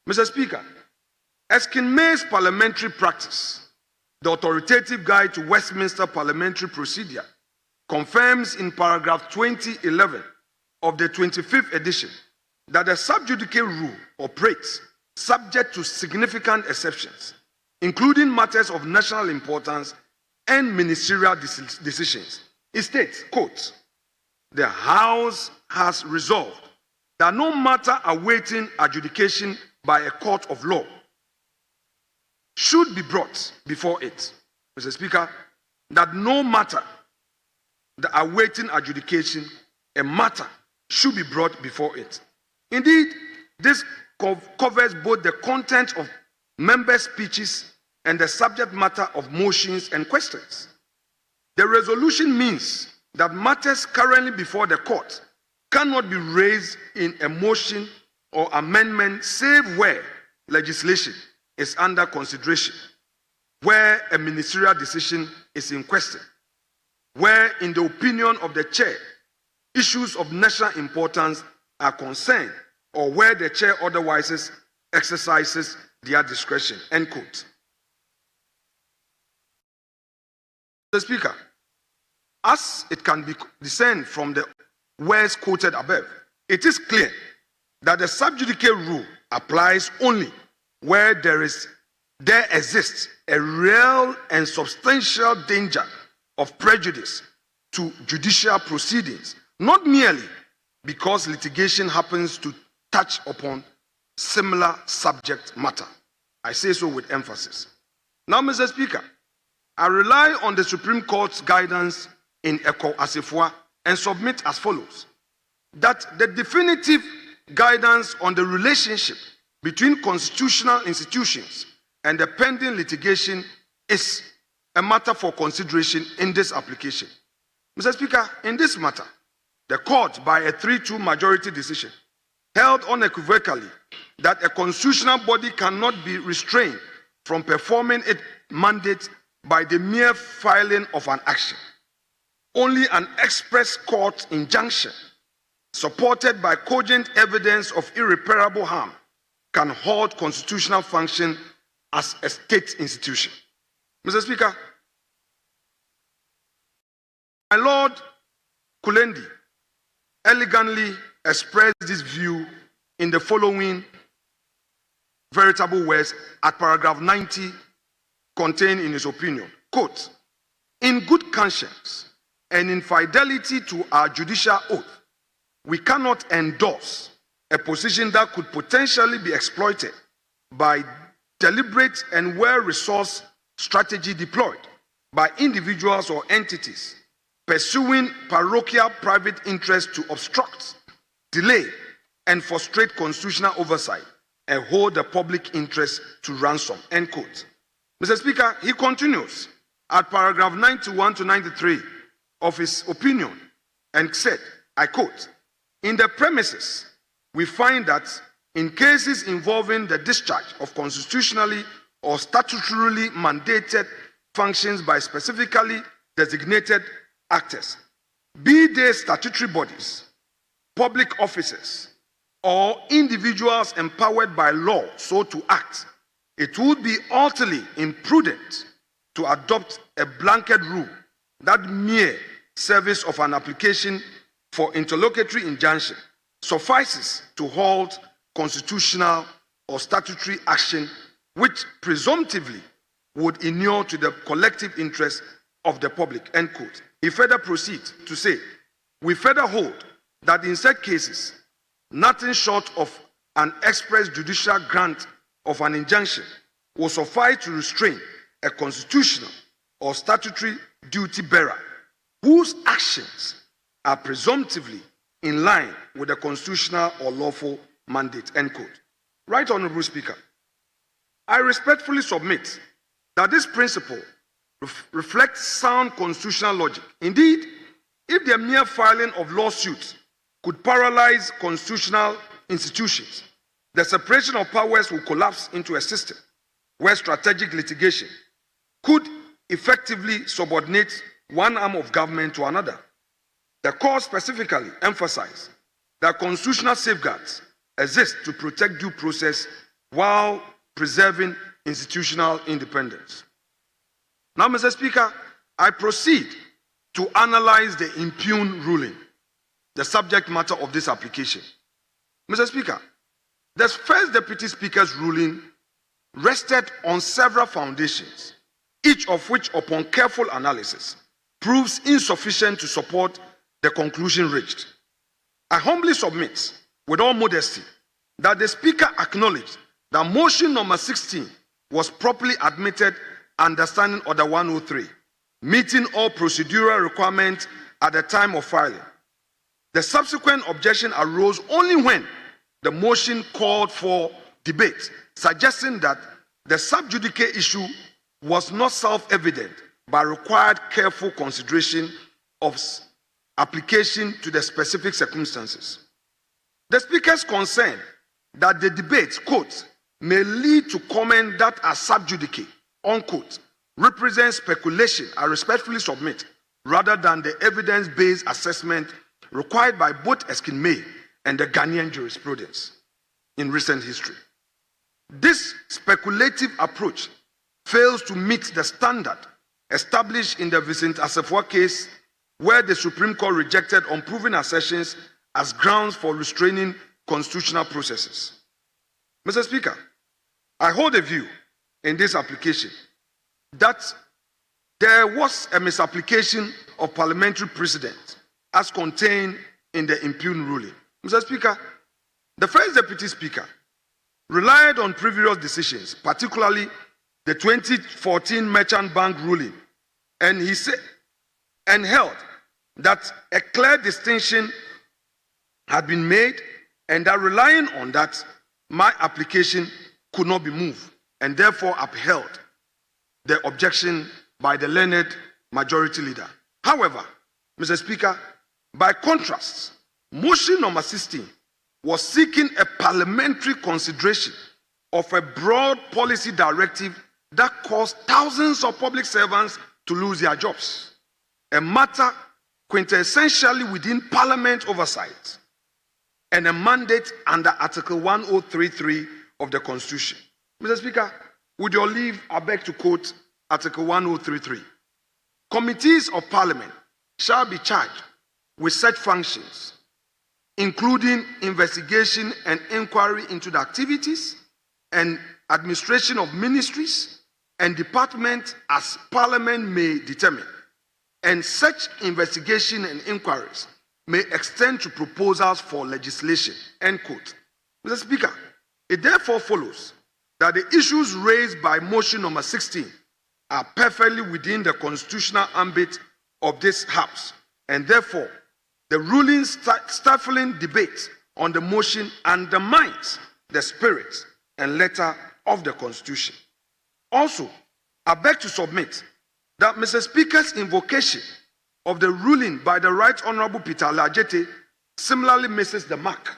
[SPEAKER 5] Mr. Speaker, Erskine May's parliamentary practice, the authoritative guide to Westminster parliamentary procedure, confirms in paragraph 2011 of the 25th edition that the sub judice rule operates subject to significant exceptions, including matters of national importance and ministerial decisions. It states, quote, "The House has resolved that no matter awaiting adjudication by a court of law should be brought before it." Mr. Speaker, that no matter the awaiting adjudication, a matter should be brought before it. Indeed, this covers both the content of member speeches and the subject matter of motions and questions. The resolution means that matters currently before the court cannot be raised in a motion or amendment save where legislation is under consideration, where a ministerial decision is in question, where, in the opinion of the chair, issues of national importance are concerned, or where the chair otherwise exercises their discretion. End quote. Mr. Speaker, as it can be discerned from the words quoted above, it is clear that the sub judice rule applies only where there exists a real and substantial danger of prejudice to judicial proceedings, not merely because litigation happens to touch upon similar subject matter. I say so with emphasis. Now, Mr. Speaker, I rely on the Supreme Court's guidance in Eko Asifua and submit as follows: that the definitive guidance on the relationship between constitutional institutions and the pending litigation is a matter for consideration in this application. Mr. Speaker, in this matter, the court, by a 3-2 majority decision, held unequivocally that a constitutional body cannot be restrained from performing its mandate by the mere filing of an action. Only an express court injunction, supported by cogent evidence of irreparable harm, can halt constitutional function as a state institution. Mr. Speaker, my Lord Kulendi elegantly expressed this view in the following veritable words at paragraph 90 contained in his opinion. Quote, "In good conscience and in fidelity to our judicial oath, we cannot endorse a position that could potentially be exploited by deliberate and well-resourced strategy deployed by individuals or entities pursuing parochial private interests to obstruct, delay, and frustrate constitutional oversight and hold the public interest to ransom." End quote. Mr. Speaker, he continues at paragraph 91 to 93 of his opinion and said, I quote, "In the premises, we find that in cases involving the discharge of constitutionally or statutorily mandated functions by specifically designated actors, be they statutory bodies, public officers, or individuals empowered by law so to act, it would be utterly imprudent to adopt a blanket rule that mere service of an application for interlocutory injunction suffices to halt constitutional or statutory action which presumptively would inure to the collective interest of the public." End quote. He further proceeds to say, "We further hold that in such cases, nothing short of an express judicial grant of an injunction will suffice to restrain a constitutional or statutory duty bearer whose actions are presumptively in line with the constitutional or lawful mandate." End quote. Right Honorable Speaker, I respectfully submit that this principle reflects sound constitutional logic. Indeed, if the mere filing of lawsuits could paralyze constitutional institutions, the separation of powers will collapse into a system where strategic litigation
[SPEAKER 14] could effectively subordinate one arm of government to another. The court specifically emphasized that constitutional safeguards exist to protect due process while preserving institutional independence. Now, Mr. Speaker, I proceed to analyze the impugned ruling, the subject matter of this application. Mr. Speaker, the first Deputy Speaker's ruling rested on several foundations, each of which, upon careful analysis, proves insufficient to support the conclusion reached. I humbly submit, with all modesty, that the Speaker acknowledged that motion number 16 was properly admitted under Standing Order 103, meeting all procedural requirements at the time of filing. The subsequent objection arose only when the motion called for debate, suggesting that the sub judice issue was not self-evident but required careful consideration of application to the specific circumstances. The Speaker's concern that the debate, quote, may lead to comment that are sub judice, unquote, represents speculation, I respectfully submit, rather than the evidence-based assessment required by both Eskin May and the Ghanaian jurisprudence in recent history. This speculative approach fails to meet the standard established in the Vincent Assefuwa case, where the Supreme Court rejected unproven assertions as grounds for restraining constitutional processes. Mr. Speaker, I hold a view in this application that there was a misapplication of parliamentary precedent as contained in the impugned ruling. Mr. Speaker, the first Deputy Speaker relied on previous decisions, particularly the 2014 Merchant Bank ruling, and he said and held that a clear distinction had been made and that relying on that, my application could not be moved, and therefore upheld the objection by the learned majority leader. However, Mr. Speaker, by contrast, motion number 16 was seeking a parliamentary consideration of a broad policy directive that caused thousands of public servants to lose their jobs, a matter quintessentially within Parliament oversight and a mandate under Article 1033 of the Constitution. Mr. Speaker, with your leave, I beg to quote Article 1033. Committees of Parliament shall be charged with such functions, including investigation and inquiry into the activities and administration of ministries and departments as Parliament may determine, and such investigation and inquiries may extend to proposals for legislation, end quote. Mr. Speaker, it therefore follows that the issues raised by motion number 16 are perfectly within the constitutional ambit of this House, and therefore the ruling stifling debate on the motion undermines the spirit and letter of the Constitution. Also, I beg to submit that Mr. Speaker's invocation of the ruling by the Right Honorable Peter Ajete similarly misses the mark.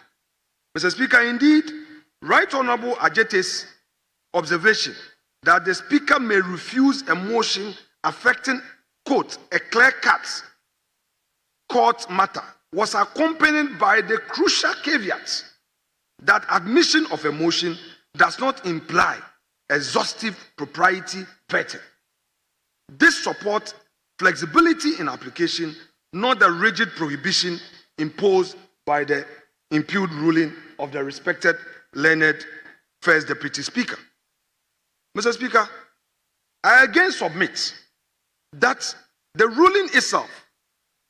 [SPEAKER 14] Mr. Speaker, indeed, Right Honorable Ajete's observation that the Speaker may refuse a motion affecting, quote, a clear-cut court matter was accompanied by the crucial caveat that admission of a motion does not imply exhaustive propriety vetting. This supports flexibility in application, not the rigid prohibition imposed by the impugned ruling of the respected learned First Deputy Speaker. Mr. Speaker, I again submit that the ruling itself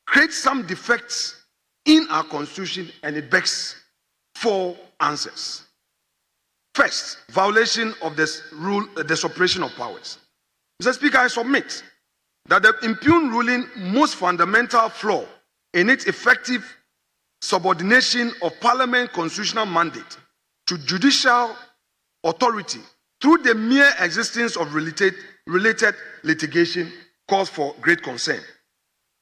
[SPEAKER 14] creates some defects in our Constitution and it begs for answers. First, violation of this rule, the separation of powers. Mr. Speaker, I submit that the impugned ruling most fundamental flaw in its effective subordination of Parliament constitutional mandate to judicial authority through the mere existence of related litigation calls for great concern.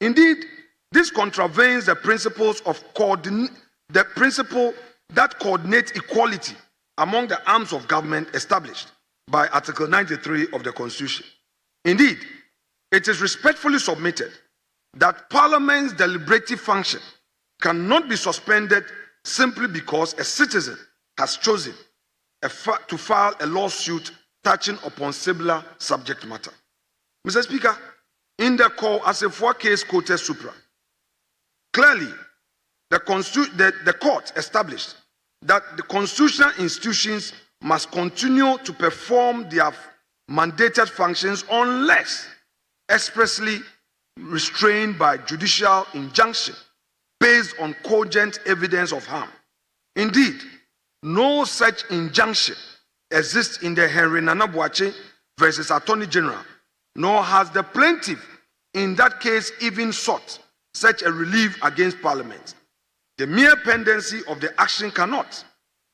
[SPEAKER 14] Indeed, this contravenes the principles of the principle that coordinates equality among the arms of government established by Article 93 of the Constitution. Indeed, it is respectfully submitted that Parliament's deliberative function cannot be suspended simply because a citizen has chosen to file a lawsuit touching upon similar subject matter. Mr. Speaker, in the call as a 4 case quoted supra, clearly the court established that the constitutional institutions must continue to perform their mandated functions unless expressly restrained by judicial injunction based on cogent evidence of harm. Indeed, no such injunction exists in the Henry Nana Boakye versus Attorney General, nor has the plaintiff in that case even sought such a relief against Parliament. The mere pendency of the action cannot,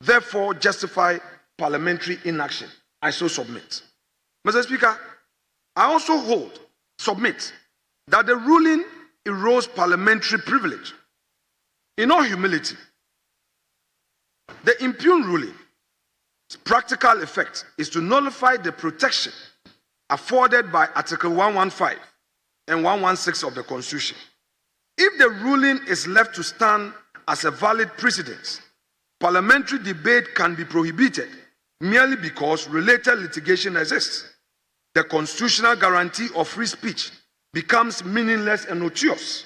[SPEAKER 14] therefore, justify parliamentary inaction. I so submit. Mr. Speaker, I also submit that the ruling erodes parliamentary privilege. In all humility, the impugned ruling's practical effect is to nullify the protection afforded by Article 115 and 116 of the Constitution. If the ruling is left to stand as a valid precedent, parliamentary debate can be prohibited merely because related litigation exists. The constitutional guarantee of free speech becomes meaningless and odious.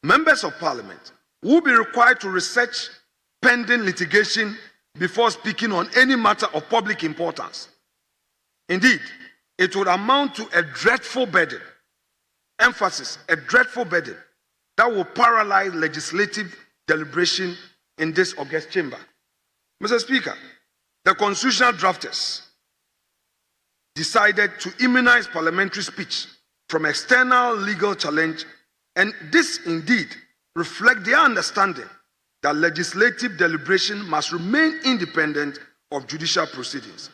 [SPEAKER 14] Members of Parliament will be required to research pending litigation before speaking on any matter of public importance. Indeed, it would amount to a dreadful burden, emphasis, a dreadful burden that will paralyze legislative deliberation in this august chamber. Mr. Speaker, the constitutional drafters decided to immunize parliamentary speech from external legal challenge, and this indeed reflects their understanding that legislative deliberation must remain independent of judicial proceedings.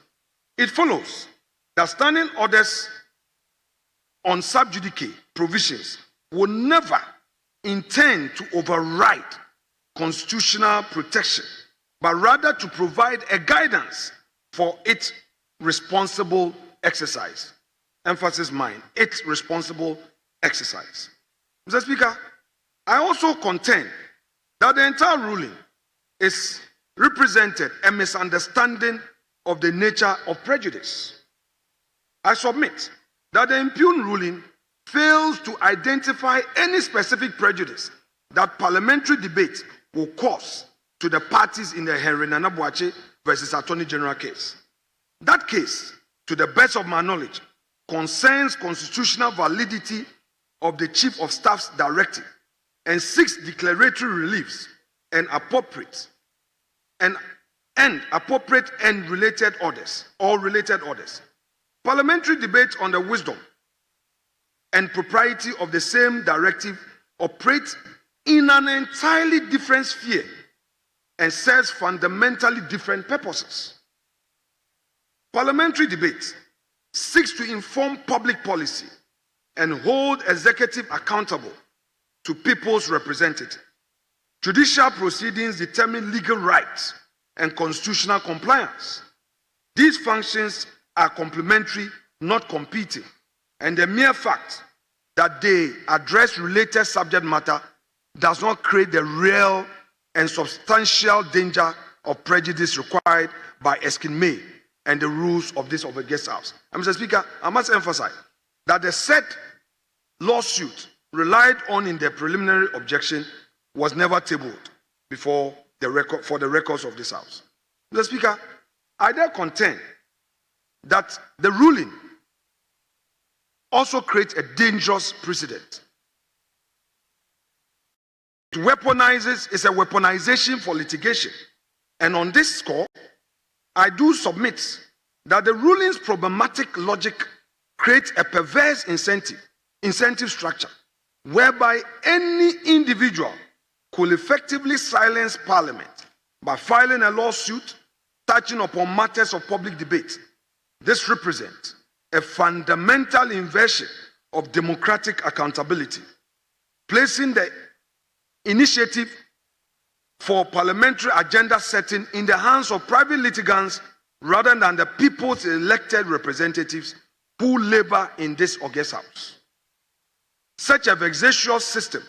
[SPEAKER 14] It follows that standing orders on sub judice provisions will never intend to override constitutional protection, but rather to provide a guidance for its responsible exercise. Emphasis mine, its responsible exercise. Mr. Speaker, I also contend that the entire ruling is represented a misunderstanding of the nature of prejudice. I submit that the impugned ruling fails to identify any specific prejudice that parliamentary debate will cause to the parties in the Henry Nana Boakye versus Attorney General case. That case, to the best of my knowledge, concerns constitutional validity of the Chief of Staff's directive and seeks declaratory reliefs and appropriate and related orders, or related orders. Parliamentary debate on the wisdom and propriety of the same directive operates in an entirely different sphere and serves fundamentally different purposes. Parliamentary debate seeks to inform public policy and hold executive accountable to people's representatives. Judicial proceedings determine legal rights and constitutional compliance. These functions are complementary, not competing, and the mere fact that they address related subject matter does not create the real and substantial danger of prejudice required by Erskine May and the rules of this august House. And Mr. Speaker, I must emphasize that the said lawsuit relied on in the preliminary objection was never tabled before for the records of this House. Mr. Speaker, I dare contend that the ruling also creates a dangerous precedent. It is a weaponization for litigation. And on this score, I do submit that the ruling's problematic logic creates a perverse incentive structure, whereby any individual could effectively silence Parliament by filing a lawsuit touching upon matters of public debate. This represents a fundamental inversion of democratic accountability, placing the initiative for parliamentary agenda setting in the hands of private litigants rather than the people's elected representatives who labor in this august house. Such a vexatious system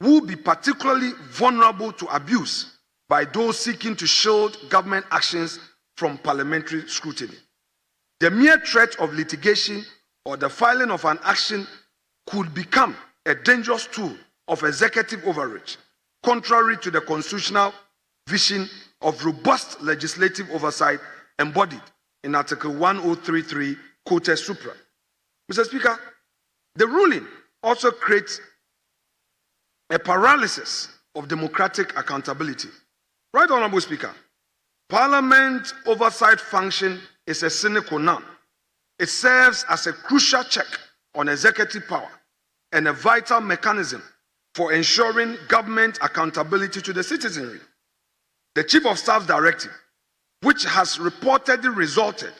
[SPEAKER 14] will be particularly vulnerable to abuse by those seeking to shield government actions from parliamentary scrutiny. The mere threat of litigation or the filing of an action could become a dangerous tool of executive overreach, contrary to the constitutional vision of robust legislative oversight embodied in Article 1033, quoted supra. Mr. Speaker, the ruling also creates a paralysis of democratic accountability. Right, Honorable Speaker, Parliament oversight function is a sine qua non. It serves as a crucial check on executive power and a vital mechanism for ensuring government accountability to the citizenry. The Chief of Staff's directive, which has reportedly resulted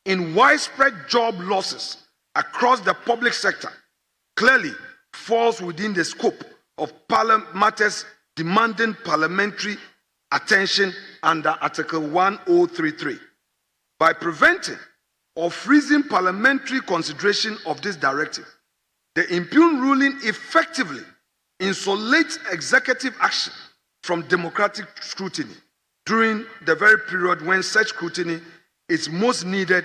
[SPEAKER 14] in widespread job losses across the public sector, clearly falls within the scope of matters demanding parliamentary attention under Article 1033. By preventing or freezing parliamentary consideration of this directive, the impugned ruling effectively insulates executive action from democratic scrutiny during the very period when such scrutiny is most needed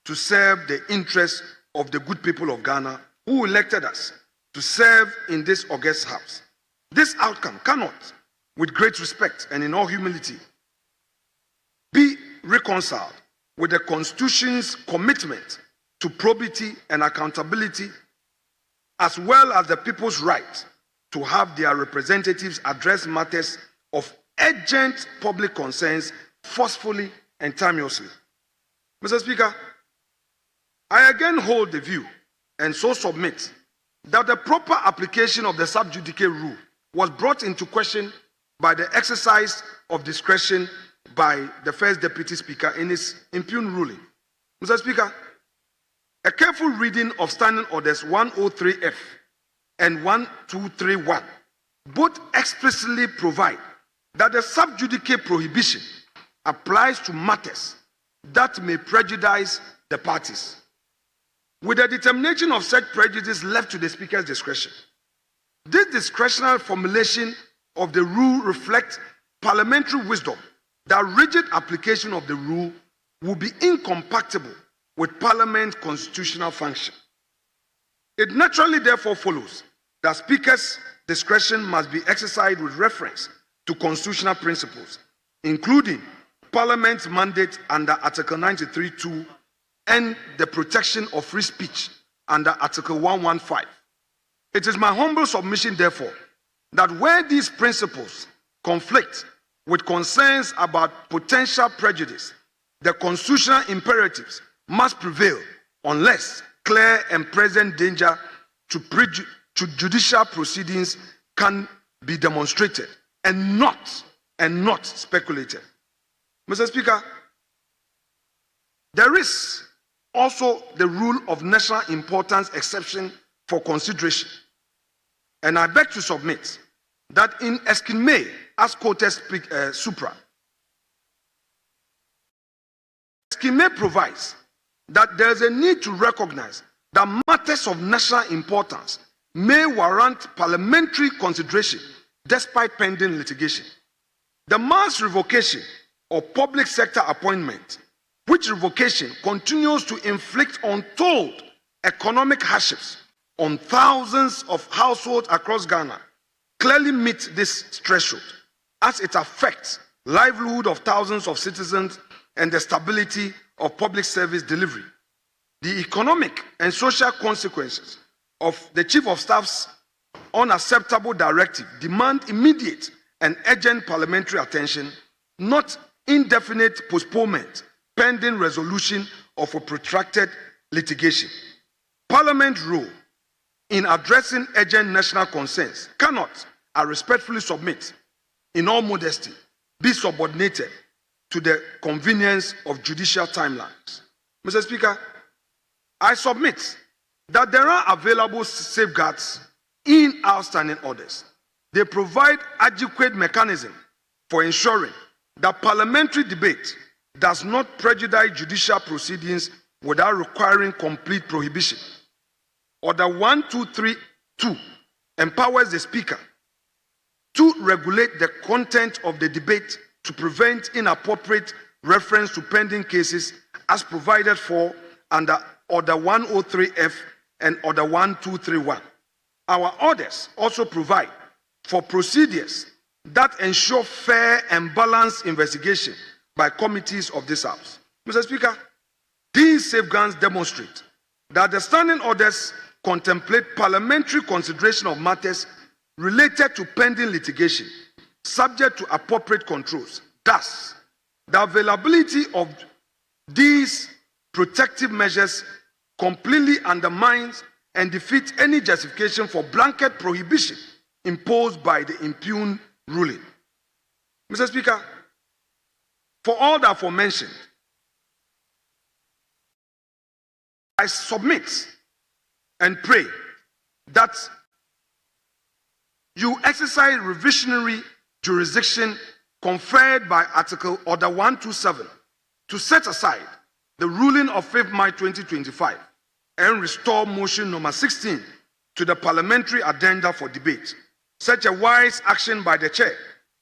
[SPEAKER 14] to serve the interests of the good people of Ghana who elected us to serve in this august house. This outcome cannot, with great respect and in all humility, be reconciled with the Constitution's commitment to probity and accountability, as well as the people's right to have their representatives address matters of urgent public concerns forcefully and timeously. Mr. Speaker, I again hold the view and so submit that the proper application of the sub judice rule was brought into question by the exercise of discretion by the First Deputy Speaker in his impugned ruling. Mr. Speaker, a careful reading of Standing Orders 103F and 1231 both explicitly provide that the sub judice prohibition applies to matters that may prejudice the parties, with the determination of such prejudice left to the Speaker's discretion. This discretionary formulation of the rule reflects parliamentary wisdom that rigid application of the rule will be incompatible with Parliament's constitutional function. It naturally therefore follows that Speaker's discretion must be exercised with reference to constitutional principles, including Parliament's mandate under Article 93(2) and the protection of free speech under Article 115. It is my humble submission, therefore, that where these principles conflict with concerns about potential prejudice, the constitutional imperatives must prevail unless clear and present danger to judicial proceedings can be demonstrated and not speculated. Mr. Speaker, there is also the rule of national importance exception for consideration. And I beg to submit that in Eskinme, as quoted supra, Eskinme provides that there is a need to recognize that matters of national importance may warrant parliamentary consideration despite pending litigation. The mass revocation of public sector appointment, which revocation continues to inflict untold economic hardships on thousands of households across Ghana, clearly meets this threshold as it affects livelihood of thousands of citizens and the stability of public service delivery. The economic and social consequences of the Chief of Staff's unacceptable directive demand immediate and urgent parliamentary attention, not indefinite postponement pending resolution of a protracted litigation. Parliament's role in addressing urgent national concerns cannot, I respectfully submit, in all modesty, be subordinated to the convenience of judicial timelines. Mr. Speaker, I submit that there are available safeguards in outstanding orders. They provide adequate mechanism for ensuring that parliamentary debate does not prejudice judicial proceedings without requiring complete prohibition. Order 1232 empowers the Speaker to regulate the content of the debate to prevent inappropriate reference to pending cases as provided for under Order 103F and Order 1231. Our orders also provide for procedures that ensure fair and balanced investigation by committees of this House. Mr. Speaker, these safeguards demonstrate that the standing orders contemplate parliamentary consideration of matters related to pending litigation, subject to appropriate controls. Thus, the availability of these protective measures completely undermines and defeats any justification for blanket prohibition imposed by the impugned ruling. Mr. Speaker, for all that aforementioned, I submit and pray that you exercise revisionary jurisdiction conferred by Article Order 127 to set aside the ruling of 5th March 2025 and restore motion number 16 to the parliamentary agenda for debate. Such a wise action by the chair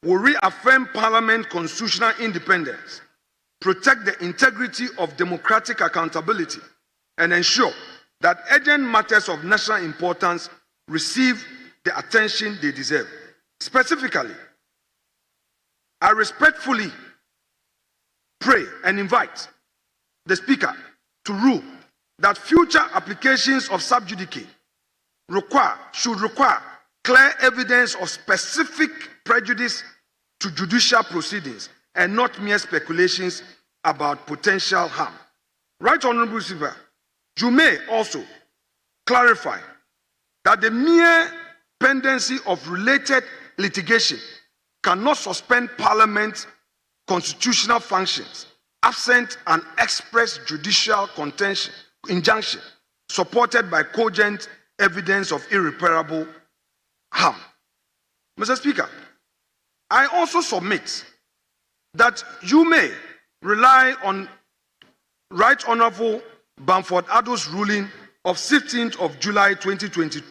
[SPEAKER 14] will reaffirm Parliament's constitutional independence, protect the integrity of democratic accountability, and ensure that urgent matters of national importance receive the attention they deserve. Specifically, I respectfully pray and invite the Speaker to rule that future applications of sub judice should require clear evidence of specific prejudice to judicial proceedings and not mere speculations about potential harm. Right Honorable Speaker, you may also clarify that the mere pendency of related litigation cannot suspend Parliament's constitutional functions absent an express judicial injunction supported by cogent evidence of irreparable harm. Mr. Speaker, I also submit that you may rely on Right Honorable Bamford Addo's ruling of 16th of July 2022